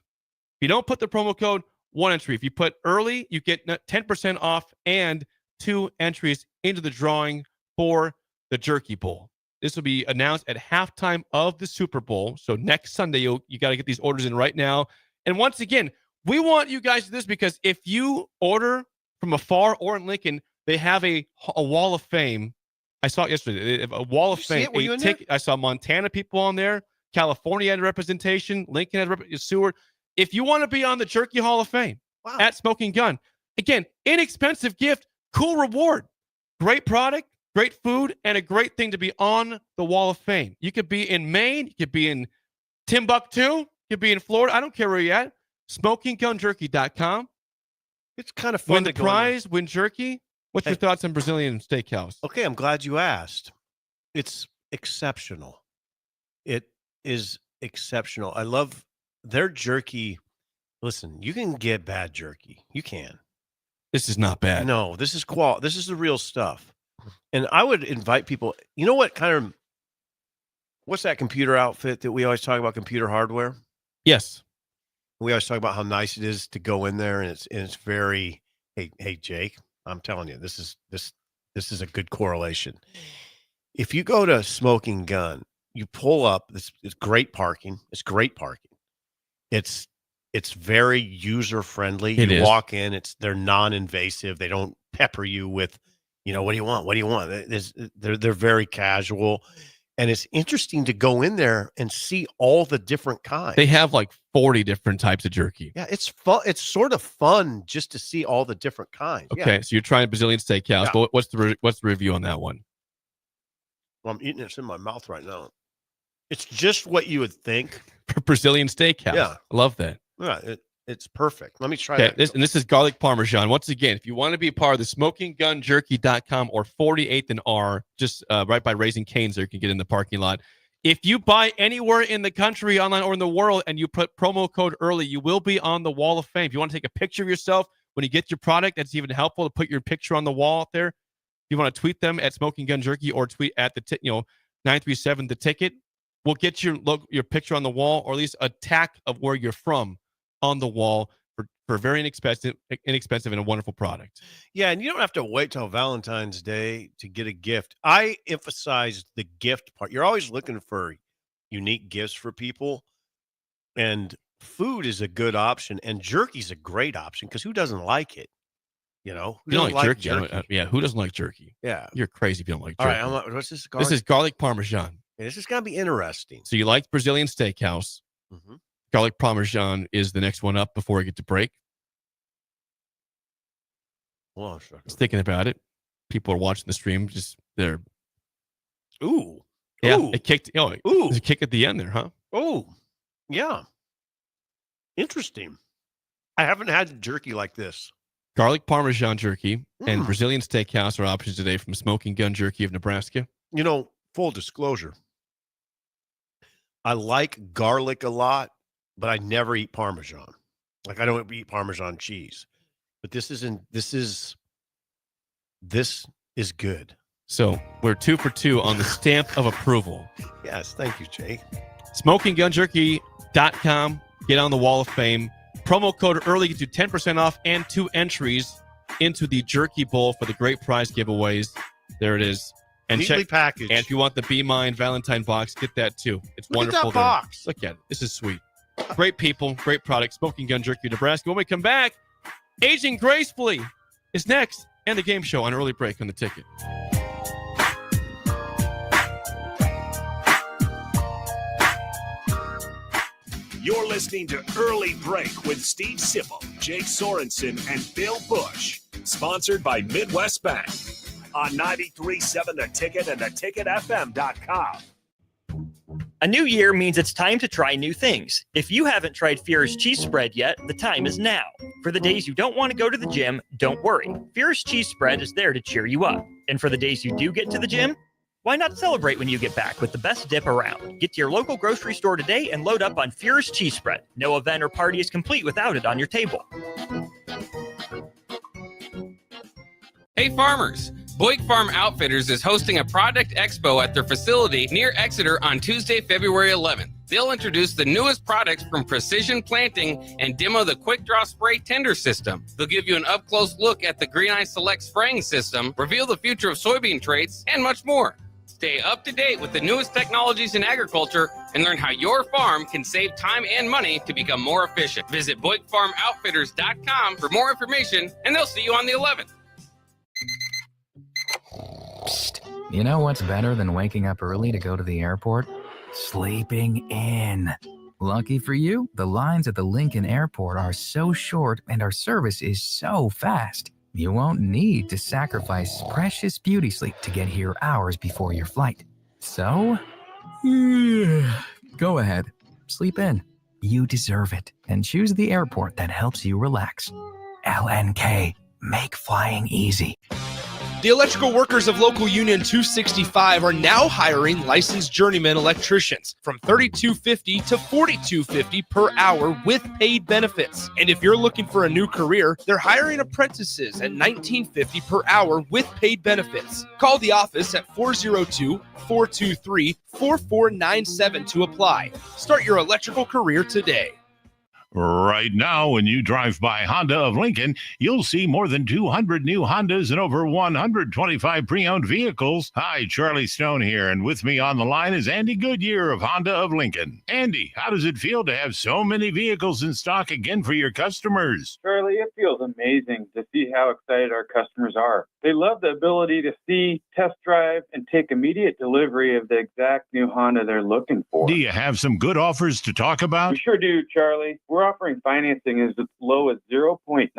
If you don't put the promo code, 1 entry. If you put early, you get 10% off and 2 entries into the drawing for the Jerky Bowl. This will be announced at halftime of the Super Bowl. So next Sunday, you got to get these orders in right now. And once again, we want you guys to do this because if you order from afar or in Lincoln, they have a wall of fame. I saw it yesterday. They have a wall of fame. I saw Montana people on there. California had representation. Lincoln had Seward. If you want to be on the Jerky Hall of Fame at Smoking Gun, again, inexpensive gift, cool reward, great product, great food, and a great thing to be on the Wall of Fame. You could be in Maine. You could be in Timbuktu. You could be in Florida. I don't care where you're at. SmokingGunJerky.com. It's kind of fun. Win the prize, win jerky. What's your thoughts on Brazilian Steakhouse? Okay, I'm glad you asked. It's exceptional. It is exceptional. I love their jerky. Listen, you can get bad jerky. You can. This is not bad. No, this is This is the real stuff. And I would invite people. You know what what's that computer outfit that we always talk about, computer hardware? Yes. We always talk about how nice it is to go in there, and it's very, hey Jake, I'm telling you, this is a good correlation. If you go to Smoking Gun, you pull up, it's great parking. It's great parking. It's very user friendly. You walk in, they're non-invasive. They don't pepper you with, what do you want? What do you want? They're very casual. And it's interesting to go in there and see all the different kinds. They have like 40 different types of jerky. Yeah, it's fun. It's sort of fun just to see all the different kinds. Okay, yeah. So you're trying Brazilian Steakhouse. Yeah. But what's the review on that one? Well, I'm eating it. It's in my mouth right now. It's just what you would think. For Brazilian Steakhouse. Yeah. I love that. Yeah, it's perfect. Let me try that. This is garlic parmesan. Once again, if you want to be a part of the smokinggunjerky.com or 48th and R, just right by Raising Cane's there, you can get in the parking lot. If you buy anywhere in the country, online, or in the world, and you put promo code EARLY, you will be on the Wall of Fame. If you want to take a picture of yourself when you get your product, that's even helpful to put your picture on the wall out there. If you want to tweet them at Smoking Gun Jerky or tweet at 937 the ticket, we'll get your picture on the wall, or at least a tack of where you're from on the wall for very inexpensive and a wonderful product. Yeah, and you don't have to wait till Valentine's Day to get a gift. I emphasize the gift part. You're always looking for unique gifts for people, and food is a good option, and jerky's a great option because who doesn't like it? Who doesn't like jerky? Yeah, who doesn't like jerky? Yeah. You're crazy if you don't like jerky. All right, what's this? This is garlic parmesan. Yeah, this is going to be interesting. So you like Brazilian Steakhouse. Mm-hmm. Garlic parmesan is the next one up before we get to break. Well, just thinking about it. People are watching the stream. They're. Ooh. Yeah. Ooh. It kicked. Ooh. There's a kick at the end there, huh? Oh, yeah. Interesting. I haven't had jerky like this. Garlic parmesan jerky and Brazilian Steakhouse are options today from Smoking Gun Jerky of Nebraska. Full disclosure. I like garlic a lot, but I never eat Parmesan. Like I don't eat Parmesan cheese. But this is good. So we're 2 for 2 on the stamp of approval. Yes, thank you, Jake. SmokingGunJerky.com. Get on the Wall of Fame. Promo code EARLY gets you 10% off and 2 entries into the Jerky Bowl for the great prize giveaways. There it is. And Neatly packaged. And if you want the Be Mine Valentine box, get that too. It's Look at wonderful. that box. Look at it. This is sweet. Great people, great product. Smoking Gun Jerky, Nebraska. When we come back, Aging Gracefully is next, and the game show on Early Break on the Ticket. You're listening to Early Break with Steve Sipple, Jake Sorensen, and Bill Busch. Sponsored by Midwest Bank on 93.7 The Ticket and theticketfm.com. A new year means it's time to try new things. If you haven't tried Fear's cheese spread yet, the time is now. For the days you don't want to go to the gym, don't worry. Fear's cheese spread is there to cheer you up. And for the days you do get to the gym, why not celebrate when you get back with the best dip around? Get to your local grocery store today and load up on Fear's cheese spread. No event or party is complete without it on your table. Hey farmers! Boig Farm Outfitters is hosting a product expo at their facility near Exeter on Tuesday, February 11th. They'll introduce the newest products from precision planting and demo the quick draw spray tender system. They'll give you an up-close look at the Green Eye Select spraying system, reveal the future of soybean traits, and much more. Stay up to date with the newest technologies in agriculture and learn how your farm can save time and money to become more efficient. Visit BoigFarmOutfitters.com for more information, and they'll see you on the 11th. Psst. You know what's better than waking up early to go to the airport? Sleeping in. Lucky for you, the lines at the Lincoln Airport are so short and our service is so fast. You won't need to sacrifice precious beauty sleep to get here hours before your flight. So, go ahead, sleep in. You deserve it, and choose the airport that helps you relax. LNK, make flying easy. The electrical workers of Local Union 265 are now hiring licensed journeyman electricians from $32.50 to $42.50 per hour with paid benefits. And if you're looking for a new career, they're hiring apprentices at $19.50 per hour with paid benefits. Call the office at 402-423-4497 to apply. Start your electrical career today. Right now, when you drive by Honda of Lincoln, you'll see more than 200 new Hondas and over 125 pre-owned vehicles. Hi, Charlie Stone here, and with me on the line is Andy Goodyear of Honda of Lincoln. Andy, how does it feel to have so many vehicles in stock again for your customers? Charlie, it feels amazing to see how excited our customers are. They love the ability to see, test drive, and take immediate delivery of the exact new Honda they're looking for. Do you have some good offers to talk about? We sure do, Charlie. We're offering financing as low as 0.9%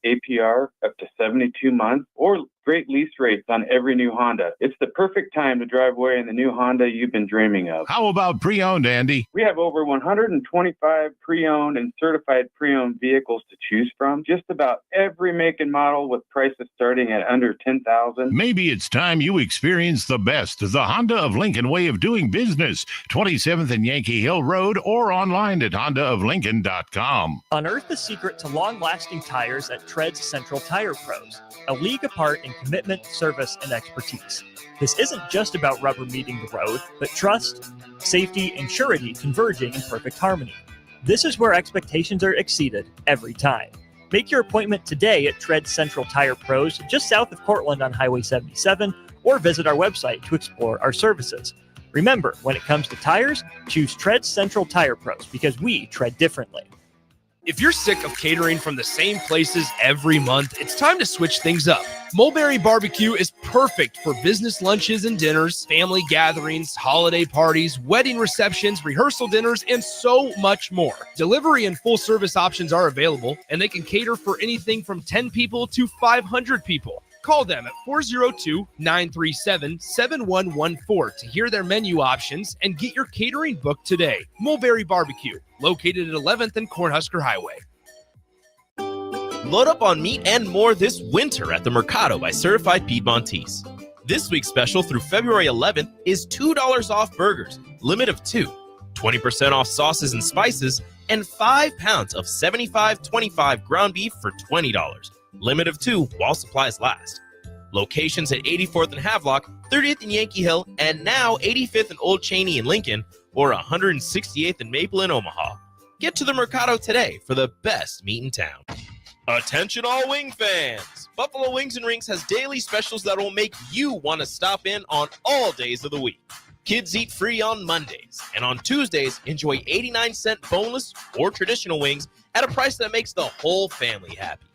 APR up to 72 months, or great lease rates on every new Honda. It's the perfect time to drive away in the new Honda you've been dreaming of. How about pre-owned, Andy? We have over 125 pre-owned and certified pre-owned vehicles to choose from. Just about every make and model with prices starting at under $10,000. Maybe it's time you experience the best of the Honda of Lincoln way of doing business. 27th and Yankee Hill Road, or online at hondaoflincoln.com. Unearth the secret to long-lasting tires at Tread's Central Tire Pros, a league apart in commitment, service, and expertise. This isn't just about rubber meeting the road, but trust, safety, and surety converging in perfect harmony. This is where expectations are exceeded every time. Make your appointment today at Tread Central Tire Pros, just south of Cortland on Highway 77, or visit our website to explore our services. Remember, when it comes to tires, choose Tread Central Tire Pros because we tread differently. If you're sick of catering from the same places every month, it's time to switch things up. Mulberry Barbecue is perfect for business lunches and dinners, family gatherings, holiday parties, wedding receptions, rehearsal dinners, and so much more. Delivery and full service options are available, and they can cater for anything from 10 people to 500 people. Call them at 402-937-7114 to hear their menu options and get your catering booked today. Mulberry Barbecue, located at 11th and Cornhusker Highway. Load up on meat and more this winter at the Mercado by Certified Piedmontese. This week's special through February 11th is $2 off burgers, limit of 2, 20% off sauces and spices, and 5 pounds of 75/25 ground beef for $20. Limit of 2 while supplies last. Locations at 84th and Havelock, 30th and Yankee Hill, and now 85th and Old Cheney in Lincoln, or 168th and Maple in Omaha. Get to the Mercado today for the best meat in town. Attention all wing fans! Buffalo Wings and Rings has daily specials that will make you want to stop in on all days of the week. Kids eat free on Mondays, and on Tuesdays, enjoy 89-cent boneless or traditional wings at a price that makes the whole family happy.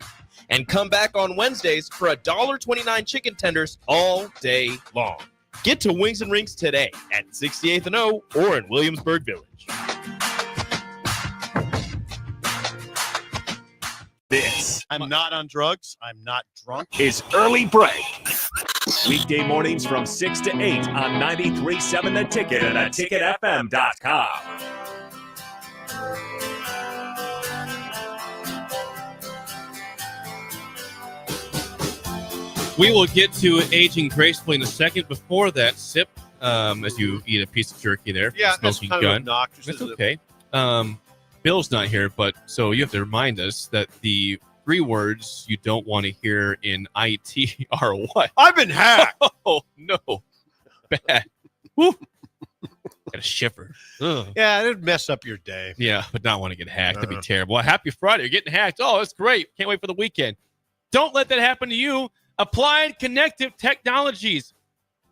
And come back on Wednesdays for $1.29 chicken tenders all day long. Get to Wings and Rings today at 68th and O or in Williamsburg Village. This I'm not on drugs. I'm not drunk. is Early Break. Weekday mornings from 6 to 8 on 93.7 The Ticket and theticketfm.com. We will get to aging gracefully in a second. Before that, sip as you eat a piece of jerky there. Yeah, that's Smoking kind of gun. obnoxious. That's okay. Bill's not here, but so you have to remind us that the 3 words you don't want to hear in IT are what? I've been hacked. Oh, no. Bad. Woo. Got a shiver. Ugh. Yeah, it'd mess up your day. Yeah, but not want to get hacked. That'd be terrible. Happy Friday. You're getting hacked. Oh, that's great. Can't wait for the weekend. Don't let that happen to you. Applied Connective Technologies.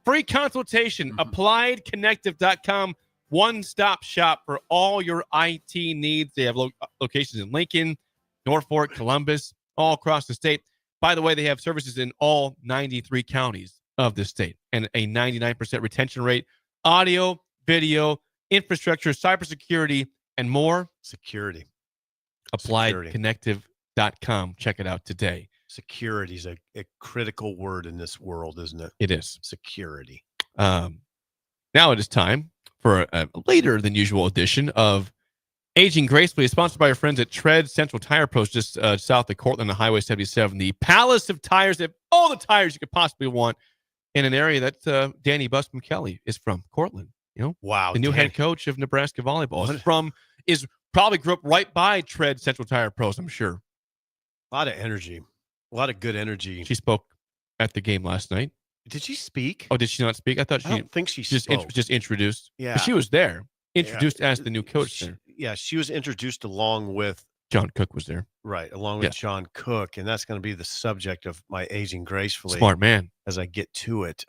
Free consultation. AppliedConnective.com. One-stop shop for all your IT needs. They have locations in Lincoln, Norfolk, Columbus, all across the state. By the way, they have services in all 93 counties of the state and a 99% retention rate. Audio, video, infrastructure, cybersecurity, and more. Security. AppliedConnective.com. Check it out today. Security is a critical word in this world, isn't it? It is. Security. Now it is time for a later than usual edition of Aging Gracefully, sponsored by our friends at Tread Central Tire Pros, just south of Cortland on Highway 77. The palace of tires. They have all the tires you could possibly want in an area that Danny Buscom Kelly is from, Cortland. You know, wow, the new head coach of Nebraska volleyball is probably grew up right by Tread Central Tire Pros, I'm sure. A lot of energy, a lot of good energy. She spoke at the game last night. Did she speak? Oh, did she not speak? I thought I don't think she just spoke. just introduced. Yeah, but she was there, introduced as the new coach there. Yeah, she was introduced along with John Cook was there. Right, along with John Cook, and that's going to be the subject of my Aging Gracefully. Smart man. As I get to it,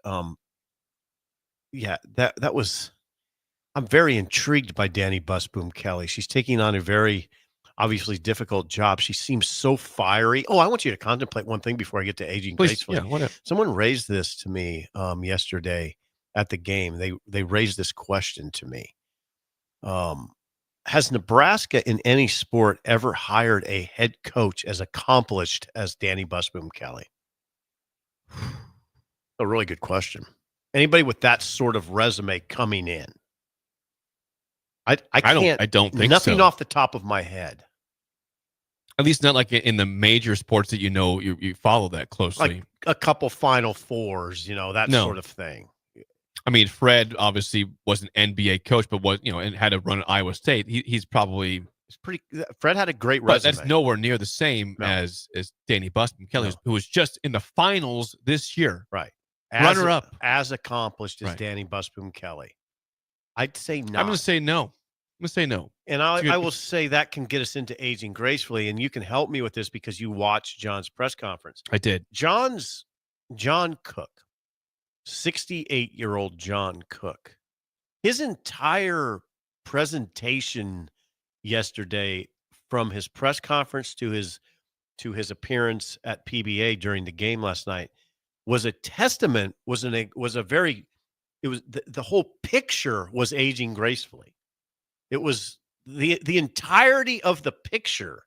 yeah, that was. I'm very intrigued by Danny Buscom Kelly. She's taking on a very obviously difficult job. She seems so fiery. Oh, I want you to contemplate one thing before I get to Aging Gracefully. Yeah, whatever. Someone raised this to me yesterday at the game. They raised this question to me. Has Nebraska in any sport ever hired a head coach as accomplished as Danny Buscom Kelly? A really good question. Anybody with that sort of resume coming in? I don't think nothing so. off the top of my head. At least not like in the major sports that you follow that closely. Like a couple Final Fours, that sort of thing. I mean, Fred obviously was an NBA coach, but was and had to run at Iowa State. He's probably Fred had a great but resume. that's nowhere near the same as Danny Buscom Kelly, who was just in the finals this year. Right, runner up, as accomplished as Danny Buscom Kelly. I'd say no. I'm going to say no. And I will say that can get us into Aging Gracefully, and you can help me with this because you watched John's press conference. I did. John Cook, 68-year-old John Cook, his entire presentation yesterday, from his press conference to his appearance at PBA during the game last night, was a testament. The whole picture was aging gracefully. It was the entirety of the picture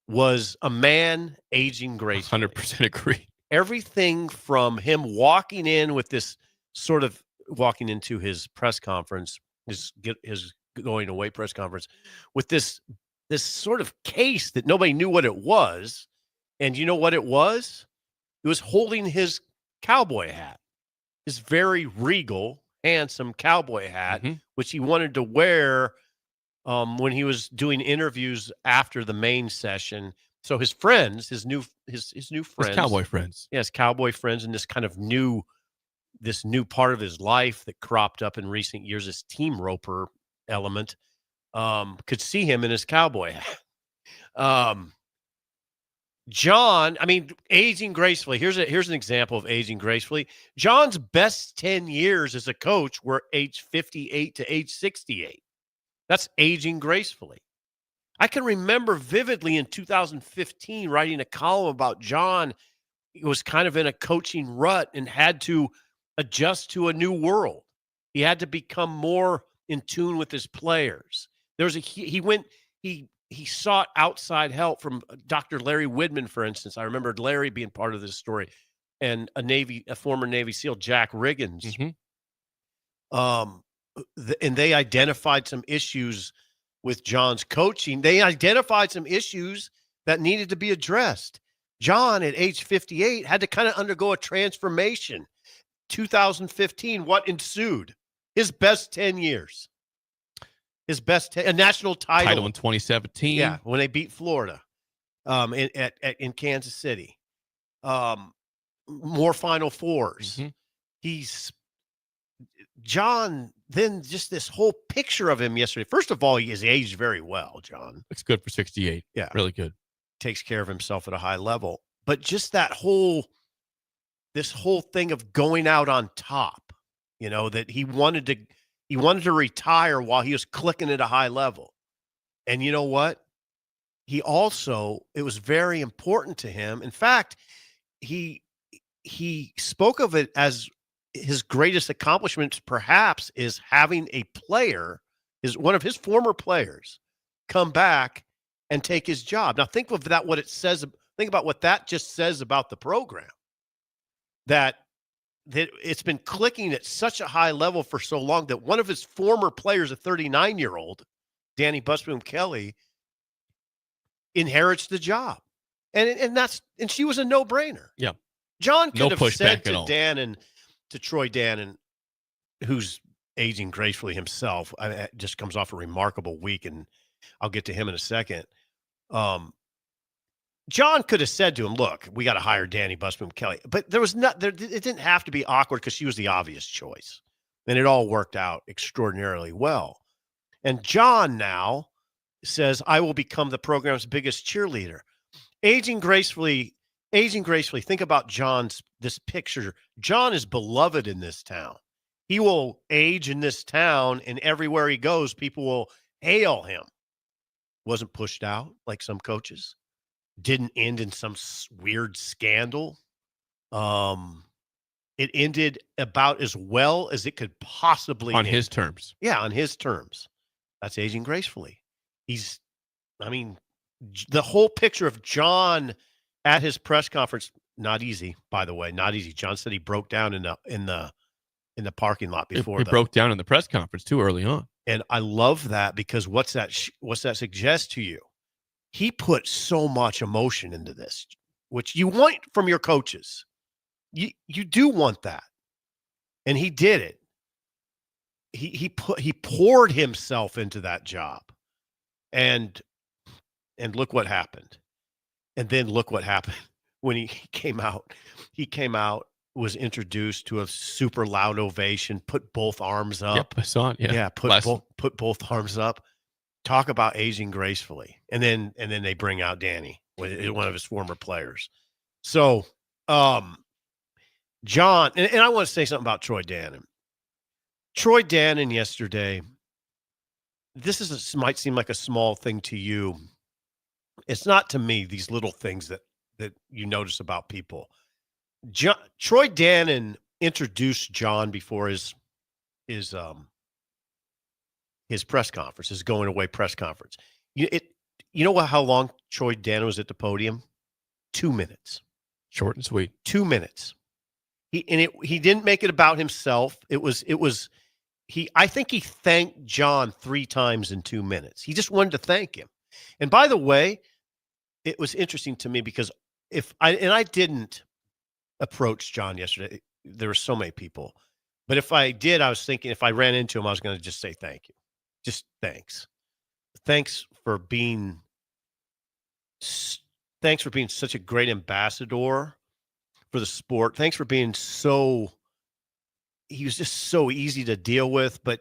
was a man aging gracefully. 100% agree. Everything from him walking in with this sort of walking into his press conference, his going away press conference, with this sort of case that nobody knew what it was. And you know what it was? It was holding his cowboy hat, his very regal, handsome cowboy hat, which he wanted to wear when he was doing interviews after the main session. So his friends, his new friends, his cowboy friends, yes, cowboy friends, and this kind of new part of his life that cropped up in recent years, this team roper element, could see him in his cowboy hat. John, I mean, aging gracefully. Here's an example of aging gracefully. John's best 10 years as a coach were age 58 to age 68. That's aging gracefully. I can remember vividly in 2015 writing a column about John. He was kind of in a coaching rut and had to adjust to a new world. He had to become more in tune with his players. He sought outside help from Dr. Larry Widman, for instance. I remember Larry being part of this story, and a former Navy SEAL, Jack Riggins. And they identified some issues with John's coaching. They identified some issues that needed to be addressed. John, at age 58, had to kind of undergo a transformation. 2015, what ensued? His best 10 years. A national title in 2017. Yeah, when they beat Florida in Kansas City. More Final Fours. John, then just this whole picture of him yesterday. First of all, he has aged very well, John. Looks good for 68. Yeah. Really good. Takes care of himself at a high level. But just this whole thing of going out on top, that he wanted to retire while he was clicking at a high level. And you know what? It was very important to him. In fact, he spoke of it as his greatest accomplishments, perhaps, is having a player, one of his former players, come back and take his job. Now, think of that, what it says. Think about what that just says about the program. That it's been clicking at such a high level for so long that one of his former players, a 39-year-old, Danny Busboom Kelly, inherits the job. And she was a no-brainer. Yeah. John could have said to Troy Dannon, who's aging gracefully himself, it just comes off a remarkable week, and I'll get to him in a second. John could have said to him, look, we got to hire Danny Busboom Kelly. But it didn't have to be awkward because she was the obvious choice. And it all worked out extraordinarily well. And John now says, I will become the program's biggest cheerleader. Aging gracefully, think about this picture. John is beloved in this town. He will age in this town, and everywhere he goes, people will hail him. Wasn't pushed out like some coaches. Didn't end in some weird scandal. It ended about as well as it could possibly on end. his terms. Yeah, on his terms. That's aging gracefully. The whole picture of John at his press conference, not easy, by the way, not easy. John said he broke down in the parking lot before. He broke down in the press conference too early on. And I love that, because what's that suggest to you? He put so much emotion into this, which you want from your coaches. You do want that. And he did it. He poured himself into that job. And look what happened. And then look what happened when he came out. He came out, was introduced to a super loud ovation, put both arms up. Yep, I saw it. Yeah, put both arms up. Talk about aging gracefully. And then they bring out Danny, one of his former players. So, John, and I want to say something about Troy Dannon. Troy Dannon yesterday, might seem like a small thing to you. It's not to me, these little things that you notice about people. Troy Dannon introduced John before his press conference, his going away press conference. How long Troy Dannon was at the podium? 2 minutes. Short and sweet. 2 minutes. He didn't make it about himself. I think he thanked John 3 times in 2 minutes. He just wanted to thank him. And by the way, it was interesting to me because I didn't approach John yesterday. There were so many people. But if I did, I was thinking if I ran into him, I was going to just say thank you. Just thanks. Thanks for being such a great ambassador for the sport. Thanks for being he was just so easy to deal with. But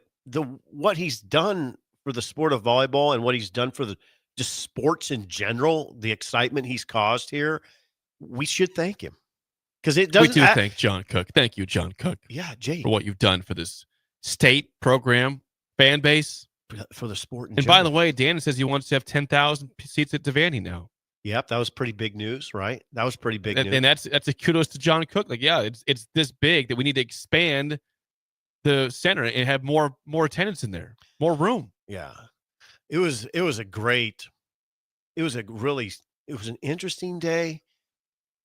what he's done for the sport of volleyball and what he's done for the just sports in general, the excitement he's caused here, we should thank him. Because it doesn't. We do thank John Cook. Thank you, John Cook. Yeah, Jay. For what you've done for this state program, fan base. For the sport in And general. by the way, Dan says he wants to have 10,000 seats at Devaney now. Yep, that was pretty big news, right? That was pretty big news. And that's a kudos to John Cook. Like, yeah, it's this big that we need to expand the center and have more attendance in there, more room. Yeah. It was an interesting day.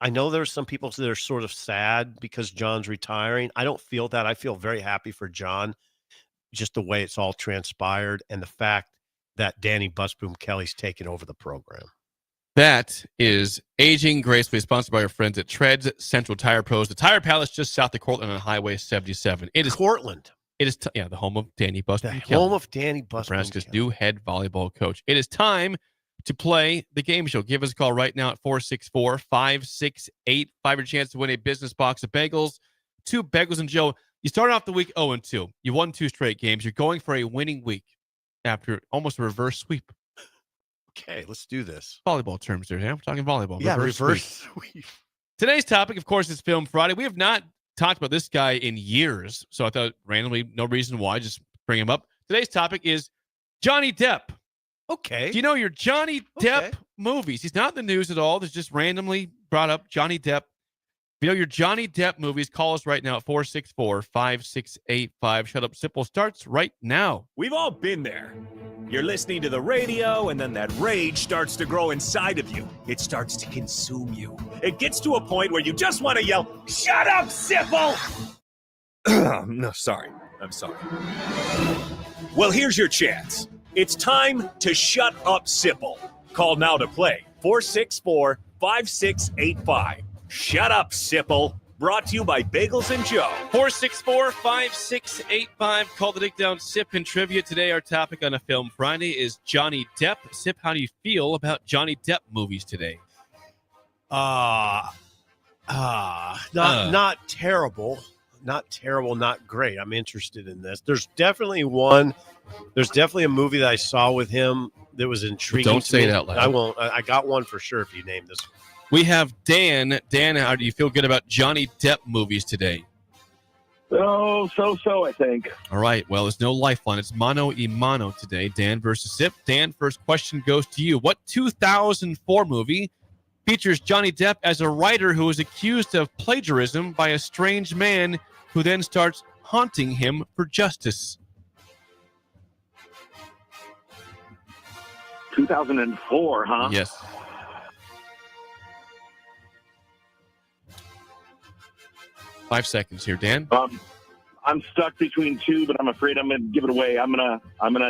I know there's some people that are sort of sad because John's retiring. I don't feel that. I feel very happy for John, just the way it's all transpired and the fact that Danny Busboom Kelly's taken over the program. That is Aging Gracefully, sponsored by our friends at Treads Central Tire Pros, the Tire Palace just south of Cortland on Highway 77. It is Cortland. It is the home of Danny Busboom Kelly. Home of Danny Busboom Nebraska's Kelly. new head volleyball coach. It is time to play the game show. Give us a call right now at 464-5685. Your chance to win a business box of bagels. 2 Bagels and Joe. You started off the week 0-2. You won 2 straight games. You're going for a winning week after almost a reverse sweep. Okay, let's do this. Volleyball terms there. I'm talking volleyball. Yeah, reverse sweep. Today's topic, of course, is Film Friday. We have not talked about this guy in years, so I thought randomly, no reason why, just bring him up. Today's topic is Johnny Depp. Okay. Do you know your Johnny Depp movies? He's not in the news at all. There's just randomly brought up Johnny Depp. If you know your Johnny Depp movies, call us right now at 464-5685. Shut Up Simple starts right now. We've all been there. You're listening to the radio, and then that rage starts to grow inside of you. It starts to consume you. It gets to a point where you just want to yell, "Shut up, Sipple!" No, sorry. I'm sorry. Well, here's your chance. It's time to shut up, Sipple. Call now to play. 464-5685. Shut up, Sipple. Brought to you by Bagels and Joe. 464-5685. Call the Dick Down Sip and Trivia. Today, our topic on a Film Friday is Johnny Depp. Sip, how do you feel about Johnny Depp movies today? Not terrible. Not terrible, not great. I'm interested in this. There's definitely a movie that I saw with him that was intriguing. Don't say it out loud. I won't. I got one for sure if you name this. We have Dan. Dan, how do you feel good about Johnny Depp movies today? Oh, so, I think. All right. Well, there's no lifeline. It's mano y mano today. Dan versus Sip. Dan, first question goes to you. What 2004 movie features Johnny Depp as a writer who is accused of plagiarism by a strange man who then starts haunting him for justice? 2004, huh? Yes. Five seconds here, Dan. I'm stuck between 2, but I'm afraid I'm gonna give it away. I'm gonna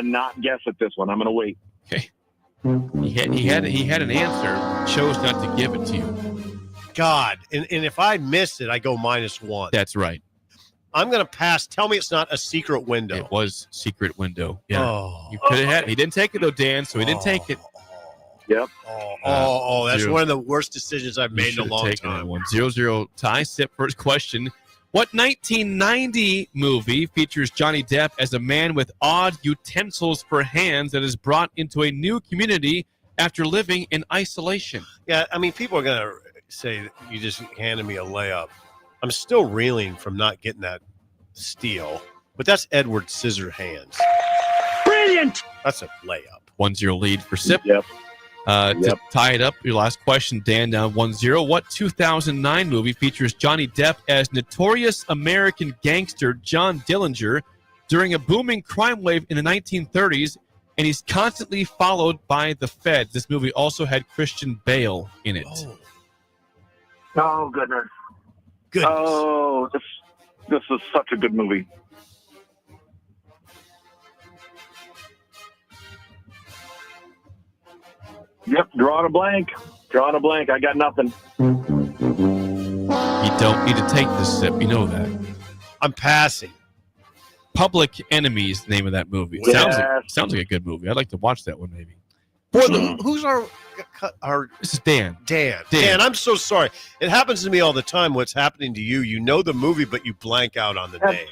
not guess at this one. I'm gonna wait. Okay. He had an answer, chose not to give it to you. God, and if I missed it, I go -1. That's right. I'm gonna pass. Tell me it's not A Secret Window. It was Secret Window. Yeah. Oh. You could have had. He didn't take it though, Dan. So he didn't take it. Yep. That's 0. one of the worst decisions I've made in a long time. 0-0 tie. Sip, first question. What 1990 movie features Johnny Depp as a man with odd utensils for hands that is brought into a new community after living in isolation? Yeah, I mean, people are going to say that you just handed me a layup. I'm still reeling from not getting that steal, but that's Edward Scissorhands. Brilliant! That's a layup. 1-0 lead for Sip. Yep. To tie it up, your last question, Dan, down 1-0. What 2009 movie features Johnny Depp as notorious American gangster John Dillinger during a booming crime wave in the 1930s, and he's constantly followed by the feds? This movie also had Christian Bale in it. Oh, goodness. Oh, this is such a good movie. Yep, drawing a blank. I got nothing. You don't need to take this, Sip. You know that. I'm passing. Public Enemy is the name of that movie. Yes. Sounds like a good movie. I'd like to watch that one maybe. Who's our This is Dan. Dan, I'm so sorry. It happens to me all the time. What's happening to you? You know the movie, but you blank out on the name.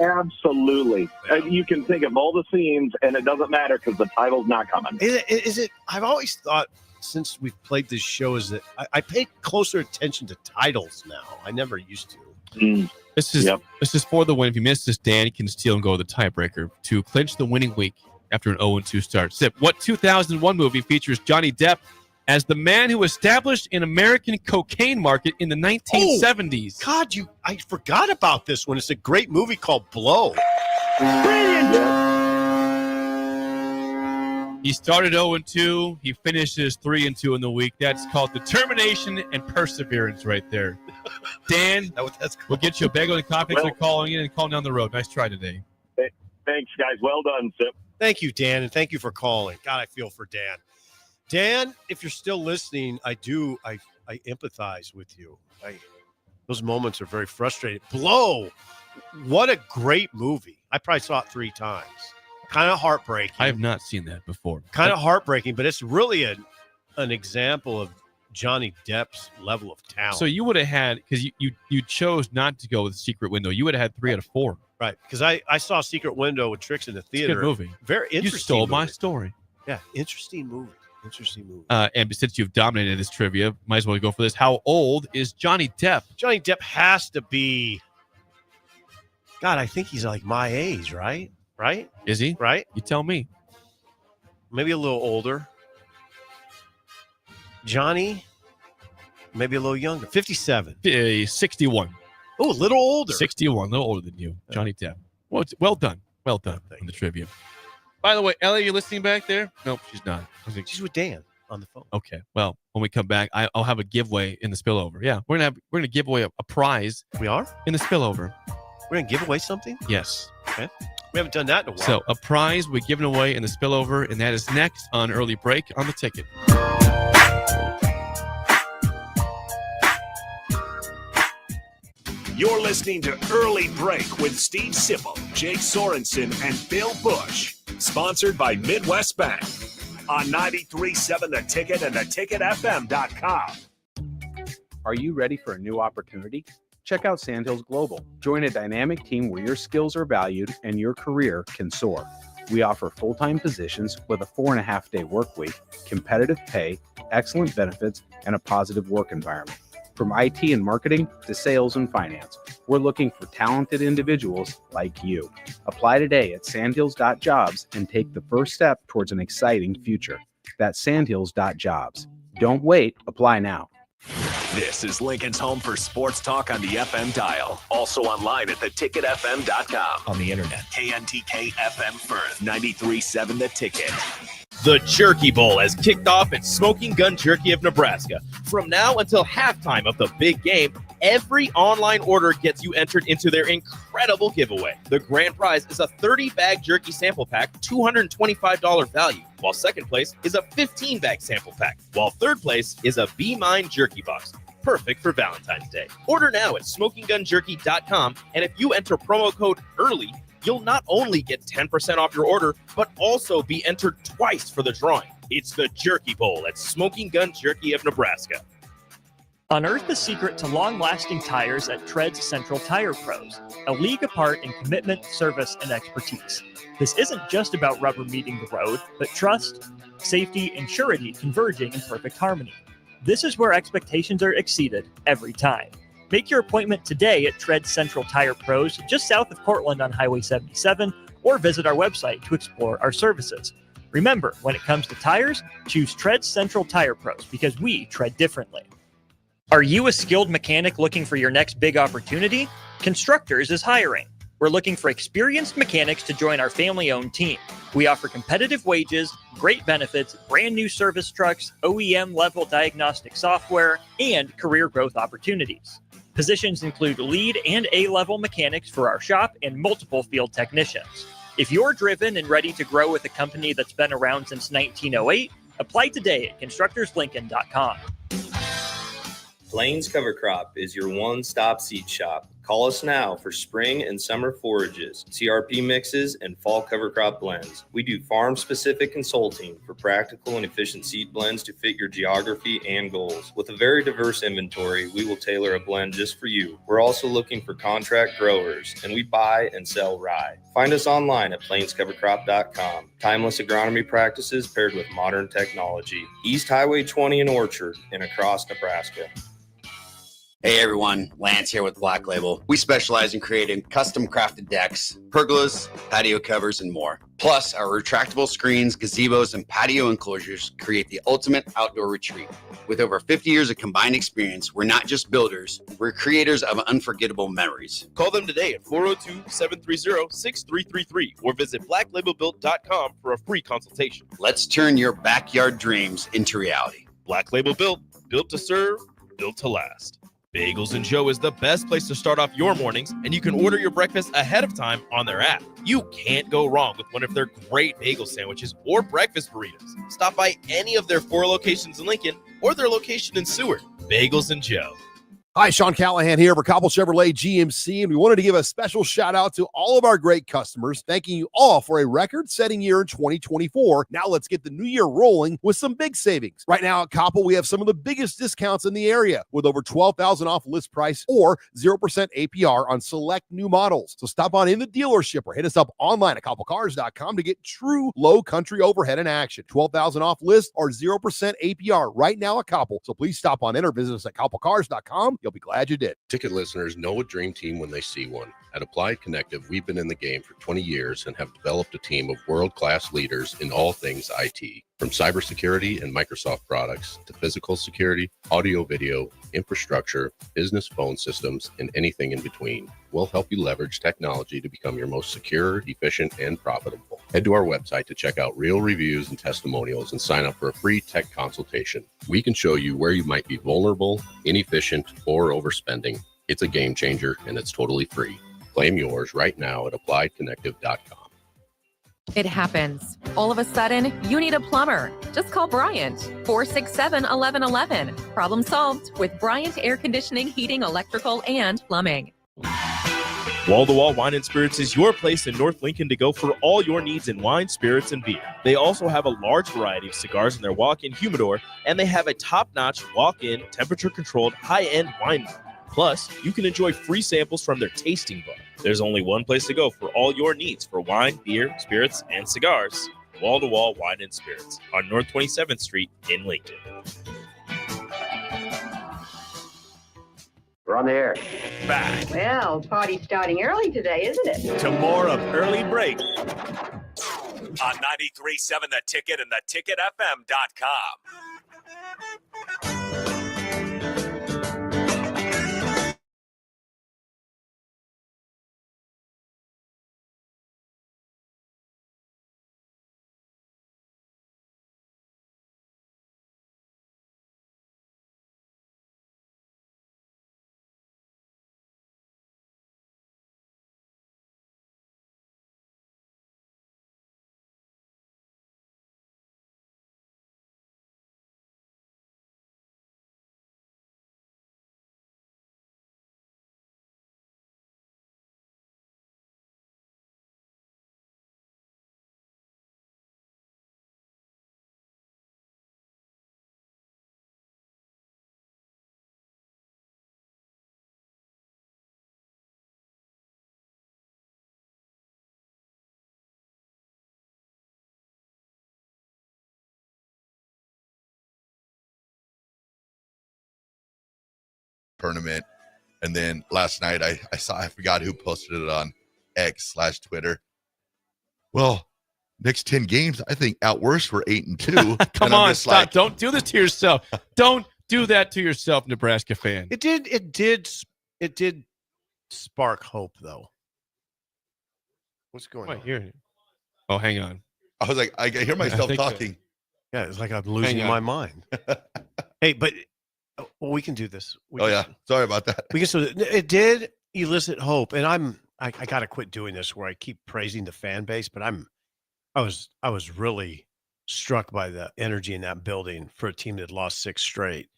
Absolutely. You can think of all the scenes, and it doesn't matter because the title's not coming. Is it? I've always thought since we've played this show is that I pay closer attention to titles now. I never used to. This is for the win. If you miss this, Dan, you can steal and go with the tiebreaker to clinch the winning week after an 0-2 start. Sip, what 2001 movie features Johnny Depp as the man who established an American cocaine market in the 1970s? Oh, God, I forgot about this one. It's a great movie called Blow. Brilliant. He started 0-2. He finishes 3-2 in the week. That's called determination and perseverance right there. Dan, we'll get you a bagel and coffee for calling in and calling down the road. Nice try today. Thanks, guys. Well done, Sip. Thank you, Dan, and thank you for calling. God, I feel for Dan. Dan, if you're still listening, I empathize with you. Those moments are very frustrating. Blow, what a great movie. I probably saw it 3 times. Kind of heartbreaking. I have not seen that before. Kind of heartbreaking, but it's really an example of Johnny Depp's level of talent. So you would have had, because you chose not to go with Secret Window, you would have had 3 out of 4. Right, because I saw Secret Window with Tricks in the theater. It's a good movie. Very interesting. You stole my story. Yeah, interesting movie. Interesting movie. And since you've dominated this trivia, might as well go for this. How old is Johnny Depp? Johnny Depp has to be, God, I think he's like my age, right? Right? Is he? Right? You tell me. Maybe a little older. Johnny, maybe a little younger. 57. 61. Oh, a little older. 61, a little older than you. Johnny Depp. Well done. Well done on the trivia. By the way, Ellie, you listening back there? Nope, she's not. She's with Dan on the phone. Okay. Well, when we come back, I'll have a giveaway in the spillover. Yeah, we're gonna give away a prize. We are? In the spillover. We're gonna give away something? Yes. Okay. We haven't done that in a while. So a prize we're giving away in the spillover, and that is next on Early Break on the Ticket. You're listening to Early Break with Steve Sipple, Jake Sorensen, and Bill Busch. Sponsored by Midwest Bank on 93.7 The Ticket and theticketfm.com. Are you ready for a new opportunity? Check out Sandhills Global. Join a dynamic team where your skills are valued and your career can soar. We offer full-time positions with a 4.5-day work week, competitive pay, excellent benefits, and a positive work environment. From IT and marketing to sales and finance, we're looking for talented individuals like you. Apply today at sandhills.jobs and take the first step towards an exciting future. That's sandhills.jobs. Don't wait. Apply now. This is Lincoln's home for sports talk on the FM dial. Also online at theticketfm.com. On the internet. KNTK FM Firth, 93.7 The Ticket. The Jerky Bowl has kicked off at Smoking Gun Jerky of Nebraska. From now until halftime of the big game, every online order gets you entered into their incredible giveaway. The grand prize is a 30-bag jerky sample pack, $225 value, while second place is a 15-bag sample pack, while third place is a Be Mine jerky box. Perfect for Valentine's Day. Order now at smokinggunjerky.com, and if you enter promo code EARLY, you'll not only get 10% off your order, but also be entered twice for the drawing. It's the Jerky Bowl at Smoking Gun Jerky of Nebraska. Unearth the secret to long-lasting tires at Tread's Central Tire Pros, a league apart in commitment, service, and expertise. This isn't just about rubber meeting the road, but trust, safety, and surety converging in perfect harmony. This is where expectations are exceeded every time. Make your appointment today at Tread Central Tire Pros, just south of Cortland on Highway 77, or visit our website to explore our services. Remember, when it comes to tires, choose Tread Central Tire Pros because we tread differently. Are you a skilled mechanic looking for your next big opportunity? Constructors is hiring. We're looking for experienced mechanics to join our family-owned team. We offer competitive wages, great benefits, brand new service trucks, OEM-level diagnostic software, and career growth opportunities. Positions include lead and A-level mechanics for our shop and multiple field technicians. If you're driven and ready to grow with a company that's been around since 1908, apply today at constructorslincoln.com. Plains Cover Crop is your one-stop seed shop. Call us now for spring and summer forages, CRP mixes, and fall cover crop blends. We do farm-specific consulting for practical and efficient seed blends to fit your geography and goals. With a very diverse inventory, we will tailor a blend just for you. We're also looking for contract growers, and we buy and sell rye. Find us online at plainscovercrop.com. Timeless agronomy practices paired with modern technology. East Highway 20 in Orchard and across Nebraska. Hey everyone, Lance here with Black Label. We specialize in creating custom crafted decks, pergolas, patio covers, and more. Plus, our retractable screens, gazebos, and patio enclosures create the ultimate outdoor retreat. With over 50 years of combined experience, we're not just builders, we're creators of unforgettable memories. Call them today at 402-730-6333 or visit blacklabelbuilt.com for a free consultation. Let's turn your backyard dreams into reality. Black Label Built, built to serve, built to last. Bagels and Joe is the best place to start off your mornings, and you can order your breakfast ahead of time on their app. You can't go wrong with one of their great bagel sandwiches or breakfast burritos. Stop by any of their 4 locations in Lincoln or their location in Seward. Bagels and Joe. Hi, Sean Callahan here for Cobble Chevrolet GMC, and we wanted to give a special shout out to all of our great customers, thanking you all for a record-setting year in 2024. Now let's get the new year rolling with some big savings. Right now at Cobble, we have some of the biggest discounts in the area with over $12,000 off list price or 0% APR on select new models. So stop on in the dealership or hit us up online at cobblecars.com to get true low country overhead in action. $12,000 off list or 0% APR right now at Cobble. So please stop on in or visit us at cobblecars.com. You'll be glad you did. Ticket listeners know a dream team when they see one. At Applied Connective, we've been in the game for 20 years and have developed a team of world-class leaders in all things IT. From cybersecurity and Microsoft products to physical security, audio-video, infrastructure, business phone systems, and anything in between. We'll help you leverage technology to become your most secure, efficient, and profitable. Head to our website to check out real reviews and testimonials and sign up for a free tech consultation. We can show you where you might be vulnerable, inefficient, or overspending. It's a game changer, and it's totally free. Claim yours right now at appliedconnective.com. It happens. All of a sudden, you need a plumber. Just call Bryant, 467-1111. Problem solved with Bryant Air Conditioning, Heating, Electrical, and Plumbing. Wall to Wall Wine and Spirits is your place in North Lincoln to go for all your needs in wine, spirits, and beer. They also have a large variety of cigars in their walk-in humidor, and they have a top-notch walk-in, temperature-controlled, high-end wine bar. Plus, you can enjoy free samples from their tasting bar. There's only one place to go for all your needs for wine, beer, spirits, and cigars. Wall to Wall Wine and Spirits on North 27th Street in Lincoln. We're on the air. Back. Well, party's starting early today, isn't it? To more of Early Break on 93.7 The Ticket and theticketfm.com. Tournament. And then last night I forgot who posted it on X/Twitter. Well, next 10 games, I think out worst we're 8-2. Come on, stop. Don't do this to yourself. Don't do that to yourself, Nebraska fan. It did spark hope though. What's going on here? Oh, hang on. I was like, I hear myself talking. Yeah, it's like I'm losing my mind. Hey, but we can do this. Sorry about that. It did elicit hope, and I got to quit doing this where I keep praising the fan base, but I was really struck by the energy in that building for a team that lost 6 straight.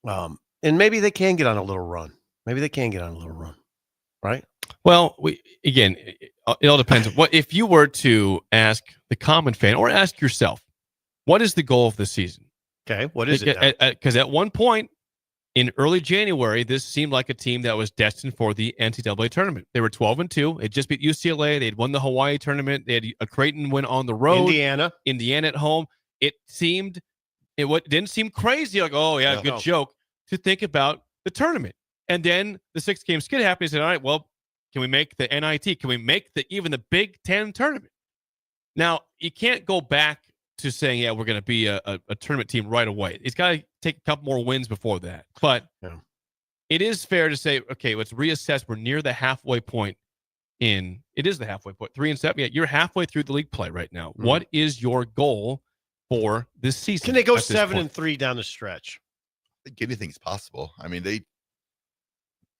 And maybe they can get on a little run. right? Well, it all depends. What if you were to ask the common fan or ask yourself, what is the goal of the season? Okay, what is it? Because at one point in early January, this seemed like a team that was destined for the NCAA tournament. They were 12-2. It just beat UCLA. They'd won the Hawaii tournament. They had a Creighton win on the road. Indiana at home. It didn't seem crazy. Like, oh yeah, good joke to think about the tournament. And then the 6-game skid happened. He said, all right, well, can we make the NIT? Can we make even the Big Ten tournament? Now, you can't go back to saying, yeah, we're going to be a tournament team right away. It's got to take a couple more wins before that. But it is fair to say, okay, let's reassess. We're near the halfway point it is the halfway point. 3-7. Yeah, you're halfway through the league play right now. Mm-hmm. What is your goal for this season? Can they go 7-3 down the stretch? I think anything's possible. I mean,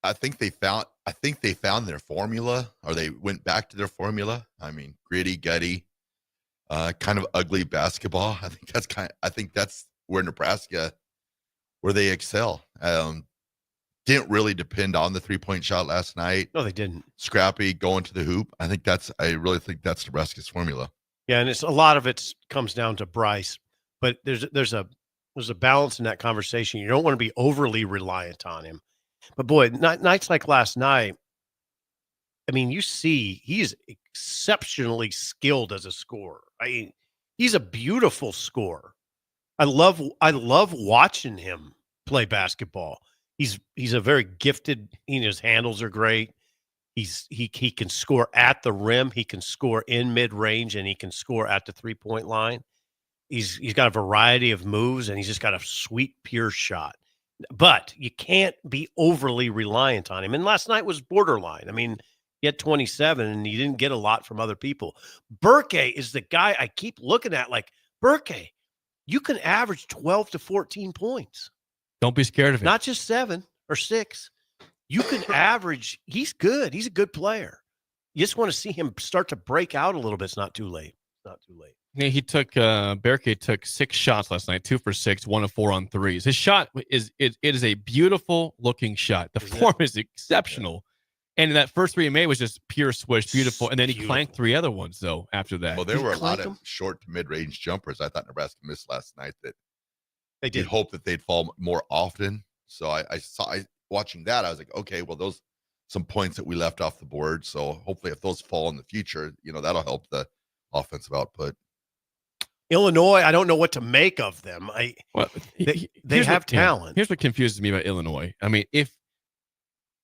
I think they found their formula, or they went back to their formula. I mean, gritty, gutty, kind of ugly basketball. I think that's where Nebraska, where they excel. Didn't really depend on the 3-point shot last night. No, they didn't. Scrappy, going to the hoop. I really think that's Nebraska's formula. Yeah, and a lot of it comes down to Bryce, but there's a balance in that conversation. You don't want to be overly reliant on him. But boy, nights like last night, I mean, you see he's exceptionally skilled as a scorer. I mean, he's a beautiful scorer. I love watching him play basketball. He's a very gifted. His handles are great. He can score at the rim. He can score in mid range, and he can score at the 3-point line. He's got a variety of moves, and he's just got a sweet, pure shot. But you can't be overly reliant on him. And last night was borderline. I mean, he had 27, and he didn't get a lot from other people. Burke is the guy I keep looking at. Like, Burke, you can average 12 to 14 points. Don't be scared of it. Not just 7 or 6. You can average. He's good. He's a good player. You just want to see him start to break out a little bit. It's not too late. Yeah, he took Berke took 6 shots last night, 2 for 6, 1 of 4 on threes. His shot is a beautiful looking shot. The form is exceptional, and that first 3 he made was just pure swish, beautiful. And then he clanked 3 other ones though after that. Well, there were a lot of short to mid range jumpers. I thought Nebraska missed last night that they did. You'd hope that they'd fall more often. So I watching that, I was like, okay, well, those some points that we left off the board. So hopefully, if those fall in the future, that'll help the offensive output. Illinois, I don't know what to make of them. They have talent. Here's what confuses me about Illinois. I mean, if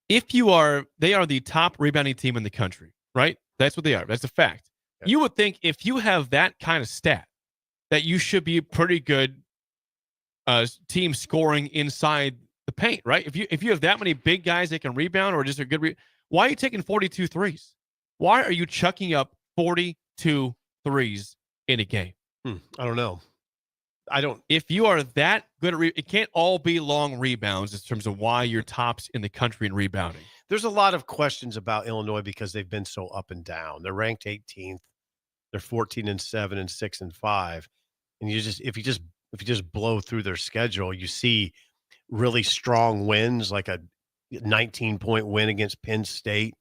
they are the top rebounding team in the country, right? That's what they are. That's a fact. Okay. You would think if you have that kind of stat, that you should be a pretty good team scoring inside the paint, right? If you have that many big guys that can rebound or just a good why are you taking 42 threes? Why are you chucking up 42 threes in a game? I don't know. If you are that good at it can't all be long rebounds in terms of why you're tops in the country in rebounding. There's a lot of questions about Illinois because they've been so up and down. They're ranked 18th. They're 14-7 and 6-5. And if you just blow through their schedule, you see really strong wins, like a 19-point win against Penn State.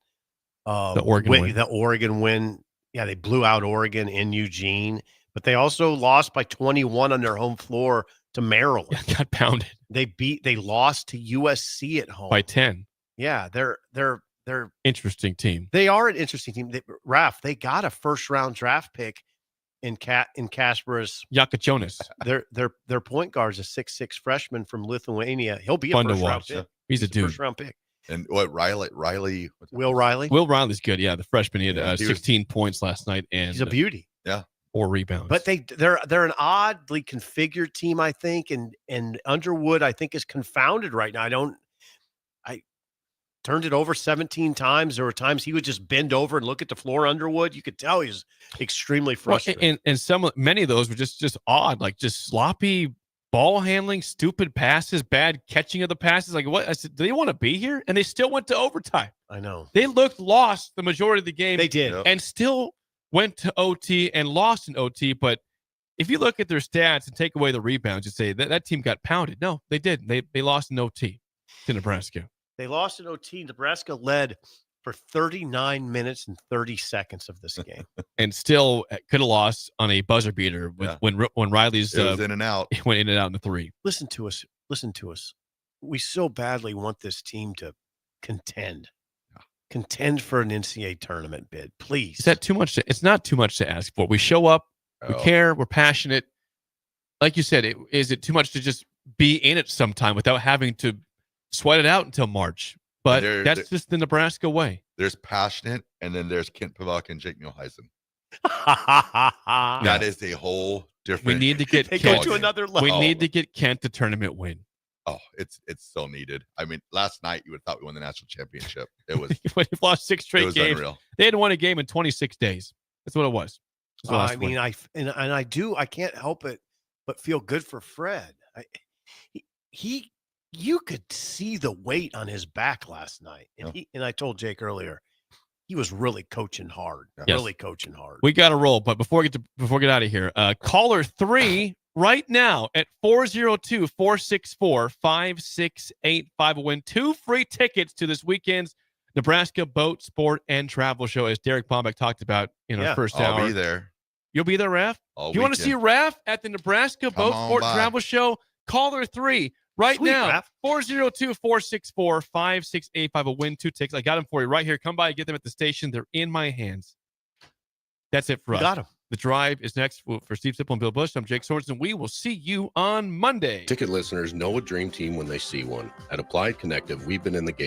The Oregon win. Yeah, they blew out Oregon in Eugene. But they also lost by 21 on their home floor to Maryland. Yeah, got pounded. They lost to USC at home by 10. Yeah, they're interesting team. They are an interesting team. They got a first-round draft pick in Kasparas Yakachonis. Their point guard is a 6'6" freshman from Lithuania. He'll be a first-round pick. He's a dude. First-round pick. And what Will Riley? Will Riley's good. Yeah, the freshman. He had 16 points last night, and he's a beauty. Yeah. 4 rebounds. But they're an oddly configured team, I think, and Underwood, I think, is confounded right now. I turned it over 17 times. There were times he would just bend over and look at the floor. Underwood, you could tell he was extremely frustrated. And many of those were just odd, like just sloppy ball handling, stupid passes, bad catching of the passes. Like what? I said, do they want to be here? And they still went to overtime. I know. They looked lost the majority of the game. They did. And still went to OT and lost in OT. But if you look at their stats and take away the rebounds, you say that team got pounded. No, they didn't. They lost in OT to Nebraska. They lost in OT. Nebraska led for 39 minutes and 30 seconds of this game. And still could have lost on a buzzer beater when Riley's It was in and out. went in and out in the 3. Listen to us. We so badly want this team to contend for an NCAA tournament bid, please. Is that too much? It's not too much to ask for. We show up, we care, we're passionate. Like you said, is it too much to just be in it sometime without having to sweat it out until March? But that's just the Nebraska way. There's passionate, and then there's Kent Pavak and Jake Muehlheisen. That is a whole different. We need to get Kent to another level. We need to get Kent the tournament win. Oh, it's so needed. I mean, last night you would have thought we won the national championship. It was when you've lost 6 straight games. Unreal. They hadn't won a game in 26 days. That's what it was. I mean, I can't help it but feel good for Fred. You could see the weight on his back last night, and I told Jake earlier, he was really coaching hard. Yes. Really coaching hard. We got to roll, but before we get out of here, caller 3 right now at 402-464-5685 will win 2 free tickets to this weekend's Nebraska Boat, Sport, and Travel Show, as Derek Bombeck talked about in our first hour. I'll be there. You'll be there, Raph? You want to see Raph at the Nebraska Boat, Sport, Travel Show? Caller 3 right now, 402-464-5685 will win 2 tickets. I got them for you right here. Come by and get them at the station. They're in my hands. That's it for us. Got them. The Drive is next for Steve Sipple and Bill Busch. I'm Jake Sorensen. We will see you on Monday. Ticket listeners know a dream team when they see one. At Applied Connective, we've been in the game